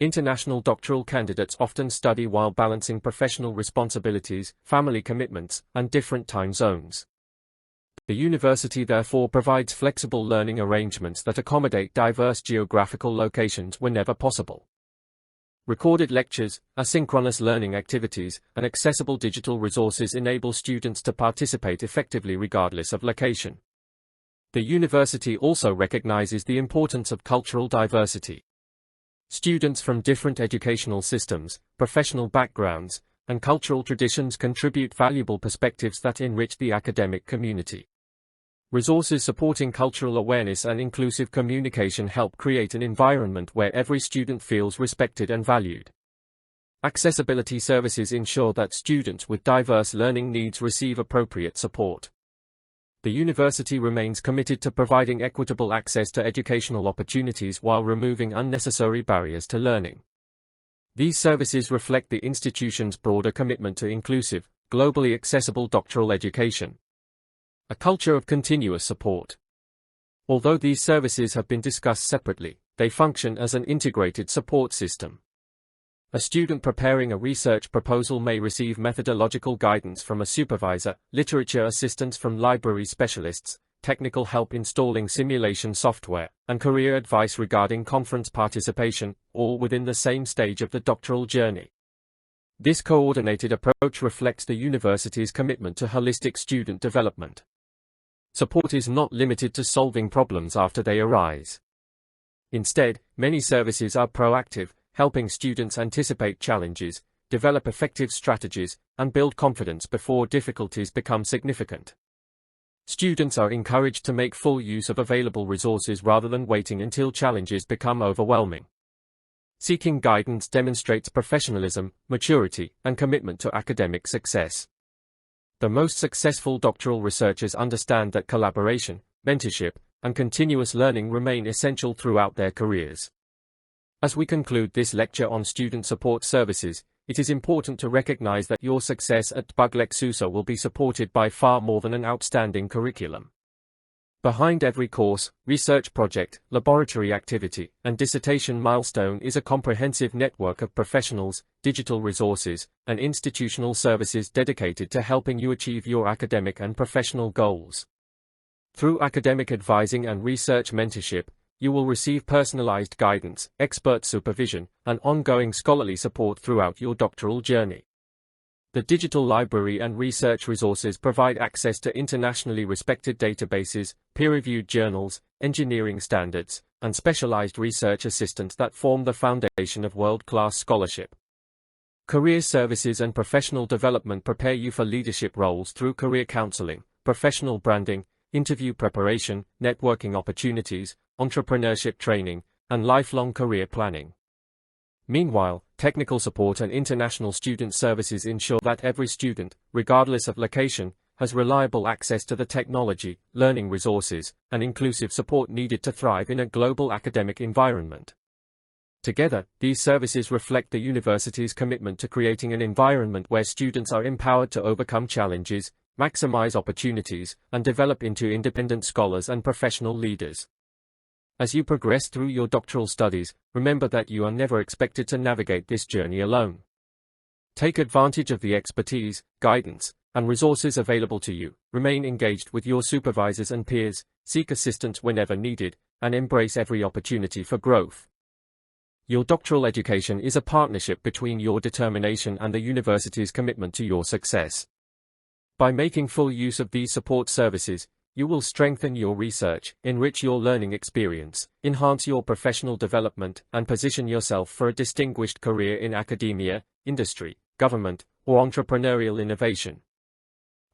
International doctoral candidates often study while balancing professional responsibilities, family commitments, and different time zones. The university therefore provides flexible learning arrangements that accommodate diverse geographical locations whenever possible. Recorded lectures, asynchronous learning activities, and accessible digital resources enable students to participate effectively regardless of location. The university also recognizes the importance of cultural diversity. Students from different educational systems, professional backgrounds, and cultural traditions contribute valuable perspectives that enrich the academic community. Resources supporting cultural awareness and inclusive communication help create an environment where every student feels respected and valued. Accessibility services ensure that students with diverse learning needs receive appropriate support. The university remains committed to providing equitable access to educational opportunities while removing unnecessary barriers to learning. These services reflect the institution's broader commitment to inclusive, globally accessible doctoral education. A culture of continuous support. Although these services have been discussed separately, they function as an integrated support system. A student preparing a research proposal may receive methodological guidance from a supervisor, literature assistance from library specialists, technical help installing simulation software, and career advice regarding conference participation, all within the same stage of the doctoral journey. This coordinated approach reflects the university's commitment to holistic student development. Support is not limited to solving problems after they arise. Instead, many services are proactive, helping students anticipate challenges, develop effective strategies, and build confidence before difficulties become significant. Students are encouraged to make full use of available resources rather than waiting until challenges become overwhelming. Seeking guidance demonstrates professionalism, maturity, and commitment to academic success. The most successful doctoral researchers understand that collaboration, mentorship, and continuous learning remain essential throughout their careers. As we conclude this lecture on student support services, it is important to recognize that your success at Buglexusa will be supported by far more than an outstanding curriculum. Behind every course, research project, laboratory activity, and dissertation milestone is a comprehensive network of professionals, digital resources, and institutional services dedicated to helping you achieve your academic and professional goals. Through academic advising and research mentorship, you will receive personalized guidance, expert supervision, and ongoing scholarly support throughout your doctoral journey. The digital library and research resources provide access to internationally respected databases, peer-reviewed journals, engineering standards, and specialized research assistants that form the foundation of world-class scholarship. Career services and professional development prepare you for leadership roles through career counseling, professional branding, interview preparation, networking opportunities, entrepreneurship training, and lifelong career planning. Meanwhile, technical support and international student services ensure that every student, regardless of location, has reliable access to the technology, learning resources, and inclusive support needed to thrive in a global academic environment. Together, these services reflect the university's commitment to creating an environment where students are empowered to overcome challenges, maximize opportunities, and develop into independent scholars and professional leaders. As you progress through your doctoral studies, remember that you are never expected to navigate this journey alone. Take advantage of the expertise, guidance, and resources available to you, remain engaged with your supervisors and peers, seek assistance whenever needed, and embrace every opportunity for growth. Your doctoral education is a partnership between your determination and the university's commitment to your success. By making full use of these support services, you will strengthen your research, enrich your learning experience, enhance your professional development, and position yourself for a distinguished career in academia, industry, government, or entrepreneurial innovation.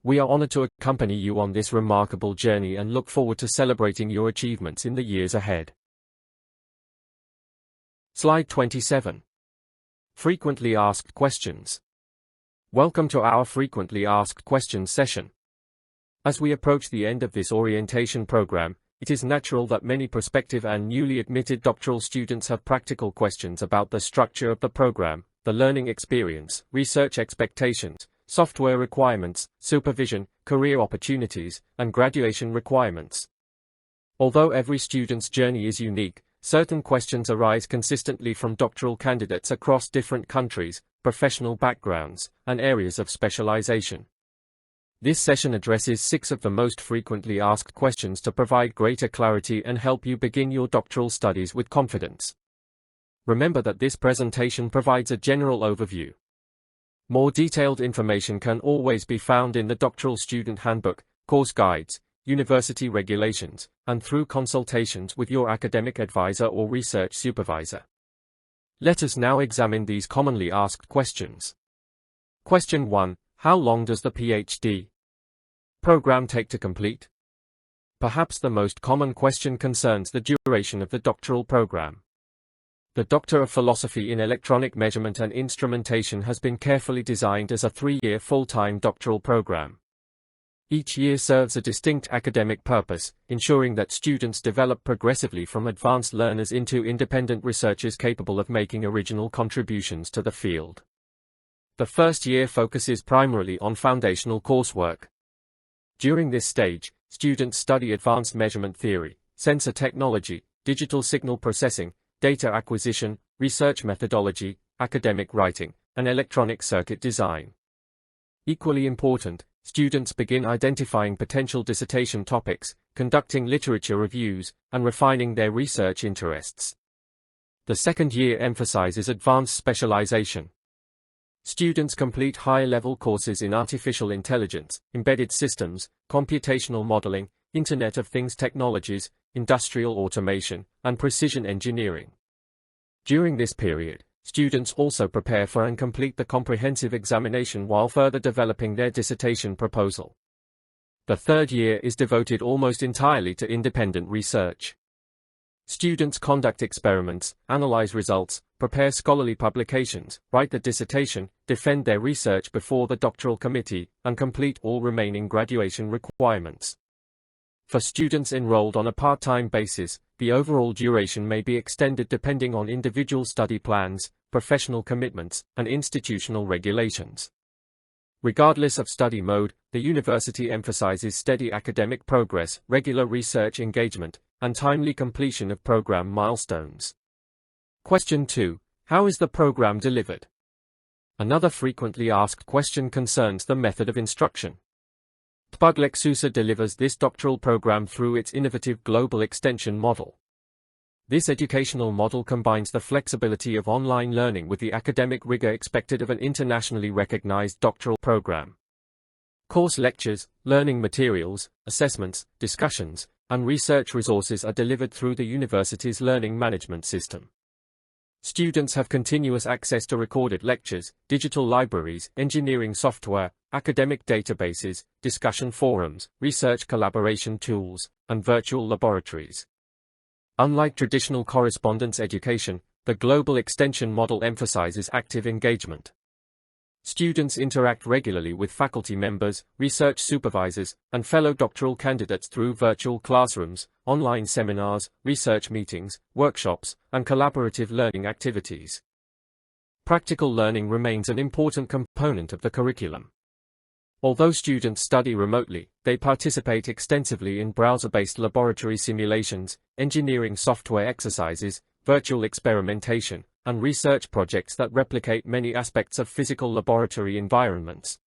We are honored to accompany you on this remarkable journey and look forward to celebrating your achievements in the years ahead. Slide 27. Frequently asked questions. Welcome to our frequently asked questions session. As we approach the end of this orientation program, it is natural that many prospective and newly admitted doctoral students have practical questions about the structure of the program, the learning experience, research expectations, software requirements, supervision, career opportunities, and graduation requirements. Although every student's journey is unique, certain questions arise consistently from doctoral candidates across different countries, professional backgrounds, and areas of specialization. This session addresses 6 of the most frequently asked questions to provide greater clarity and help you begin your doctoral studies with confidence. Remember that this presentation provides a general overview. More detailed information can always be found in the Doctoral Student Handbook, course guides, university regulations, and through consultations with your academic advisor or research supervisor. Let us now examine these commonly asked questions. Question 1. How long does the PhD program take to complete? Perhaps the most common question concerns the duration of the doctoral program. The Doctor of Philosophy in Electronic Measurement and Instrumentation has been carefully designed as a 3-year full-time doctoral program. Each year serves a distinct academic purpose, ensuring that students develop progressively from advanced learners into independent researchers capable of making original contributions to the field. The first year focuses primarily on foundational coursework. During this stage, students study advanced measurement theory, sensor technology, digital signal processing, data acquisition, research methodology, academic writing, and electronic circuit design. Equally important, students begin identifying potential dissertation topics, conducting literature reviews, and refining their research interests. The second year emphasizes advanced specialization. Students complete higher-level courses in artificial intelligence, embedded systems, computational modeling, Internet of Things technologies, industrial automation, and precision engineering. During this period, students also prepare for and complete the comprehensive examination while further developing their dissertation proposal. The third year is devoted almost entirely to independent research. Students conduct experiments, analyze results, prepare scholarly publications, write the dissertation, defend their research before the doctoral committee, and complete all remaining graduation requirements. For students enrolled on a part-time basis, the overall duration may be extended depending on individual study plans, professional commitments, and institutional regulations. Regardless of study mode, the university emphasizes steady academic progress, regular research engagement, and timely completion of program milestones. Question 2. How is the program delivered? Another frequently asked question concerns the method of instruction. TPUG-LEXUSA delivers this doctoral program through its innovative global extension model. This educational model combines the flexibility of online learning with the academic rigor expected of an internationally recognized doctoral program. Course lectures, learning materials, assessments, discussions, and research resources are delivered through the university's learning management system. Students have continuous access to recorded lectures, digital libraries, engineering software, academic databases, discussion forums, research collaboration tools, and virtual laboratories. Unlike traditional correspondence education, the global extension model emphasizes active engagement. Students interact regularly with faculty members, research supervisors, and fellow doctoral candidates through virtual classrooms, online seminars, research meetings, workshops, and collaborative learning activities. Practical learning remains an important component of the curriculum. Although students study remotely, they participate extensively in browser-based laboratory simulations, engineering software exercises, virtual experimentation, and research projects that replicate many aspects of physical laboratory environments.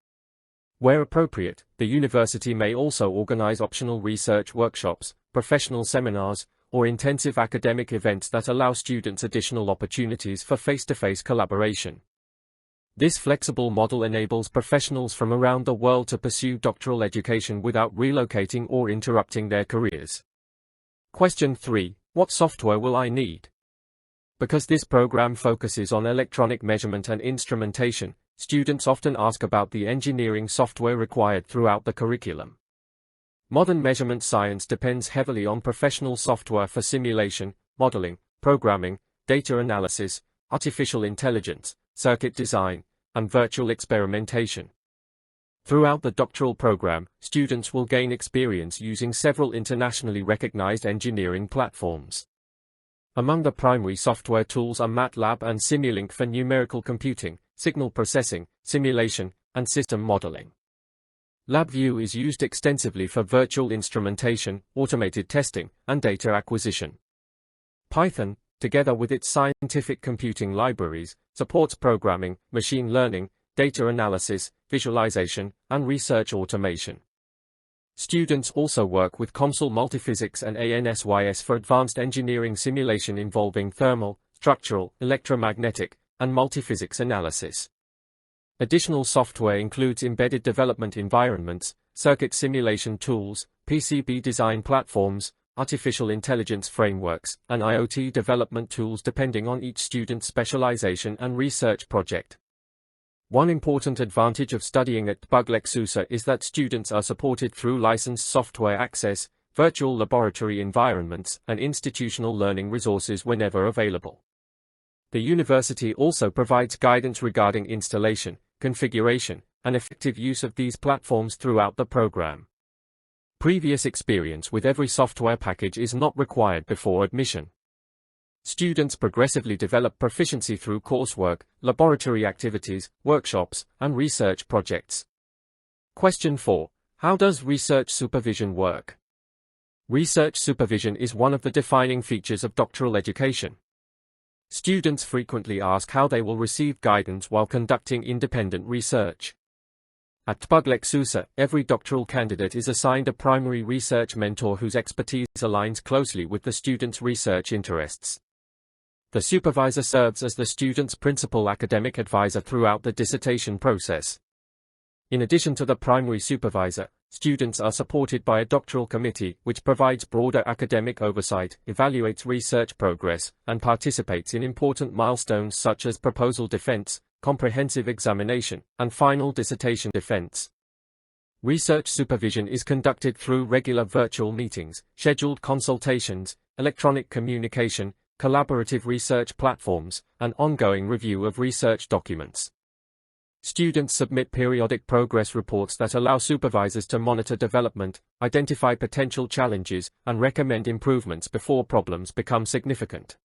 Where appropriate, the university may also organize optional research workshops, professional seminars, or intensive academic events that allow students additional opportunities for face-to-face collaboration. This flexible model enables professionals from around the world to pursue doctoral education without relocating or interrupting their careers. Question 3. What software will I need? Because this program focuses on electronic measurement and instrumentation, students often ask about the engineering software required throughout the curriculum. Modern measurement science depends heavily on professional software for simulation, modeling, programming, data analysis, artificial intelligence, circuit design, and virtual experimentation. Throughout the doctoral program, students will gain experience using several internationally recognized engineering platforms. Among the primary software tools are MATLAB and Simulink for numerical computing, signal processing, simulation, and system modeling. LabVIEW is used extensively for virtual instrumentation, automated testing, and data acquisition. Python, together with its scientific computing libraries, supports programming, machine learning, data analysis, visualization, and research automation. Students also work with COMSOL Multiphysics and ANSYS for advanced engineering simulation involving thermal, structural, electromagnetic, and multiphysics analysis. Additional software includes embedded development environments, circuit simulation tools, PCB design platforms, artificial intelligence frameworks, and IoT development tools depending on each student's specialization and research project. One important advantage of studying at PhD is that students are supported through licensed software access, virtual laboratory environments, and institutional learning resources whenever available. The university also provides guidance regarding installation, configuration, and effective use of these platforms throughout the program. Previous experience with every software package is not required before admission. Students progressively develop proficiency through coursework, laboratory activities, workshops, and research projects. Question 4. How does research supervision work? Research supervision is one of the defining features of doctoral education. Students frequently ask how they will receive guidance while conducting independent research. At PhD, every doctoral candidate is assigned a primary research mentor whose expertise aligns closely with the student's research interests. The supervisor serves as the student's principal academic advisor throughout the dissertation process. In addition to the primary supervisor, students are supported by a doctoral committee which provides broader academic oversight, evaluates research progress, and participates in important milestones such as proposal defense, comprehensive examination, and final dissertation defense. Research supervision is conducted through regular virtual meetings, scheduled consultations, electronic communication, collaborative research platforms, and ongoing review of research documents. Students submit periodic progress reports that allow supervisors to monitor development, identify potential challenges, and recommend improvements before problems become significant.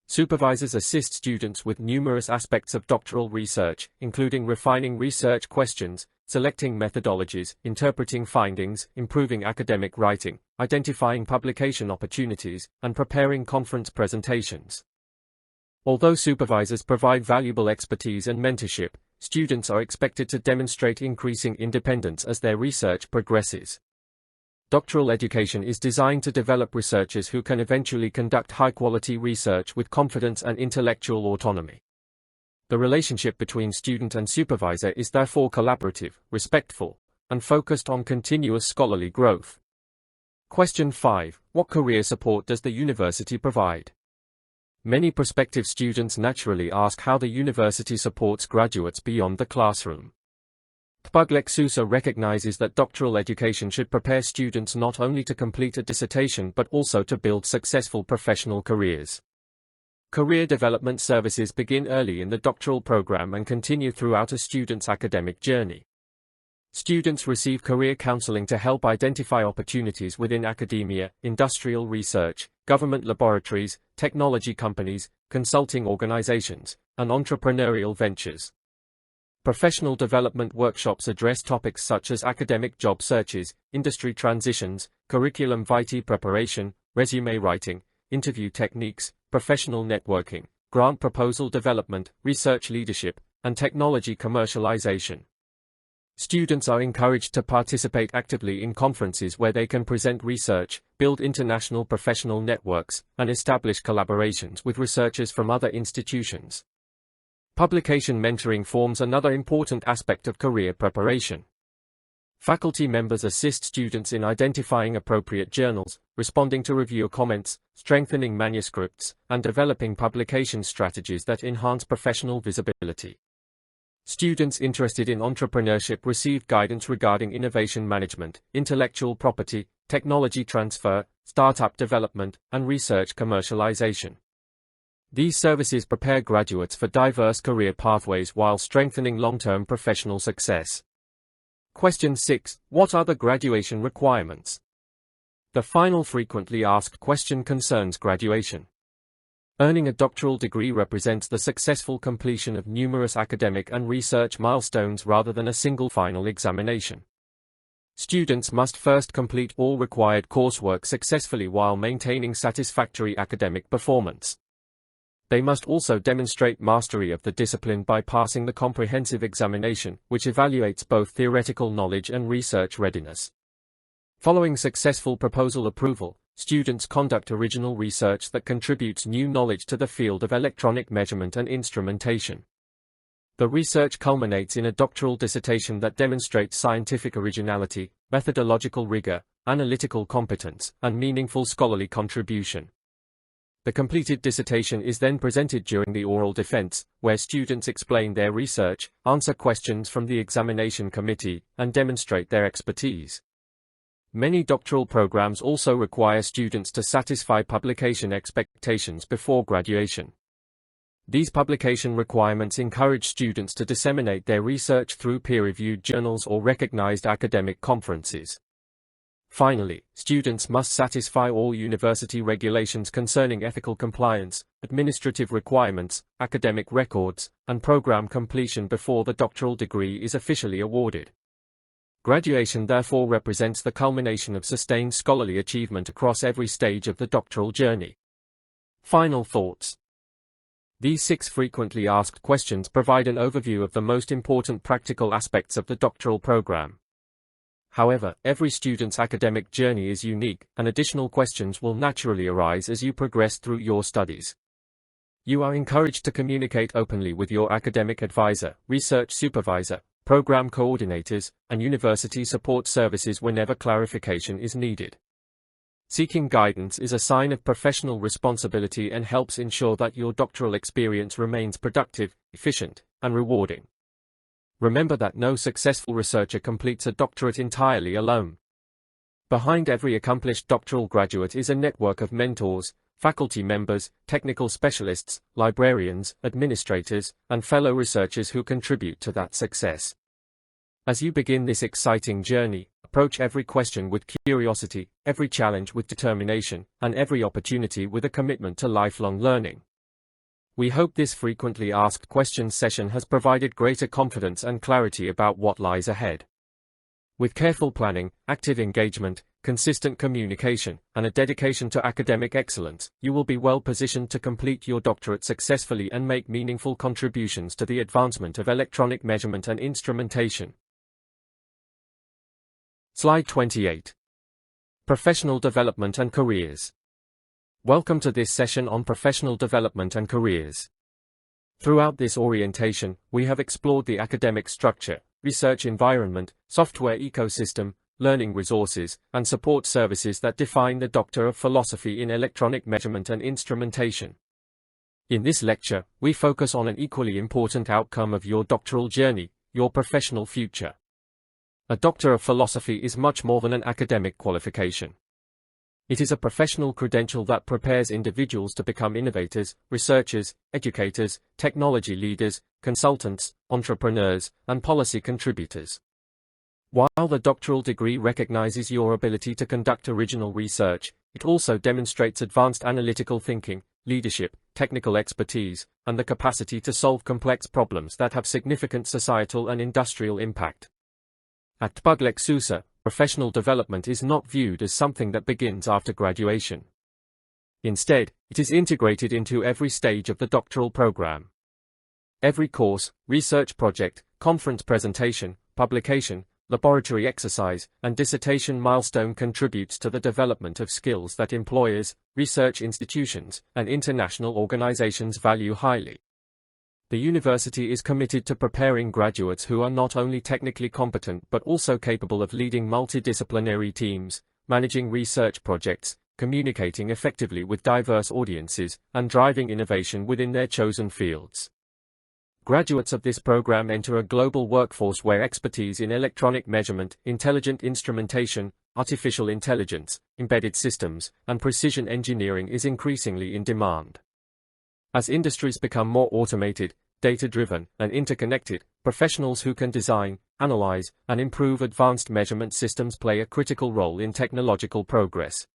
Supervisors assist students with numerous aspects of doctoral research, including refining research questions, selecting methodologies, interpreting findings, improving academic writing, identifying publication opportunities, and preparing conference presentations. Although supervisors provide valuable expertise and mentorship, students are expected to demonstrate increasing independence as their research progresses. Doctoral education is designed to develop researchers who can eventually conduct high-quality research with confidence and intellectual autonomy. The relationship between student and supervisor is therefore collaborative, respectful, and focused on continuous scholarly growth. Question 5. What career support does the university provide? Many prospective students naturally ask how the university supports graduates beyond the classroom. PhD recognizes that doctoral education should prepare students not only to complete a dissertation but also to build successful professional careers. Career development services begin early in the doctoral program and continue throughout a student's academic journey. Students receive career counseling to help identify opportunities within academia, industrial research, government laboratories, technology companies, consulting organizations, and entrepreneurial ventures. Professional development workshops address topics such as academic job searches, industry transitions, curriculum vitae preparation, resume writing, interview techniques, professional networking, grant proposal development, research leadership, and technology commercialization. Students are encouraged to participate actively in conferences where they can present research, build international professional networks, and establish collaborations with researchers from other institutions. Publication mentoring forms another important aspect of career preparation. Faculty members assist students in identifying appropriate journals, responding to reviewer comments, strengthening manuscripts, and developing publication strategies that enhance professional visibility. Students interested in entrepreneurship receive guidance regarding innovation management, intellectual property, technology transfer, startup development, and research commercialization. These services prepare graduates for diverse career pathways while strengthening long-term professional success. Question 6. What are the graduation requirements? The final frequently asked question concerns graduation. Earning a doctoral degree represents the successful completion of numerous academic and research milestones rather than a single final examination. Students must first complete all required coursework successfully while maintaining satisfactory academic performance. They must also demonstrate mastery of the discipline by passing the comprehensive examination, which evaluates both theoretical knowledge and research readiness. Following successful proposal approval, students conduct original research that contributes new knowledge to the field of electronic measurement and instrumentation. The research culminates in a doctoral dissertation that demonstrates scientific originality, methodological rigor, analytical competence, and meaningful scholarly contribution. The completed dissertation is then presented during the oral defense, where students explain their research, answer questions from the examination committee, and demonstrate their expertise. Many doctoral programs also require students to satisfy publication expectations before graduation. These publication requirements encourage students to disseminate their research through peer-reviewed journals or recognized academic conferences. Finally, students must satisfy all university regulations concerning ethical compliance, administrative requirements, academic records, and program completion before the doctoral degree is officially awarded. Graduation therefore represents the culmination of sustained scholarly achievement across every stage of the doctoral journey. Final thoughts. These 6 frequently asked questions provide an overview of the most important practical aspects of the doctoral program. However, every student's academic journey is unique, and additional questions will naturally arise as you progress through your studies. You are encouraged to communicate openly with your academic advisor, research supervisor, program coordinators, and university support services whenever clarification is needed. Seeking guidance is a sign of professional responsibility and helps ensure that your doctoral experience remains productive, efficient, and rewarding. Remember that no successful researcher completes a doctorate entirely alone. Behind every accomplished doctoral graduate is a network of mentors, faculty members, technical specialists, librarians, administrators, and fellow researchers who contribute to that success. As you begin this exciting journey, approach every question with curiosity, every challenge with determination, and every opportunity with a commitment to lifelong learning. We hope this frequently asked questions session has provided greater confidence and clarity about what lies ahead. With careful planning, active engagement, consistent communication, and a dedication to academic excellence, you will be well positioned to complete your doctorate successfully and make meaningful contributions to the advancement of electronic measurement and instrumentation. Slide 28. Professional Development and Careers. Welcome to this session on professional development and careers. Throughout this orientation, we have explored the academic structure, research environment, software ecosystem, learning resources, and support services that define the Doctor of Philosophy in Electronic Measurement and Instrumentation. In this lecture, we focus on an equally important outcome of your doctoral journey, your professional future. A Doctor of Philosophy is much more than an academic qualification. It is a professional credential that prepares individuals to become innovators, researchers, educators, technology leaders, consultants, entrepreneurs, and policy contributors. While the doctoral degree recognizes your ability to conduct original research, it also demonstrates advanced analytical thinking, leadership, technical expertise, and the capacity to solve complex problems that have significant societal and industrial impact. At Tpugglek Susa, professional development is not viewed as something that begins after graduation. Instead, it is integrated into every stage of the doctoral program. Every course, research project, conference presentation, publication, laboratory exercise, and dissertation milestone contributes to the development of skills that employers, research institutions, and international organizations value highly. The university is committed to preparing graduates who are not only technically competent but also capable of leading multidisciplinary teams, managing research projects, communicating effectively with diverse audiences, and driving innovation within their chosen fields. Graduates of this program enter a global workforce where expertise in electronic measurement, intelligent instrumentation, artificial intelligence, embedded systems, and precision engineering is increasingly in demand. As industries become more automated, data-driven, and interconnected, professionals who can design, analyze, and improve advanced measurement systems play a critical role in technological progress.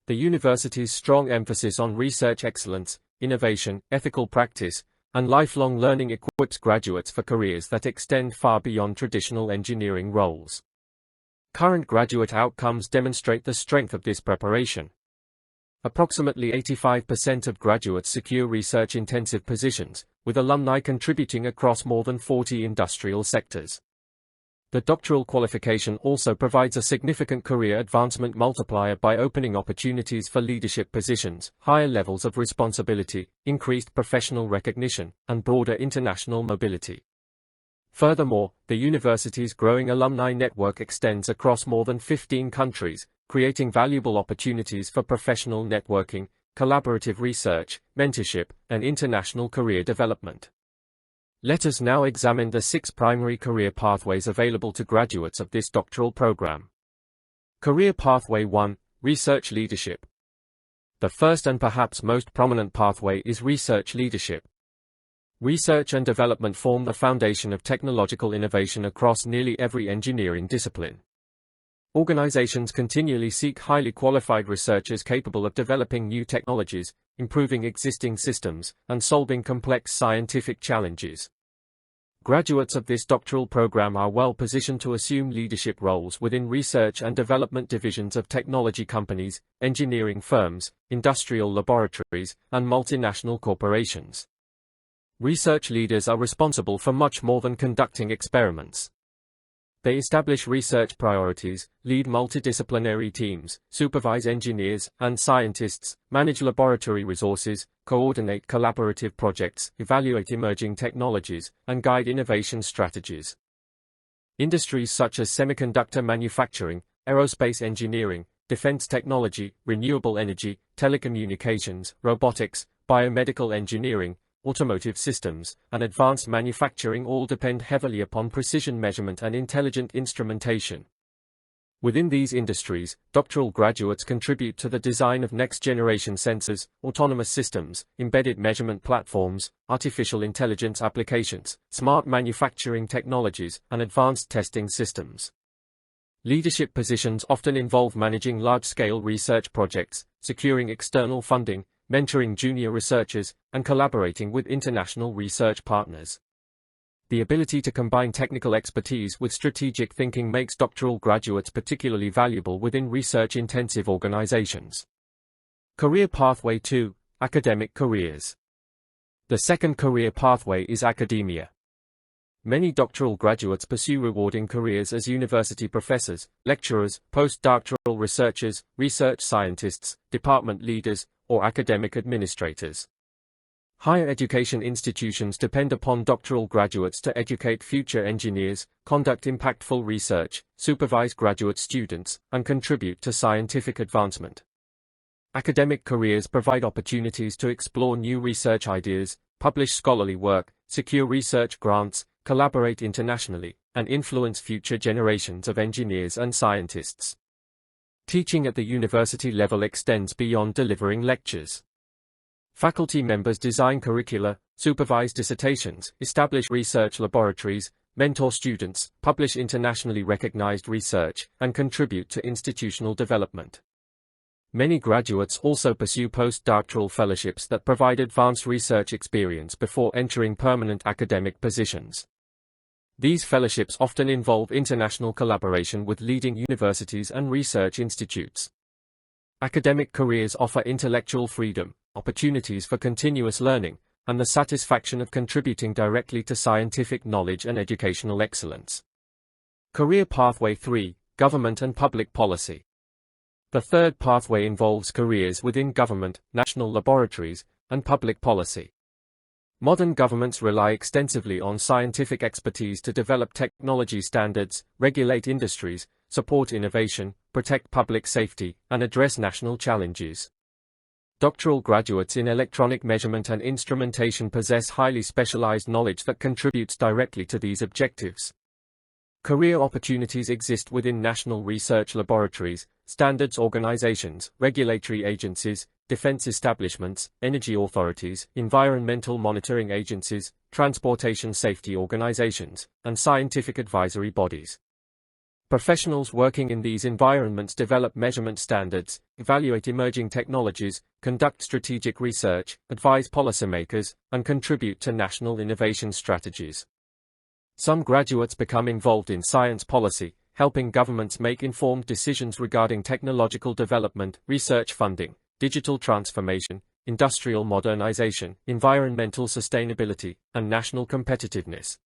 The university's strong emphasis on research excellence, innovation, ethical practice, and lifelong learning equips graduates for careers that extend far beyond traditional engineering roles. Current graduate outcomes demonstrate the strength of this preparation. Approximately 85% of graduates secure research-intensive positions, with alumni contributing across more than 40 industrial sectors. The doctoral qualification also provides a significant career advancement multiplier by opening opportunities for leadership positions, higher levels of responsibility, increased professional recognition, and broader international mobility. Furthermore, the university's growing alumni network extends across more than 15 countries, creating valuable opportunities for professional networking, collaborative research, mentorship, and international career development. Let us now examine the 6 primary career pathways available to graduates of this doctoral program. Career Pathway 1: Research Leadership. The first and perhaps most prominent pathway is research leadership. Research and development form the foundation of technological innovation across nearly every engineering discipline. Organizations continually seek highly qualified researchers capable of developing new technologies, improving existing systems, and solving complex scientific challenges. Graduates of this doctoral program are well positioned to assume leadership roles within research and development divisions of technology companies, engineering firms, industrial laboratories, and multinational corporations. Research leaders are responsible for much more than conducting experiments. They establish research priorities, lead multidisciplinary teams, supervise engineers and scientists, manage laboratory resources, coordinate collaborative projects, evaluate emerging technologies, and guide innovation strategies. Industries such as semiconductor manufacturing, aerospace engineering, defense technology, renewable energy, telecommunications, robotics, biomedical engineering, automotive systems, and advanced manufacturing all depend heavily upon precision measurement and intelligent instrumentation. Within these industries, doctoral graduates contribute to the design of next-generation sensors, autonomous systems, embedded measurement platforms, artificial intelligence applications, smart manufacturing technologies, and advanced testing systems. Leadership positions often involve managing large-scale research projects, securing external funding, mentoring junior researchers, and collaborating with international research partners. The ability to combine technical expertise with strategic thinking makes doctoral graduates particularly valuable within research-intensive organizations. Career Pathway 2: Academic Careers. The second career pathway is academia. Many doctoral graduates pursue rewarding careers as university professors, lecturers, postdoctoral researchers, research scientists, department leaders, or academic administrators. Higher education institutions depend upon doctoral graduates to educate future engineers, conduct impactful research, supervise graduate students, and contribute to scientific advancement. Academic careers provide opportunities to explore new research ideas, publish scholarly work, secure research grants, collaborate internationally, and influence future generations of engineers and scientists. Teaching at the university level extends beyond delivering lectures. Faculty members design curricula, supervise dissertations, establish research laboratories, mentor students, publish internationally recognized research, and contribute to institutional development. Many graduates also pursue postdoctoral fellowships that provide advanced research experience before entering permanent academic positions. These fellowships often involve international collaboration with leading universities and research institutes. Academic careers offer intellectual freedom, opportunities for continuous learning, and the satisfaction of contributing directly to scientific knowledge and educational excellence. Career Pathway 3: Government and Public Policy. The third pathway involves careers within government, national laboratories, and public policy. Modern governments rely extensively on scientific expertise to develop technology standards, regulate industries, support innovation, protect public safety, and address national challenges. Doctoral graduates in electronic measurement and instrumentation possess highly specialized knowledge that contributes directly to these objectives. Career opportunities exist within national research laboratories, standards organizations, regulatory agencies, defense establishments, energy authorities, environmental monitoring agencies, transportation safety organizations, and scientific advisory bodies. Professionals working in these environments develop measurement standards, evaluate emerging technologies, conduct strategic research, advise policymakers, and contribute to national innovation strategies. Some graduates become involved in science policy, helping governments make informed decisions regarding technological development, research funding, digital transformation, industrial modernization, environmental sustainability, and national competitiveness.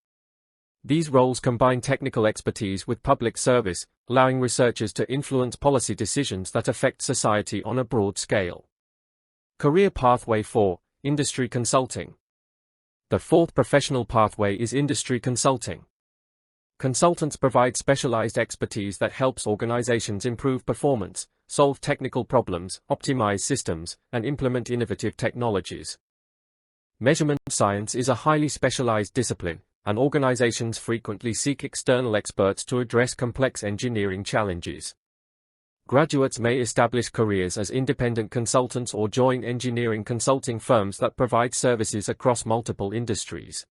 These roles combine technical expertise with public service, allowing researchers to influence policy decisions that affect society on a broad scale. Career Pathway 4: Industry Consulting. The fourth professional pathway is industry consulting. Consultants provide specialized expertise that helps organizations improve performance, solve technical problems, optimize systems, and implement innovative technologies. Measurement science is a highly specialized discipline, and organizations frequently seek external experts to address complex engineering challenges. Graduates may establish careers as independent consultants or join engineering consulting firms that provide services across multiple industries.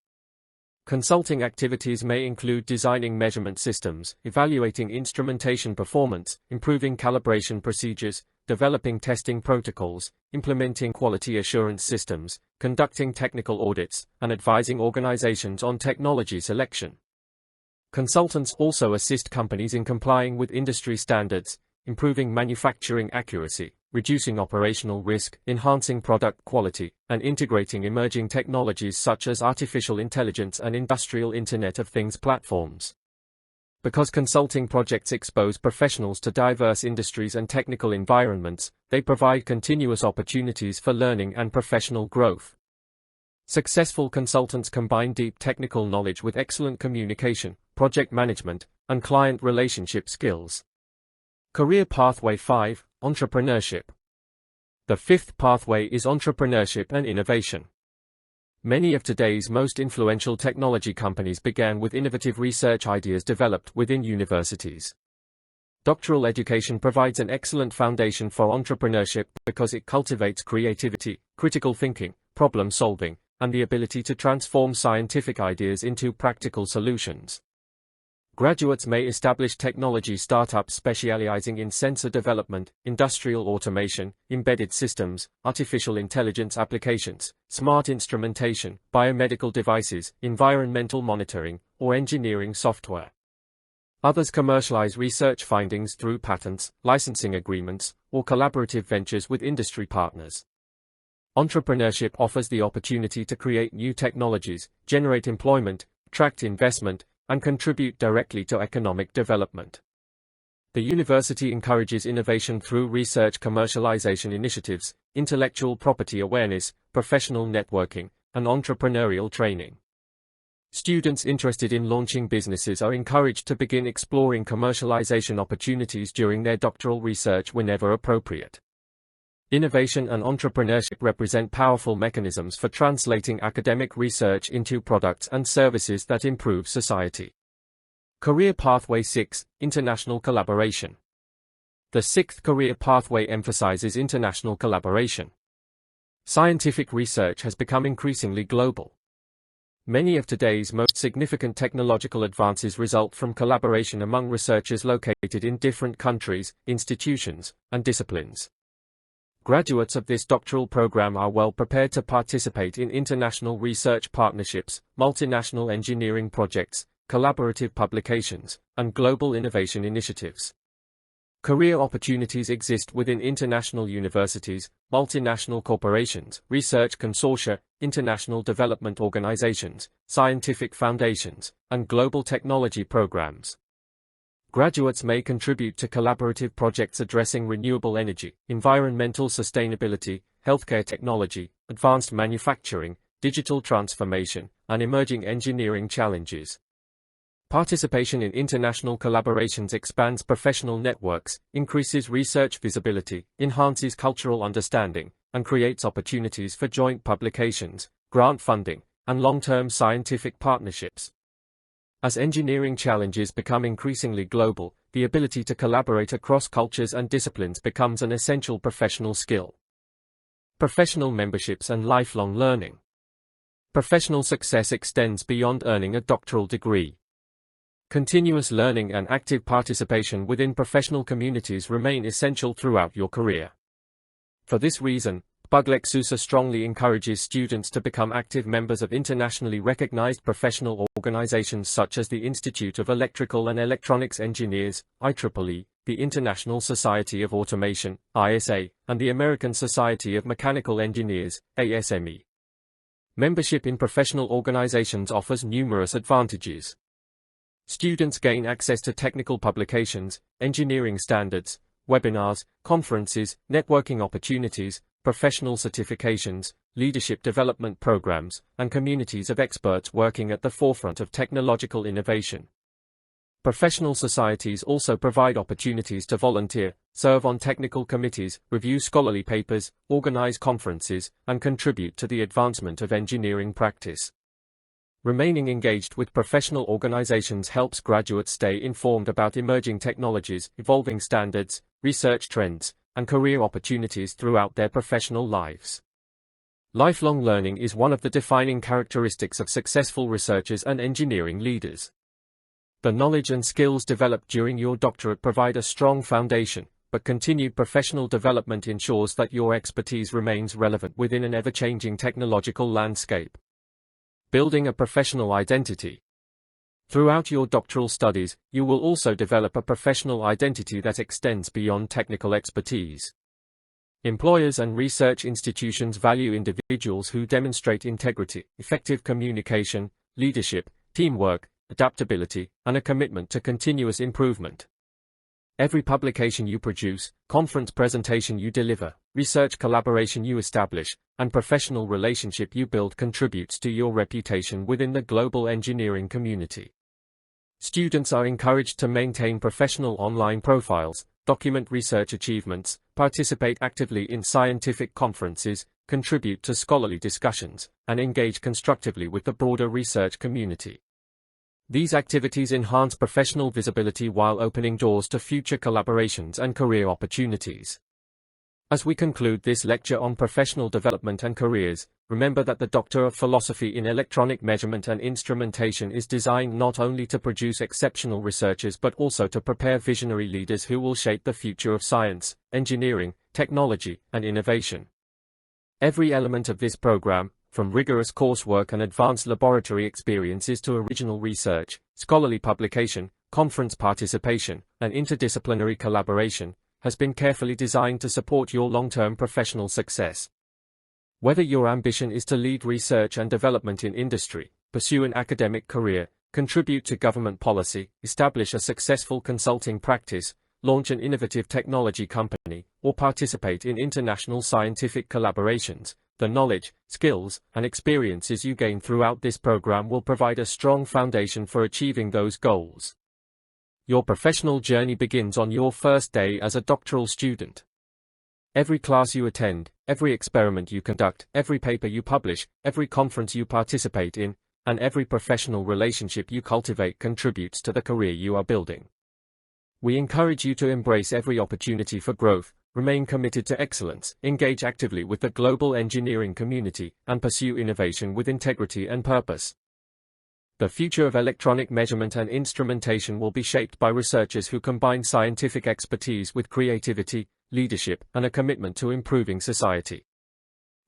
Consulting activities may include designing measurement systems, evaluating instrumentation performance, improving calibration procedures, developing testing protocols, implementing quality assurance systems, conducting technical audits, and advising organizations on technology selection. Consultants also assist companies in complying with industry standards, improving manufacturing accuracy, reducing operational risk, enhancing product quality, and integrating emerging technologies such as artificial intelligence and industrial Internet of Things platforms. Because consulting projects expose professionals to diverse industries and technical environments, they provide continuous opportunities for learning and professional growth. Successful consultants combine deep technical knowledge with excellent communication, project management, and client relationship skills. Career Pathway 5, Entrepreneurship. The fifth pathway is entrepreneurship and innovation. Many of today's most influential technology companies began with innovative research ideas developed within universities. Doctoral education provides an excellent foundation for entrepreneurship because it cultivates creativity, critical thinking, problem solving, and the ability to transform scientific ideas into practical solutions. Graduates may establish technology startups specializing in sensor development, industrial automation, embedded systems, artificial intelligence applications, smart instrumentation, biomedical devices, environmental monitoring, or engineering software. Others commercialize research findings through patents, licensing agreements, or collaborative ventures with industry partners. Entrepreneurship offers the opportunity to create new technologies, generate employment, attract investment, and contribute directly to economic development. The university encourages innovation through research commercialization initiatives, intellectual property awareness, professional networking, and entrepreneurial training. Students interested in launching businesses are encouraged to begin exploring commercialization opportunities during their doctoral research whenever appropriate. Innovation and entrepreneurship represent powerful mechanisms for translating academic research into products and services that improve society. Career Pathway 6, International Collaboration. The sixth career pathway emphasizes international collaboration. Scientific research has become increasingly global. Many of today's most significant technological advances result from collaboration among researchers located in different countries, institutions, and disciplines. Graduates of this doctoral program are well prepared to participate in international research partnerships, multinational engineering projects, collaborative publications, and global innovation initiatives. Career opportunities exist within international universities, multinational corporations, research consortia, international development organizations, scientific foundations, and global technology programs. Graduates may contribute to collaborative projects addressing renewable energy, environmental sustainability, healthcare technology, advanced manufacturing, digital transformation, and emerging engineering challenges. Participation in international collaborations expands professional networks, increases research visibility, enhances cultural understanding, and creates opportunities for joint publications, grant funding, and long-term scientific partnerships. As engineering challenges become increasingly global, the ability to collaborate across cultures and disciplines becomes an essential professional skill. Professional memberships and lifelong learning. Professional success extends beyond earning a doctoral degree. Continuous learning and active participation within professional communities remain essential throughout your career. For this reason, Buglexusa strongly encourages students to become active members of internationally recognized professional organizations such as the Institute of Electrical and Electronics Engineers, IEEE, the International Society of Automation, ISA, and the American Society of Mechanical Engineers, ASME. Membership in professional organizations offers numerous advantages. Students gain access to technical publications, engineering standards, webinars, conferences, networking opportunities, professional certifications, leadership development programs, and communities of experts working at the forefront of technological innovation. Professional societies also provide opportunities to volunteer, serve on technical committees, review scholarly papers, organize conferences, and contribute to the advancement of engineering practice. Remaining engaged with professional organizations helps graduates stay informed about emerging technologies, evolving standards, research trends, and career opportunities throughout their professional lives. Lifelong learning is one of the defining characteristics of successful researchers and engineering leaders. The knowledge and skills developed during your doctorate provide a strong foundation, but continued professional development ensures that your expertise remains relevant within an ever-changing technological landscape. Building a professional identity. Throughout your doctoral studies, you will also develop a professional identity that extends beyond technical expertise. Employers and research institutions value individuals who demonstrate integrity, effective communication, leadership, teamwork, adaptability, and a commitment to continuous improvement. Every publication you produce, conference presentation you deliver, research collaboration you establish, and professional relationship you build contributes to your reputation within the global engineering community. Students are encouraged to maintain professional online profiles, document research achievements, participate actively in scientific conferences, contribute to scholarly discussions, and engage constructively with the broader research community. These activities enhance professional visibility while opening doors to future collaborations and career opportunities. As we conclude this lecture on professional development and careers, remember that the Doctor of Philosophy in Electronic Measurement and Instrumentation is designed not only to produce exceptional researchers but also to prepare visionary leaders who will shape the future of science, engineering, technology, and innovation. Every element of this program, from rigorous coursework and advanced laboratory experiences to original research, scholarly publication, conference participation, and interdisciplinary collaboration, has been carefully designed to support your long-term professional success. Whether your ambition is to lead research and development in industry, pursue an academic career, contribute to government policy, establish a successful consulting practice, launch an innovative technology company, or participate in international scientific collaborations, the knowledge, skills, and experiences you gain throughout this program will provide a strong foundation for achieving those goals. Your professional journey begins on your first day as a doctoral student. Every class you attend, every experiment you conduct, every paper you publish, every conference you participate in, and every professional relationship you cultivate contributes to the career you are building. We encourage you to embrace every opportunity for growth, remain committed to excellence, engage actively with the global engineering community, and pursue innovation with integrity and purpose. The future of electronic measurement and instrumentation will be shaped by researchers who combine scientific expertise with creativity, leadership, and a commitment to improving society.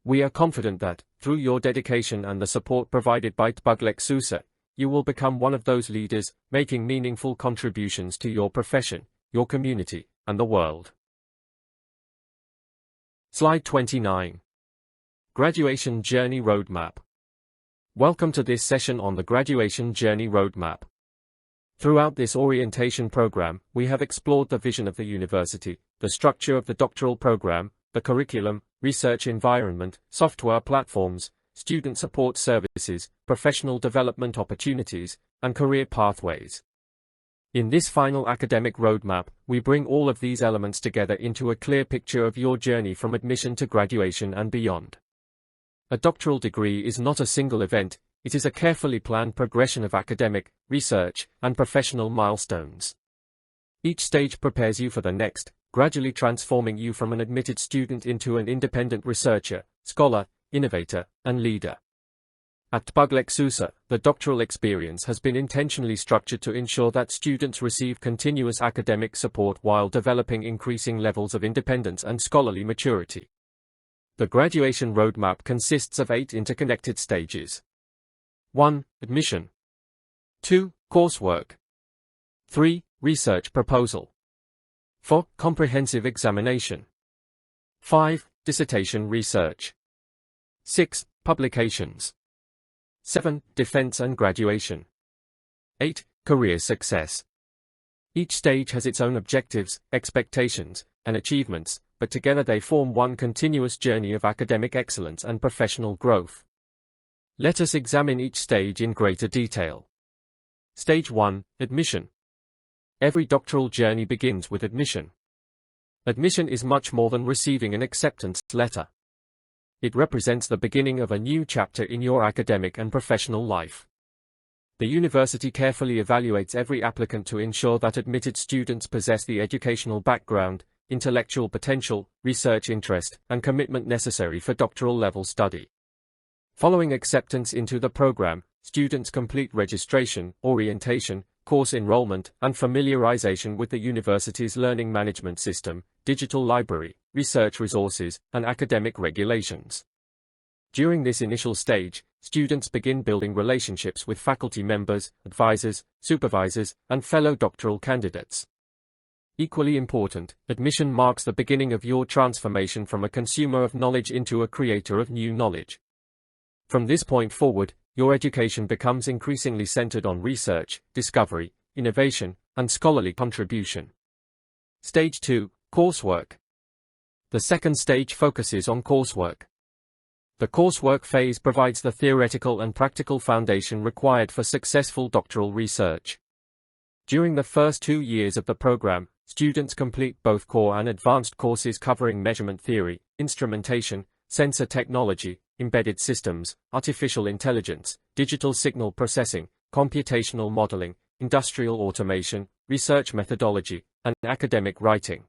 We are confident that, through your dedication and the support provided by TBUG-LEX-SUSA, you will become one of those leaders, making meaningful contributions to your profession, your community, and the world. Slide 29. Graduation Journey Roadmap. Welcome to this session on the Graduation Journey Roadmap. Throughout this orientation program, we have explored the vision of the university, the structure of the doctoral program, the curriculum, research environment, software platforms, student support services, professional development opportunities, and career pathways. In this final academic roadmap, we bring all of these elements together into a clear picture of your journey from admission to graduation and beyond. A doctoral degree is not a single event, it is a carefully planned progression of academic, research, and professional milestones. Each stage prepares you for the next, gradually transforming you from an admitted student into an independent researcher, scholar, innovator, and leader. At TBUG-LEX-SUSA, the doctoral experience has been intentionally structured to ensure that students receive continuous academic support while developing increasing levels of independence and scholarly maturity. The graduation roadmap consists of 8 interconnected stages. 1. Admission. 2. Coursework. 3. Research proposal. 4. Comprehensive examination. 5. Dissertation research. 6. Publications. 7. Defense and graduation. 8. Career success. Each stage has its own objectives, expectations, and achievements, but together they form one continuous journey of academic excellence and professional growth. Let us examine each stage in greater detail. Stage 1. Admission. Every doctoral journey begins with admission. Admission is much more than receiving an acceptance letter. It represents the beginning of a new chapter in your academic and professional life. The university carefully evaluates every applicant to ensure that admitted students possess the educational background, intellectual potential, research interest, and commitment necessary for doctoral level study. Following acceptance into the program, students complete registration, orientation, course enrollment, and familiarization with the university's learning management system, digital library, research resources, and academic regulations. During this initial stage, students begin building relationships with faculty members, advisors, supervisors, and fellow doctoral candidates. Equally important, admission marks the beginning of your transformation from a consumer of knowledge into a creator of new knowledge. From this point forward, your education becomes increasingly centered on research, discovery, innovation, and scholarly contribution. Stage 2, Coursework. The second stage focuses on coursework. The coursework phase provides the theoretical and practical foundation required for successful doctoral research. During the first 2 years of the program, students complete both core and advanced courses covering measurement theory, instrumentation, sensor technology, embedded systems, artificial intelligence, digital signal processing, computational modeling, industrial automation, research methodology, and academic writing.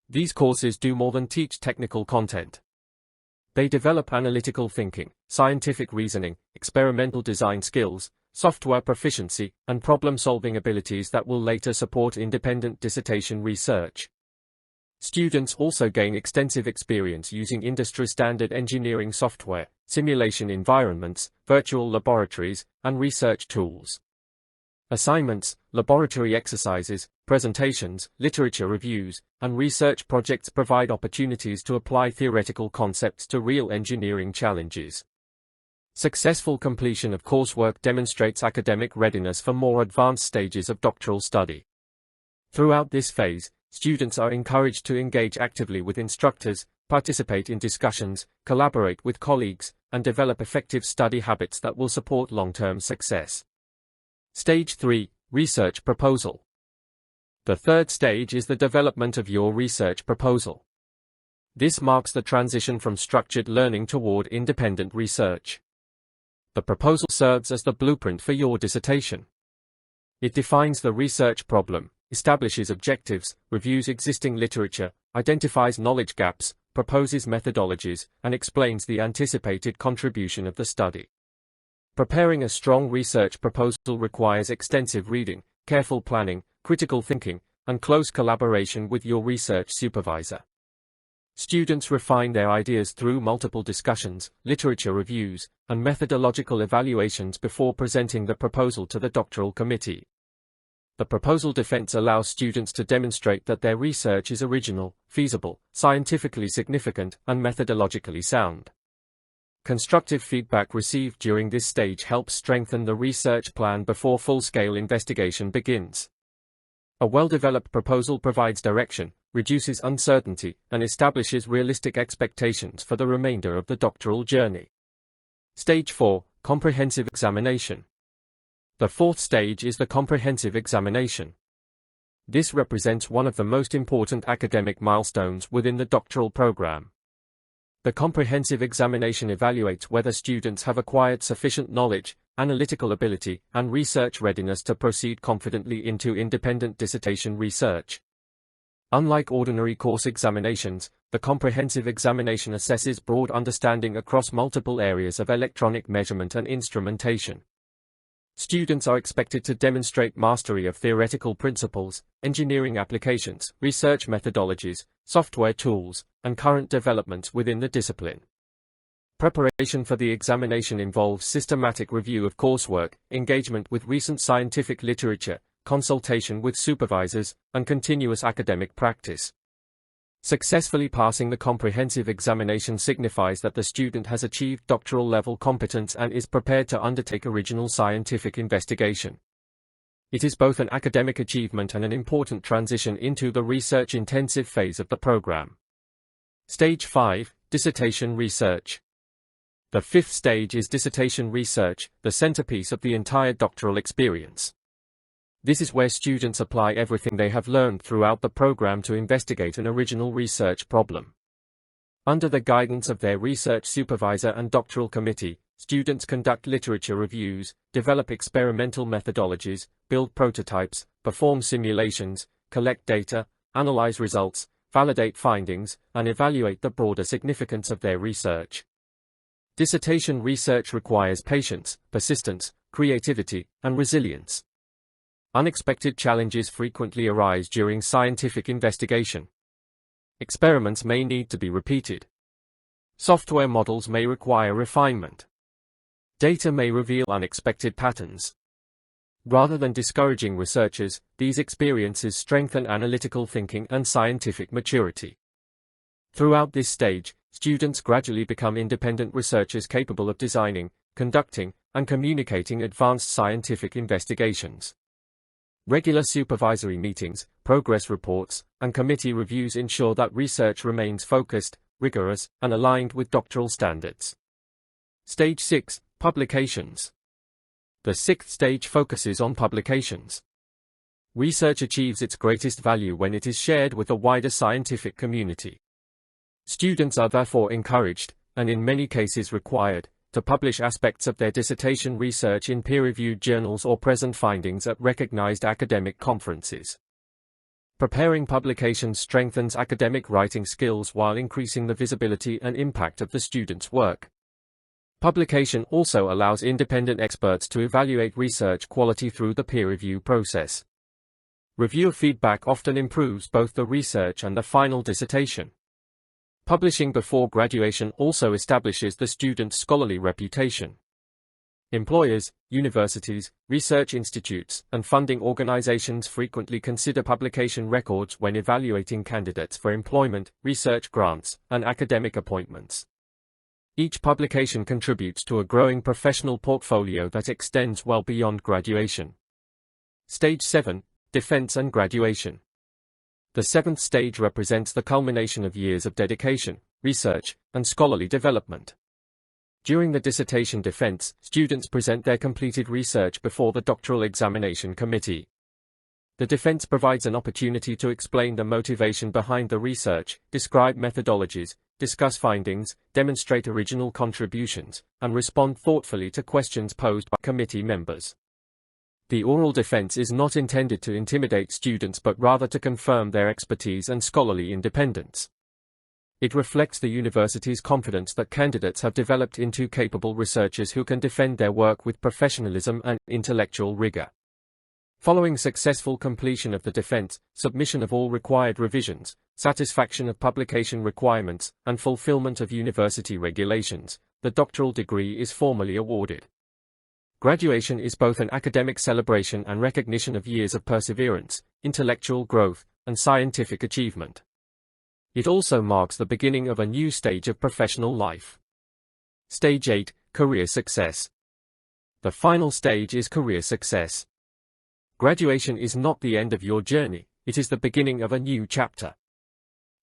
These courses do more than teach technical content. They develop analytical thinking, scientific reasoning, experimental design skills, software proficiency, and problem-solving abilities that will later support independent dissertation research. Students also gain extensive experience using industry-standard engineering software, simulation environments, virtual laboratories, and research tools. Assignments, laboratory exercises, presentations, literature reviews, and research projects provide opportunities to apply theoretical concepts to real engineering challenges. Successful completion of coursework demonstrates academic readiness for more advanced stages of doctoral study. Throughout this phase, students are encouraged to engage actively with instructors, participate in discussions, collaborate with colleagues, and develop effective study habits that will support long-term success. Stage 3, Research Proposal. The third stage is the development of your research proposal. This marks the transition from structured learning toward independent research. The proposal serves as the blueprint for your dissertation. It defines the research problem, establishes objectives, reviews existing literature, identifies knowledge gaps, proposes methodologies, and explains the anticipated contribution of the study. Preparing a strong research proposal requires extensive reading, careful planning, critical thinking, and close collaboration with your research supervisor. Students refine their ideas through multiple discussions, literature reviews, and methodological evaluations before presenting the proposal to the doctoral committee. The proposal defense allows students to demonstrate that their research is original, feasible, scientifically significant, and methodologically sound. Constructive feedback received during this stage helps strengthen the research plan before full-scale investigation begins. A well-developed proposal provides direction, reduces uncertainty, and establishes realistic expectations for the remainder of the doctoral journey. Stage 4, Comprehensive Examination. The fourth stage is the comprehensive examination. This represents one of the most important academic milestones within the doctoral program. The comprehensive examination evaluates whether students have acquired sufficient knowledge, analytical ability, and research readiness to proceed confidently into independent dissertation research. Unlike ordinary course examinations, the comprehensive examination assesses broad understanding across multiple areas of electronic measurement and instrumentation. Students are expected to demonstrate mastery of theoretical principles, engineering applications, research methodologies, software tools, and current developments within the discipline. Preparation for the examination involves systematic review of coursework, engagement with recent scientific literature, consultation with supervisors, and continuous academic practice. Successfully passing the comprehensive examination signifies that the student has achieved doctoral level competence and is prepared to undertake original scientific investigation. It is both an academic achievement and an important transition into the research-intensive phase of the program. Stage 5, Dissertation Research. The fifth stage is dissertation research, the centerpiece of the entire doctoral experience. This is where students apply everything they have learned throughout the program to investigate an original research problem. Under the guidance of their research supervisor and doctoral committee, students conduct literature reviews, develop experimental methodologies, build prototypes, perform simulations, collect data, analyze results, validate findings, and evaluate the broader significance of their research. Dissertation research requires patience, persistence, creativity, and resilience. Unexpected challenges frequently arise during scientific investigation. Experiments may need to be repeated. Software models may require refinement. Data may reveal unexpected patterns. Rather than discouraging researchers, these experiences strengthen analytical thinking and scientific maturity. Throughout this stage, students gradually become independent researchers capable of designing, conducting, and communicating advanced scientific investigations. Regular supervisory meetings, progress reports, and committee reviews ensure that research remains focused, rigorous, and aligned with doctoral standards. Stage 6. Publications. The sixth stage focuses on publications. Research achieves its greatest value when it is shared with a wider scientific community. Students are therefore encouraged, and in many cases required, to publish aspects of their dissertation research in peer-reviewed journals or present findings at recognized academic conferences. Preparing publications strengthens academic writing skills while increasing the visibility and impact of the student's work. Publication also allows independent experts to evaluate research quality through the peer review process. Reviewer feedback often improves both the research and the final dissertation. Publishing before graduation also establishes the student's scholarly reputation. Employers, universities, research institutes, and funding organizations frequently consider publication records when evaluating candidates for employment, research grants, and academic appointments. Each publication contributes to a growing professional portfolio that extends well beyond graduation. Stage 7. Defense and graduation. The seventh stage represents the culmination of years of dedication, research, and scholarly development. During the dissertation defense, students present their completed research before the doctoral examination committee. The defense provides an opportunity to explain the motivation behind the research, describe methodologies, discuss findings, demonstrate original contributions, and respond thoughtfully to questions posed by committee members. The oral defense is not intended to intimidate students but rather to confirm their expertise and scholarly independence. It reflects the university's confidence that candidates have developed into capable researchers who can defend their work with professionalism and intellectual rigor. Following successful completion of the defense, submission of all required revisions, satisfaction of publication requirements, and fulfillment of university regulations, the doctoral degree is formally awarded. Graduation is both an academic celebration and recognition of years of perseverance, intellectual growth, and scientific achievement. It also marks the beginning of a new stage of professional life. Stage 8. Career success. The final stage is career success. Graduation is not the end of your journey, it is the beginning of a new chapter.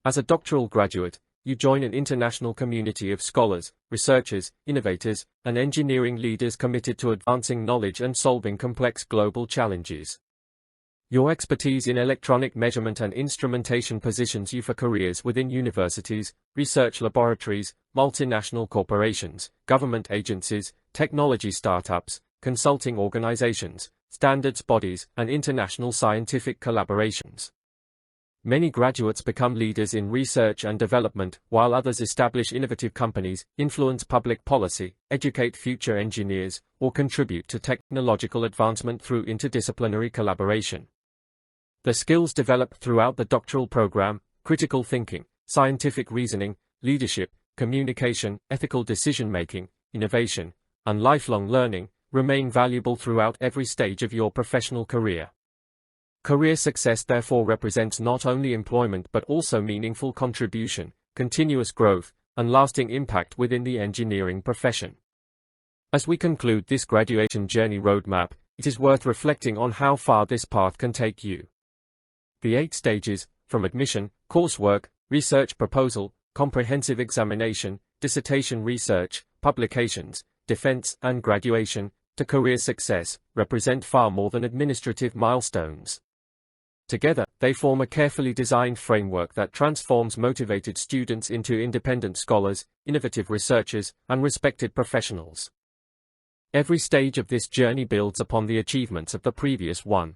As a doctoral graduate, you join an international community of scholars, researchers, innovators, and engineering leaders committed to advancing knowledge and solving complex global challenges. Your expertise in electronic measurement and instrumentation positions you for careers within universities, research laboratories, multinational corporations, government agencies, technology startups, consulting organizations, standards bodies, and international scientific collaborations. Many graduates become leaders in research and development, while others establish innovative companies, influence public policy, educate future engineers, or contribute to technological advancement through interdisciplinary collaboration. The skills developed throughout the doctoral program, critical thinking, scientific reasoning, leadership, communication, ethical decision-making, innovation, and lifelong learning, remain valuable throughout every stage of your professional career. Career success therefore represents not only employment but also meaningful contribution, continuous growth, and lasting impact within the engineering profession. As we conclude this graduation journey roadmap, it is worth reflecting on how far this path can take you. The 8 stages, from admission, coursework, research proposal, comprehensive examination, dissertation research, publications, defense, and graduation, to career success, represent far more than administrative milestones. Together, they form a carefully designed framework that transforms motivated students into independent scholars, innovative researchers, and respected professionals. Every stage of this journey builds upon the achievements of the previous one.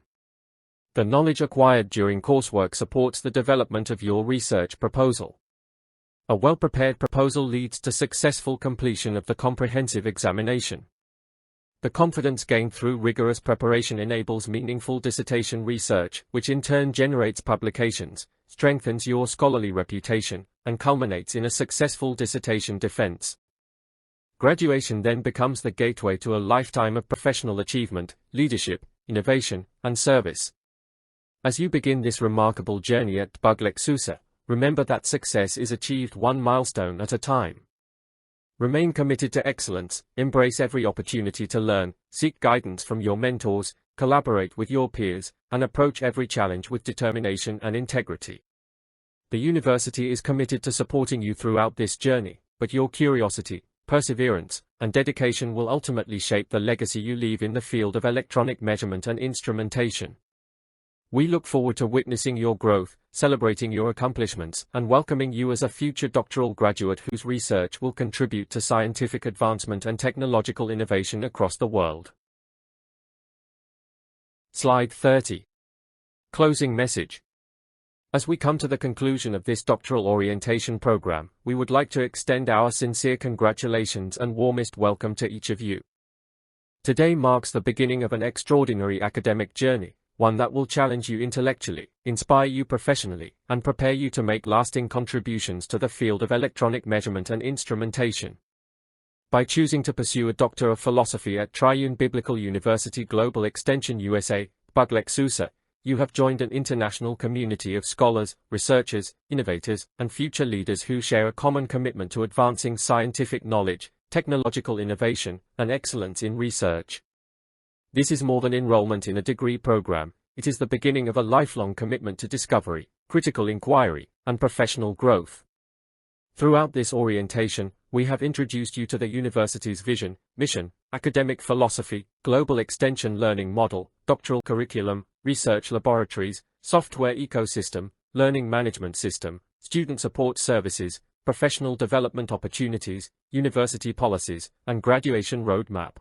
The knowledge acquired during coursework supports the development of your research proposal. A well-prepared proposal leads to successful completion of the comprehensive examination. The confidence gained through rigorous preparation enables meaningful dissertation research, which in turn generates publications, strengthens your scholarly reputation, and culminates in a successful dissertation defense. Graduation then becomes the gateway to a lifetime of professional achievement, leadership, innovation, and service. As you begin this remarkable journey at PhD, remember that success is achieved one milestone at a time. Remain committed to excellence, embrace every opportunity to learn, seek guidance from your mentors, collaborate with your peers, and approach every challenge with determination and integrity. The university is committed to supporting you throughout this journey, but your curiosity, perseverance, and dedication will ultimately shape the legacy you leave in the field of electronic measurement and instrumentation. We look forward to witnessing your growth, celebrating your accomplishments, and welcoming you as a future doctoral graduate whose research will contribute to scientific advancement and technological innovation across the world. Slide 30. Closing message. As we come to the conclusion of this doctoral orientation program, we would like to extend our sincere congratulations and warmest welcome to each of you. Today marks the beginning of an extraordinary academic journey, one that will challenge you intellectually, inspire you professionally, and prepare you to make lasting contributions to the field of electronic measurement and instrumentation. By choosing to pursue a Doctor of Philosophy at Triune Biblical University Global Extension USA, PhD, you have joined an international community of scholars, researchers, innovators, and future leaders who share a common commitment to advancing scientific knowledge, technological innovation, and excellence in research. This is more than enrollment in a degree program, it is the beginning of a lifelong commitment to discovery, critical inquiry, and professional growth. Throughout this orientation, we have introduced you to the university's vision, mission, academic philosophy, global extension learning model, doctoral curriculum, research laboratories, software ecosystem, learning management system, student support services, professional development opportunities, university policies, and graduation roadmap.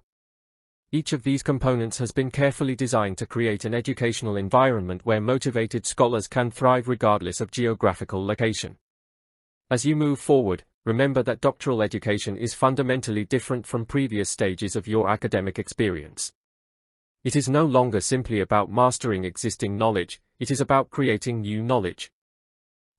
Each of these components has been carefully designed to create an educational environment where motivated scholars can thrive regardless of geographical location. As you move forward, remember that doctoral education is fundamentally different from previous stages of your academic experience. It is no longer simply about mastering existing knowledge, it is about creating new knowledge.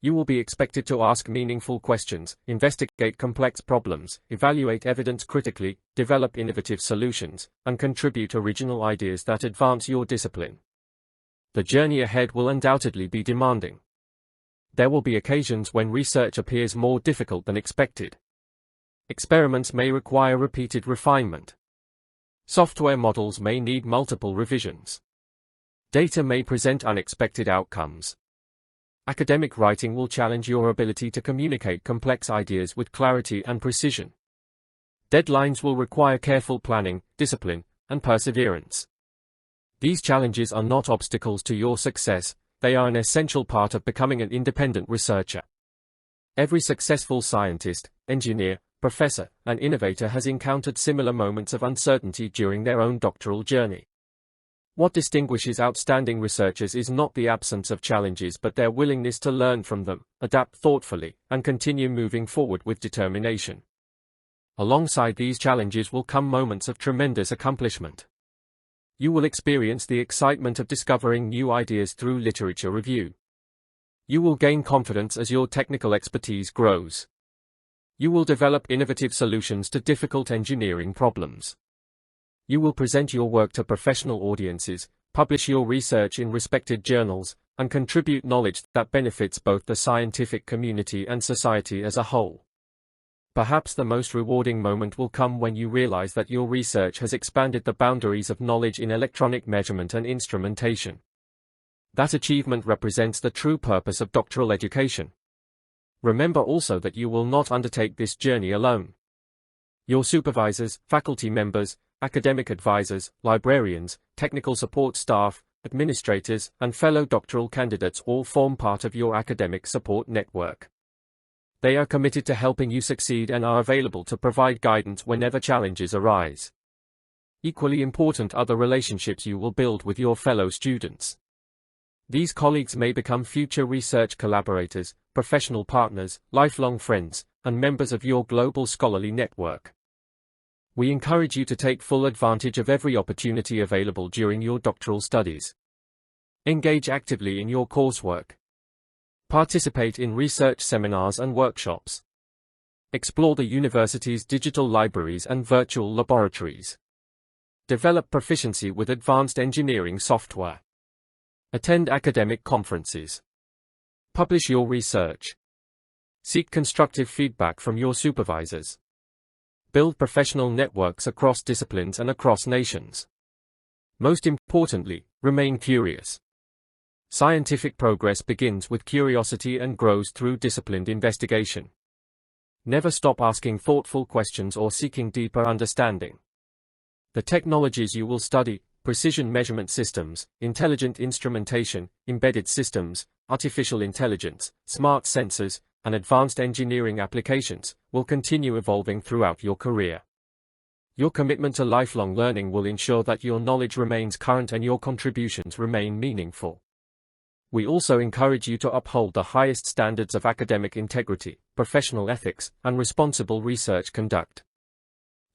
You will be expected to ask meaningful questions, investigate complex problems, evaluate evidence critically, develop innovative solutions, and contribute original ideas that advance your discipline. The journey ahead will undoubtedly be demanding. There will be occasions when research appears more difficult than expected. Experiments may require repeated refinement. Software models may need multiple revisions. Data may present unexpected outcomes. Academic writing will challenge your ability to communicate complex ideas with clarity and precision. Deadlines will require careful planning, discipline, and perseverance. These challenges are not obstacles to your success, they are an essential part of becoming an independent researcher. Every successful scientist, engineer, professor, and innovator has encountered similar moments of uncertainty during their own doctoral journey. What distinguishes outstanding researchers is not the absence of challenges but their willingness to learn from them, adapt thoughtfully, and continue moving forward with determination. Alongside these challenges will come moments of tremendous accomplishment. You will experience the excitement of discovering new ideas through literature review. You will gain confidence as your technical expertise grows. You will develop innovative solutions to difficult engineering problems. You will present your work to professional audiences, publish your research in respected journals, and contribute knowledge that benefits both the scientific community and society as a whole. Perhaps the most rewarding moment will come when you realize that your research has expanded the boundaries of knowledge in electronic measurement and instrumentation. That achievement represents the true purpose of doctoral education. Remember also that you will not undertake this journey alone. Your supervisors, faculty members, academic advisors, librarians, technical support staff, administrators, and fellow doctoral candidates all form part of your academic support network. They are committed to helping you succeed and are available to provide guidance whenever challenges arise. Equally important are the relationships you will build with your fellow students. These colleagues may become future research collaborators, professional partners, lifelong friends, and members of your global scholarly network. We encourage you to take full advantage of every opportunity available during your doctoral studies. Engage actively in your coursework. Participate in research seminars and workshops. Explore the university's digital libraries and virtual laboratories. Develop proficiency with advanced engineering software. Attend academic conferences. Publish your research. Seek constructive feedback from your supervisors. Build professional networks across disciplines and across nations. Most importantly, remain curious. Scientific progress begins with curiosity and grows through disciplined investigation. Never stop asking thoughtful questions or seeking deeper understanding. The technologies you will study, precision measurement systems, intelligent instrumentation, embedded systems, artificial intelligence, smart sensors, and advanced engineering applications, will continue evolving throughout your career. Your commitment to lifelong learning will ensure that your knowledge remains current and your contributions remain meaningful. We also encourage you to uphold the highest standards of academic integrity, professional ethics, and responsible research conduct.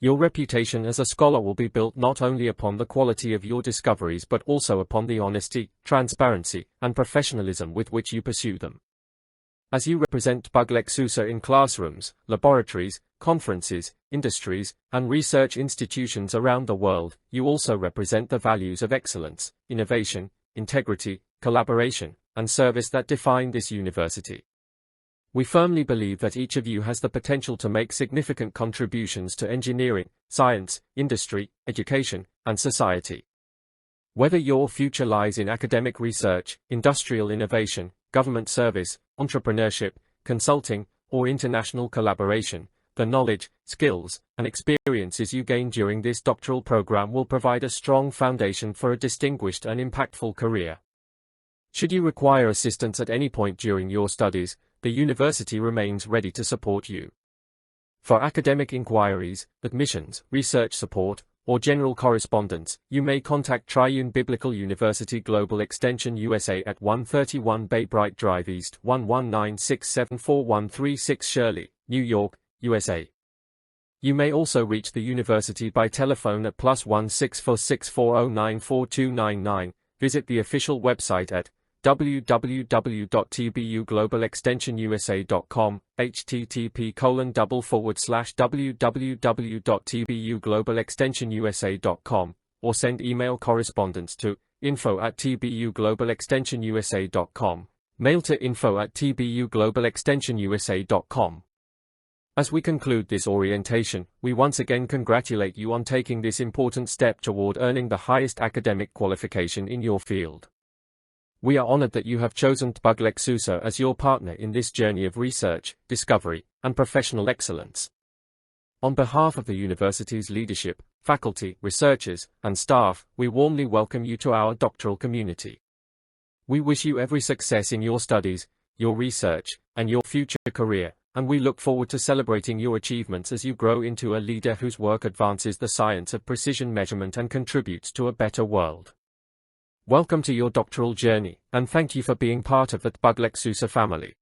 Your reputation as a scholar will be built not only upon the quality of your discoveries but also upon the honesty, transparency, and professionalism with which you pursue them. As you represent Buglexusa in classrooms, laboratories, conferences, industries, and research institutions around the world, you also represent the values of excellence, innovation, integrity, collaboration, and service that define this university. We firmly believe that each of you has the potential to make significant contributions to engineering, science, industry, education, and society. Whether your future lies in academic research, industrial innovation, government service, entrepreneurship, consulting, or international collaboration, the knowledge, skills, and experiences you gain during this doctoral program will provide a strong foundation for a distinguished and impactful career. Should you require assistance at any point during your studies, the university remains ready to support you. For academic inquiries, admissions, research support, or general correspondence, you may contact Triune Biblical University Global Extension USA at 131 Bay Bright Drive East 119674136 Shirley, New York, USA. You may also reach the university by telephone at +1 6464094 4299. Visit the official website at www.tbuglobalextensionusa.com, http://www.tbuglobalextensionusa.com, or send email correspondence to info@tbuglobalextensionusa.com, mail to info@tbuglobalextensionusa.com. As we conclude this orientation, we once again congratulate you on taking this important step toward earning the highest academic qualification in your field. We are honored that you have chosen Buglexusa as your partner in this journey of research, discovery, and professional excellence. On behalf of the university's leadership, faculty, researchers, and staff, we warmly welcome you to our doctoral community. We wish you every success in your studies, your research, and your future career, and we look forward to celebrating your achievements as you grow into a leader whose work advances the science of precision measurement and contributes to a better world. Welcome to your doctoral journey, and thank you for being part of the Buglexusa family.